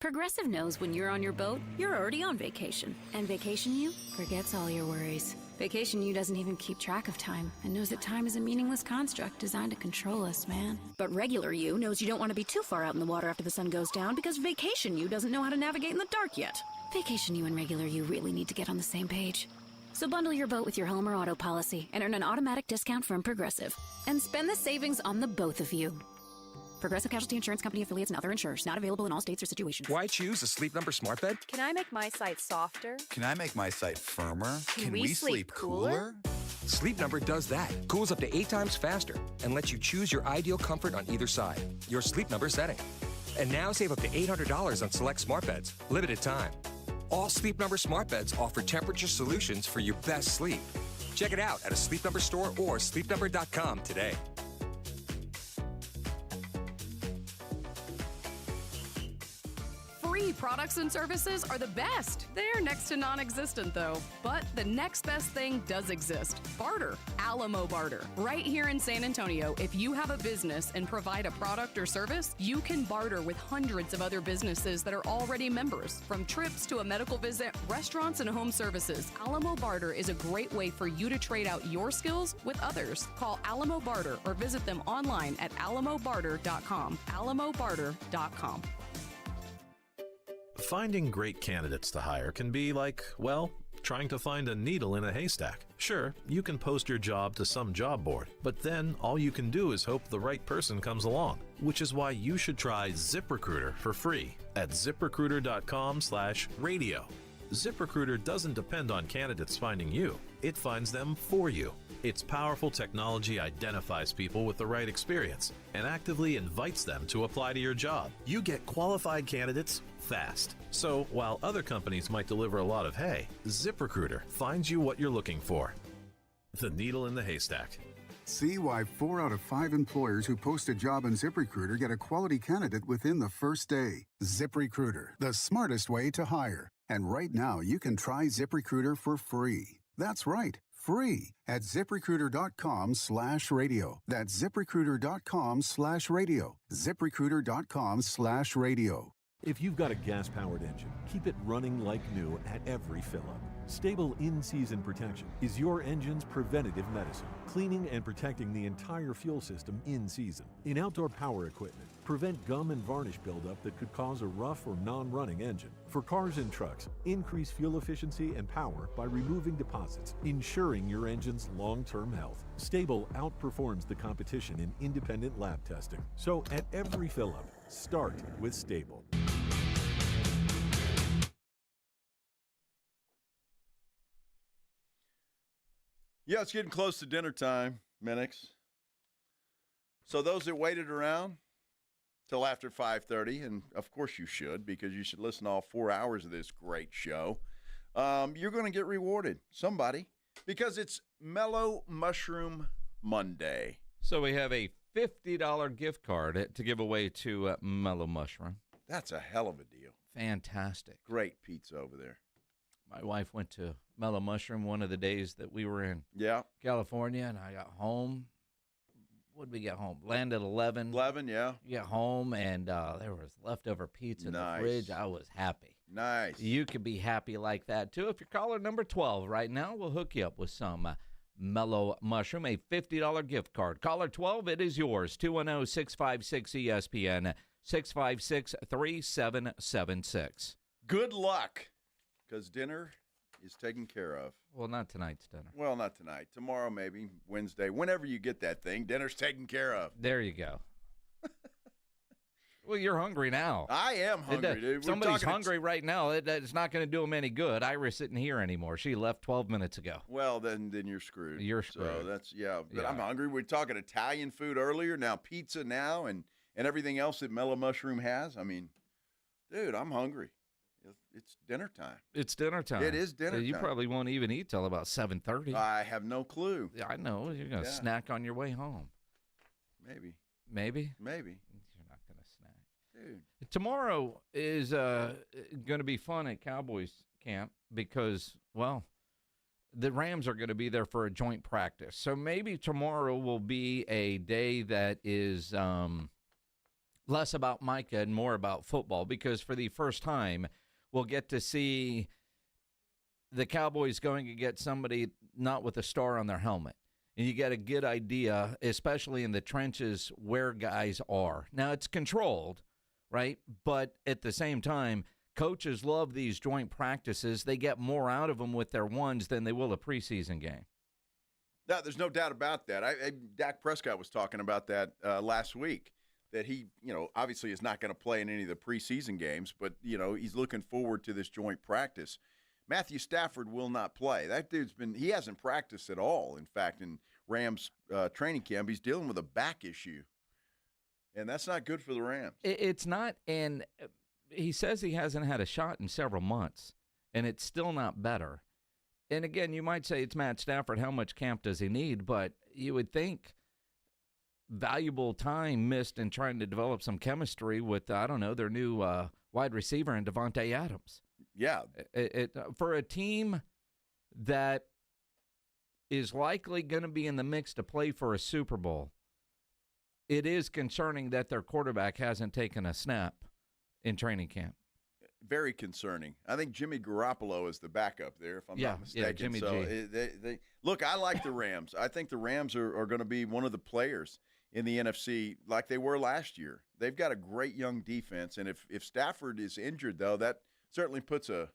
Progressive knows when you're on your boat, you're already on vacation. And Vacation You forgets all your worries. Vacation You doesn't even keep track of time and knows that time is a meaningless construct designed to control us, man. But Regular You knows you don't want to be too far out in the water after the sun goes down because Vacation You doesn't know how to navigate in the dark yet. Vacation You and Regular You really need to get on the same page. So bundle your boat with your home or auto policy and earn an automatic discount from Progressive. And spend the savings on the both of you. Progressive Casualty Insurance Company affiliates and other insurers. Not available in all states or situations. Why choose a Sleep Number smart bed? Can I make my site softer? Can I make my site firmer? Can we sleep cooler? Sleep Number does that. Cools up to 8 times faster and lets you choose your ideal comfort on either side. Your Sleep Number setting. And now save up to $800 on select smart beds. Limited time. All Sleep Number smart beds offer temperature solutions for your best sleep. Check it out at a Sleep Number store or sleepnumber.com today. Free products and services are the best. They're next to non-existent, though. But the next best thing does exist. Barter. Alamo Barter. Right here in San Antonio, if you have a business and provide a product or service, you can barter with hundreds of other businesses that are already members. From trips to a medical visit, restaurants and home services, Alamo Barter is a great way for you to trade out your skills with others. Call Alamo Barter or visit them online at alamobarter.com. alamobarter.com. Finding great candidates to hire can be like, well, trying to find a needle in a haystack. Sure, you can post your job to some job board, but then all you can do is hope the right person comes along, which is why you should try ZipRecruiter for free at ziprecruiter.com/radio. ZipRecruiter doesn't depend on candidates finding you. It finds them for you. Its powerful technology identifies people with the right experience and actively invites them to apply to your job. You get qualified candidates fast. So while other companies might deliver a lot of hay, ZipRecruiter finds you what you're looking for. The needle in the haystack. See why 4 out of 5 employers who post a job on ZipRecruiter get a quality candidate within the first day. ZipRecruiter, the smartest way to hire. And right now, you can try ZipRecruiter for free. That's right, free at ZipRecruiter.com/radio. That's ZipRecruiter.com/radio. ZipRecruiter.com/radio. If you've got a gas-powered engine, keep it running like new at every fill-up. Stable in-season protection is your engine's preventative medicine, cleaning and protecting the entire fuel system in season. In outdoor power equipment, prevent gum and varnish buildup that could cause a rough or non-running engine. For cars and trucks, increase fuel efficiency and power by removing deposits, ensuring your engine's long-term health. Stable outperforms the competition in independent lab testing. So at every fill-up, start with Stable. Yeah, it's getting close to dinner time, Minix. So those that waited around till after 5:30, and of course you should, because you should listen to all 4 hours of this great show, you're going to get rewarded, somebody, because it's Mellow Mushroom Monday. So we have a $50 gift card to give away to Mellow Mushroom. That's a hell of a deal. Fantastic. Great pizza over there. My wife went to Mellow Mushroom one of the days that we were in California, and I got home. What did we get home? Landed at 11. 11, yeah. Get home, and there was leftover pizza in the fridge. I was happy. Nice. You could be happy like that, too. If you're caller number 12 right now, we'll hook you up with some Mellow Mushroom, a $50 gift card. Caller 12, it is yours. 210-656-ESPN, 656-3776. Good luck, because dinner is taken care of. Well, not tonight's dinner. Well, not tonight. Tomorrow, maybe. Wednesday. Whenever you get that thing, dinner's taken care of. There you go. Well, you're hungry now. I am hungry, dude. Somebody's hungry right now. It's not going to do them any good. Iris isn't here anymore. She left 12 minutes ago. Well, then you're screwed. You're screwed. So that's, but I'm hungry. We're talking Italian food earlier, now pizza now, and everything else that Mellow Mushroom has. I mean, dude, I'm hungry. It's dinner time. It's dinner time. It is dinner time. You probably won't even eat till about 7:30. I have no clue. Yeah, I know. You're going to snack on your way home. Maybe. Maybe? Maybe. You're not going to snack. Dude. Tomorrow is going to be fun at Cowboys camp because, well, the Rams are going to be there for a joint practice. So maybe tomorrow will be a day that is less about Micah and more about football, because for the first time we'll get to see the Cowboys going to get somebody not with a star on their helmet. And you get a good idea, especially in the trenches, where guys are. Now, it's controlled, right? But at the same time, coaches love these joint practices. They get more out of them with their ones than they will a preseason game. No, there's no doubt about that. Dak Prescott was talking about that last week. that he, obviously is not going to play in any of the preseason games, but, he's looking forward to this joint practice. Matthew Stafford will not play. That dude's he hasn't practiced at all. In fact, in Rams training camp, he's dealing with a back issue. And that's not good for the Rams. It's not, and he says he hasn't had a shot in several months, and it's still not better. And again, you might say it's Matt Stafford. How much camp does he need? But you would think valuable time missed in trying to develop some chemistry with, their new wide receiver in Devontae Adams. Yeah. For a team that is likely going to be in the mix to play for a Super Bowl, it is concerning that their quarterback hasn't taken a snap in training camp. Very concerning. I think Jimmy Garoppolo is the backup there, if I'm not mistaken. Yeah, Jimmy G. Look, I like the Rams. I think the Rams are going to be one of the players in the NFC like they were last year. They've got a great young defense, and if Stafford is injured, though, that certainly puts a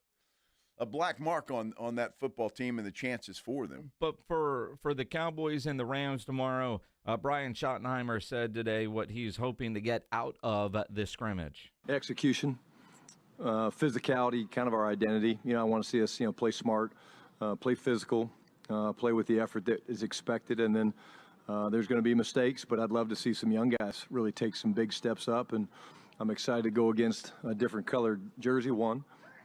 black mark on that football team and the chances for them. But for the Cowboys and the Rams tomorrow, Brian Schottenheimer said today what he's hoping to get out of this scrimmage. Execution. Physicality, kind of our identity. I want to see us, play smart, play physical, play with the effort that is expected. And then there's going to be mistakes, but I'd love to see some young guys really take some big steps up. And I'm excited to go against a different colored jersey,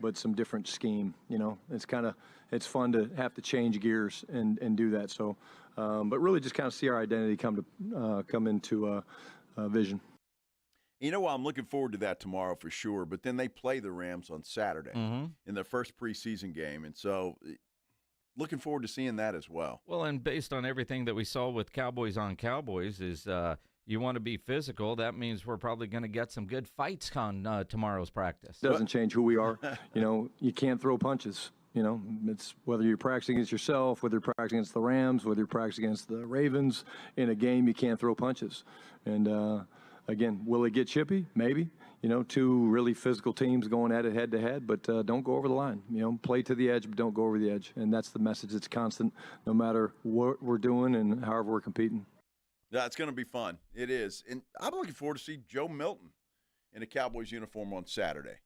but some different scheme. It's fun to have to change gears and do that. So, but really just kind of see our identity come into vision. I'm looking forward to that tomorrow for sure, but then they play the Rams on Saturday in their first preseason game, and so looking forward to seeing that as well. Well, and based on everything that we saw with Cowboys on Cowboys is you want to be physical. That means we're probably going to get some good fights on tomorrow's practice. Doesn't change who we are. You can't throw punches. It's whether you're practicing against yourself, whether you're practicing against the Rams, whether you're practicing against the Ravens. In a game, you can't throw punches. And again, will it get chippy? Maybe. Two really physical teams going at it head-to-head, but don't go over the line. Play to the edge, but don't go over the edge. And that's the message that's constant no matter what we're doing and however we're competing. Yeah, it's going to be fun. It is. And I'm looking forward to see Joe Milton in a Cowboys uniform on Saturday.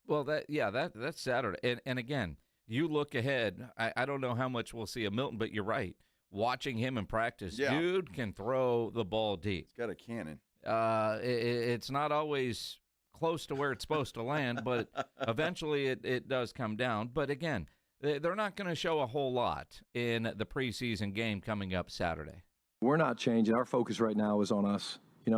Well, that's Saturday. And again, you look ahead. I don't know how much we'll see of Milton, but you're right. Watching him in practice, dude can throw the ball deep. He's got a cannon. It's not always close to where it's supposed to land, but eventually it does come down. But again, they're not going to show a whole lot in the preseason game coming up Saturday. We're not changing. Our focus right now is on us. We're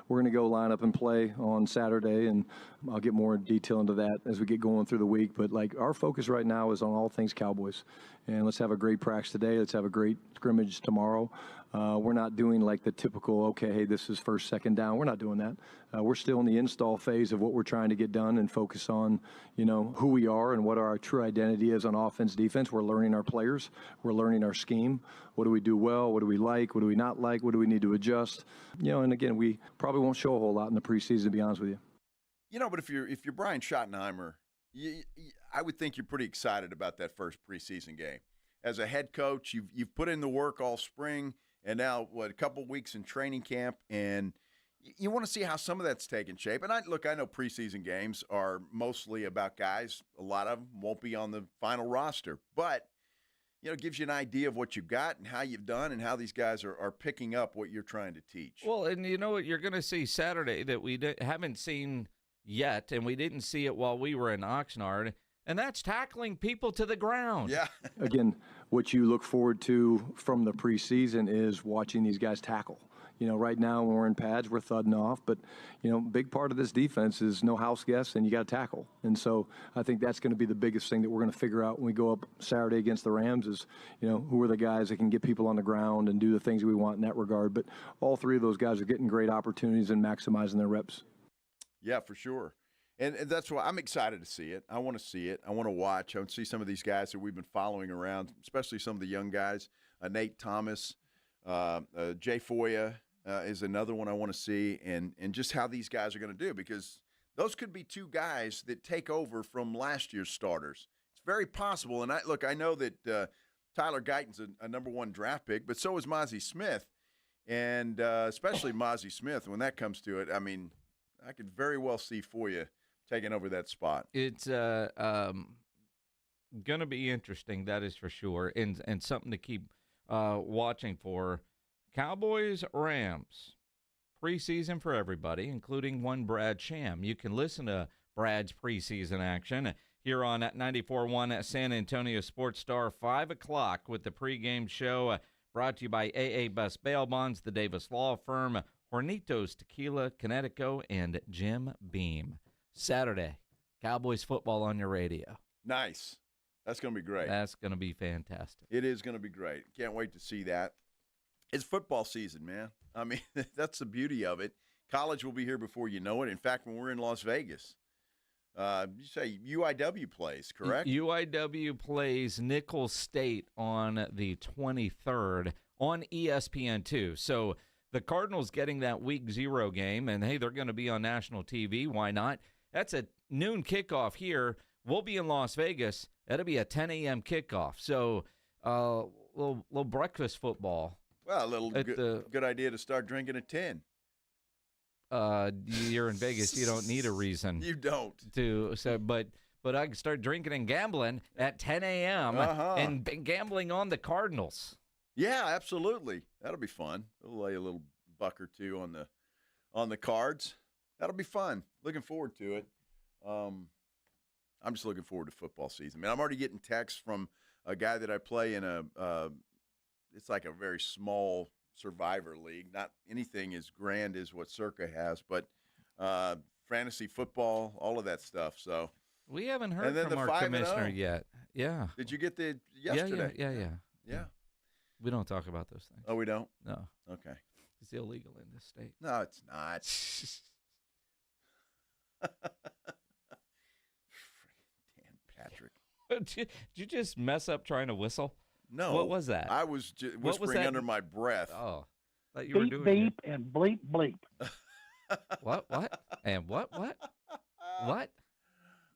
going to go line up and play on Saturday, and I'll get more detail into that as we get going through the week. But, our focus right now is on all things Cowboys. And let's have a great practice today. Let's have a great scrimmage tomorrow. We're not doing the typical, hey, this is first, second down. We're not doing that. We're still in the install phase of what we're trying to get done and focus on, who we are and what our true identity is on offense, defense. We're learning our players. We're learning our scheme. What do we do well? What do we like? What do we not like? What do we need to adjust? And again, we probably won't show a whole lot in the preseason, to be honest with you. But if you're Brian Schottenheimer, I would think you're pretty excited about that first preseason game. As a head coach, you've put in the work all spring, and now a couple weeks in training camp, and you want to see how some of that's taking shape. And I know preseason games are mostly about guys. A lot of them won't be on the final roster, but it gives you an idea of what you've got and how you've done and how these guys are picking up what you're trying to teach. Well, and you know what you're going to see Saturday that we haven't seen yet, and we didn't see it while we were in Oxnard, and that's tackling people to the ground. Yeah. Again, what you look forward to from the preseason is watching these guys tackle. Right now when we're in pads, we're thudding off, but, big part of this defense is no house guests, and you got to tackle. And so I think that's going to be the biggest thing that we're going to figure out when we go up Saturday against the Rams is, who are the guys that can get people on the ground and do the things we want in that regard. But all three of those guys are getting great opportunities and maximizing their reps. Yeah, for sure. And that's why I'm excited to see it. I want to see it. I want to watch. I want to see some of these guys that we've been following around, especially some of the young guys. Nate Thomas, Jay Foya is another one I want to see, and just how these guys are going to do, because those could be two guys that take over from last year's starters. It's very possible. And I know that Tyler Guyton's a number one draft pick, but so is Mozzie Smith. and especially Mozzie Smith. When that comes to it, I mean, I could very well see Foye taking over that spot. It's going to be interesting, that is for sure, and something to keep watching for. Cowboys, Rams, preseason for everybody, including one Brad Sham. You can listen to Brad's preseason action here on 94.1 San Antonio Sports Star, 5 o'clock with the pregame show brought to you by AA Bus Bail Bonds, the Davis Law Firm, Hornitos Tequila, Connecticut, and Jim Beam. Saturday, Cowboys football on your radio. Nice. That's going to be great. That's going to be fantastic. It is going to be great. Can't wait to see that. It's football season, man. I mean, that's the beauty of it. College will be here before you know it. In fact, when we're in Las Vegas, you say UIW plays, correct? UIW plays Nicholls State on the 23rd on ESPN2. So the Cardinals getting that Week 0 game, and, hey, they're going to be on national TV. Why not? That's a noon kickoff here. We'll be in Las Vegas. That'll be a 10 a.m. kickoff. So little breakfast football. Well, a little good idea to start drinking at 10. You're in Vegas. You don't need a reason. You don't. But I can start drinking and gambling at 10 a.m. And gambling on the Cardinals. Yeah, absolutely. That'll be fun. We'll lay a little buck or two on the cards. That'll be fun. Looking forward to it. I'm just looking forward to football season. Man, I'm already getting texts from a guy that I play in it's like a very small Survivor league. Not anything as grand as what Circa has, but fantasy football, all of that stuff. So we haven't heard from our commissioner yet. Yeah. Did you get the yesterday? Yeah. We don't talk about those things. Oh, we don't? No. Okay. It's illegal in this state. No, it's not. Dan Patrick. Did you just mess up trying to whistle? No. What was that? I was whispering under my breath. Oh. Thought you Beep, were doing beep, and bleep, bleep. What? And what? What?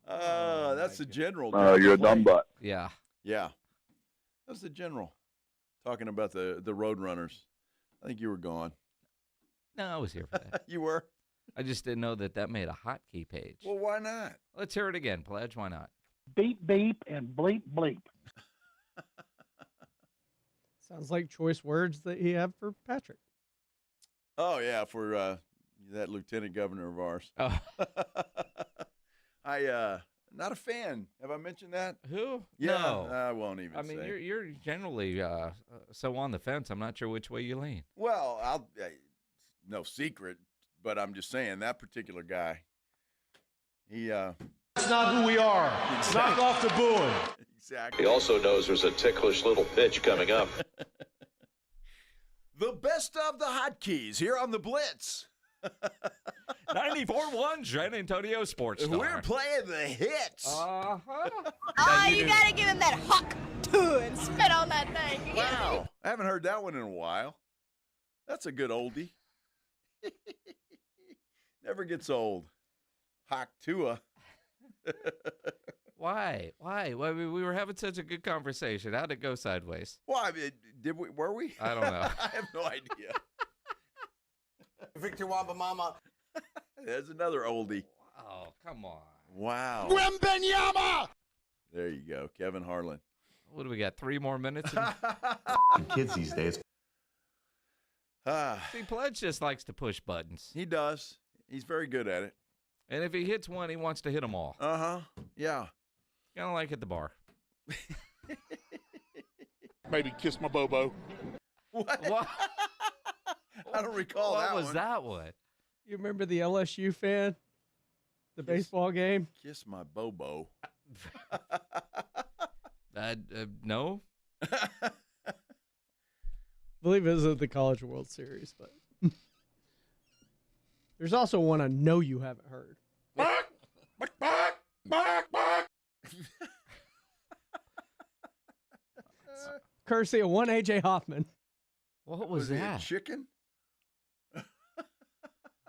That's the general. You're a dumb butt. Yeah. Yeah. That's the general. Talking about the Road Runners. I think you were gone. No, I was here for that. You were? I just didn't know that made a hotkey page. Well, why not? Let's hear it again, Pledge. Why not? Beep, beep, and bleep, bleep. Sounds like choice words that you have for Patrick. Oh, yeah, for that lieutenant governor of ours. Oh. Not a fan. Have I mentioned that? Who? Yeah, No. I won't even I mean, say. you're generally so on the fence. I'm not sure which way you lean. Well, no secret, but I'm just saying that particular guy, he That's not who we are. Knock off the booing. Exactly. He also knows there's a ticklish little pitch coming up. The best of the hotkeys here on the Blitz. 94.1 San Antonio Sports Star. We're playing the hits. Oh, you gotta give him that hawk too and spit on that thing. Wow. I haven't heard that one in a while. That's a good oldie. Never gets old. Hawk Tua. Why? We were having such a good conversation. How'd it go sideways? Well, I mean, were we? I don't know. I have no idea. Victor Wambamama. There's another oldie. Oh, come on. Wow. Wembenyama! There you go, Kevin Harlan. What do we got? 3 more minutes? Kids these days. See, Pledge just likes to push buttons. He does. He's very good at it. And if he hits one, he wants to hit them all. Uh-huh. Yeah. Kind of like at the bar. Maybe kiss my bobo. What? I don't recall that one. What was that one? You remember the LSU fan? The baseball game? Kiss my bobo. No. I believe it was at the College World Series, but there's also one I know you haven't heard. Courtesy of one A.J. Hoffman. What was that? A chicken?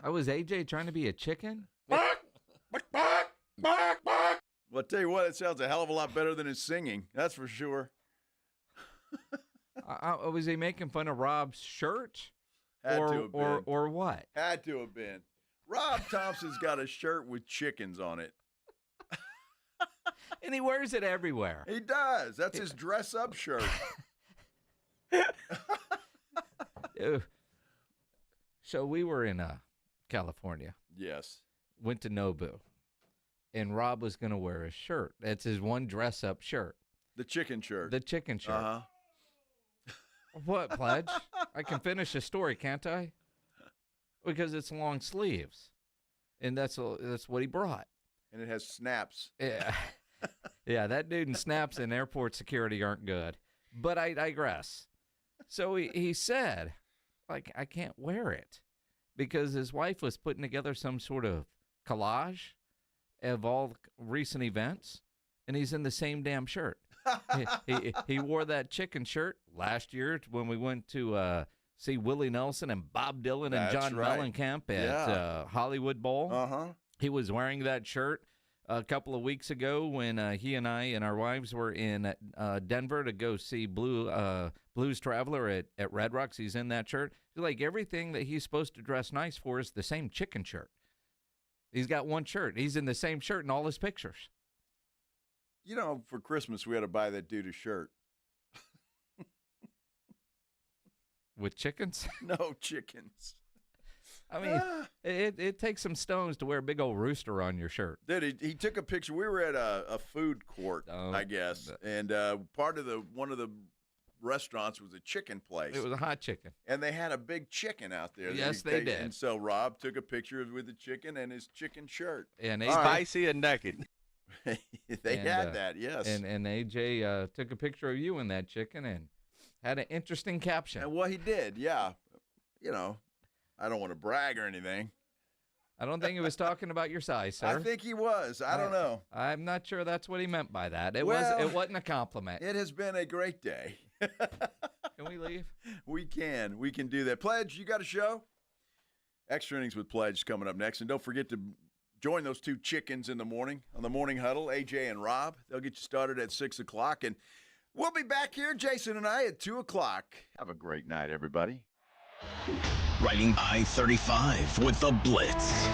I was AJ trying to be a chicken? Well, I'll tell you what, it sounds a hell of a lot better than his singing. That's for sure. Was he making fun of Rob's shirt? or what? Had to have been. Rob Thompson's got a shirt with chickens on it. And he wears it everywhere. He does. That's his dress-up shirt. So we were in California. Yes. Went to Nobu. And Rob was going to wear a shirt. That's his one dress-up shirt. The chicken shirt. The chicken shirt. Uh-huh. What, Pledge? I can finish the story, can't I? Because it's long sleeves. And that's what he brought. And it has snaps. Yeah. Yeah, that dude and snaps in airport security aren't good. But I digress. So he said, like, I can't wear it. Because his wife was putting together some sort of collage of all recent events. And he's in the same damn shirt. he wore that chicken shirt last year when we went to see Willie Nelson and Bob Dylan and John Mellencamp at Hollywood Bowl. Uh-huh. He was wearing that shirt a couple of weeks ago when he and I and our wives were in Denver to go see Blues Traveler at Red Rocks. He's in that shirt. Like everything that he's supposed to dress nice for is the same chicken shirt. He's got one shirt. He's in the same shirt in all his pictures. You know, for Christmas, we had to buy that dude a shirt. With chickens? No chickens. I mean, it takes some stones to wear a big old rooster on your shirt. Dude, he took a picture. We were at a food court, I guess, and part of one of the restaurants was a chicken place. It was a hot chicken. And they had a big chicken out there. Yes, they did. And so Rob took a picture with the chicken and his chicken shirt. And spicy and naked. They had that, yes. And AJ took a picture of you in that chicken and had an interesting caption. And well, he did, yeah. You know, I don't want to brag or anything. I don't think he was talking about your size, sir. I think he was. I don't know. I'm not sure that's what he meant by that. It wasn't a compliment. It has been a great day. Can we leave? We can. We can do that. Pledge, you got a show? Extra Innings with Pledge coming up next. And don't forget to join those two chickens in the morning on the Morning Huddle, AJ and Rob. They'll get you started at 6 o'clock. And we'll be back here, Jason and I, at 2 o'clock. Have a great night, everybody. Riding I-35 with the Blitz.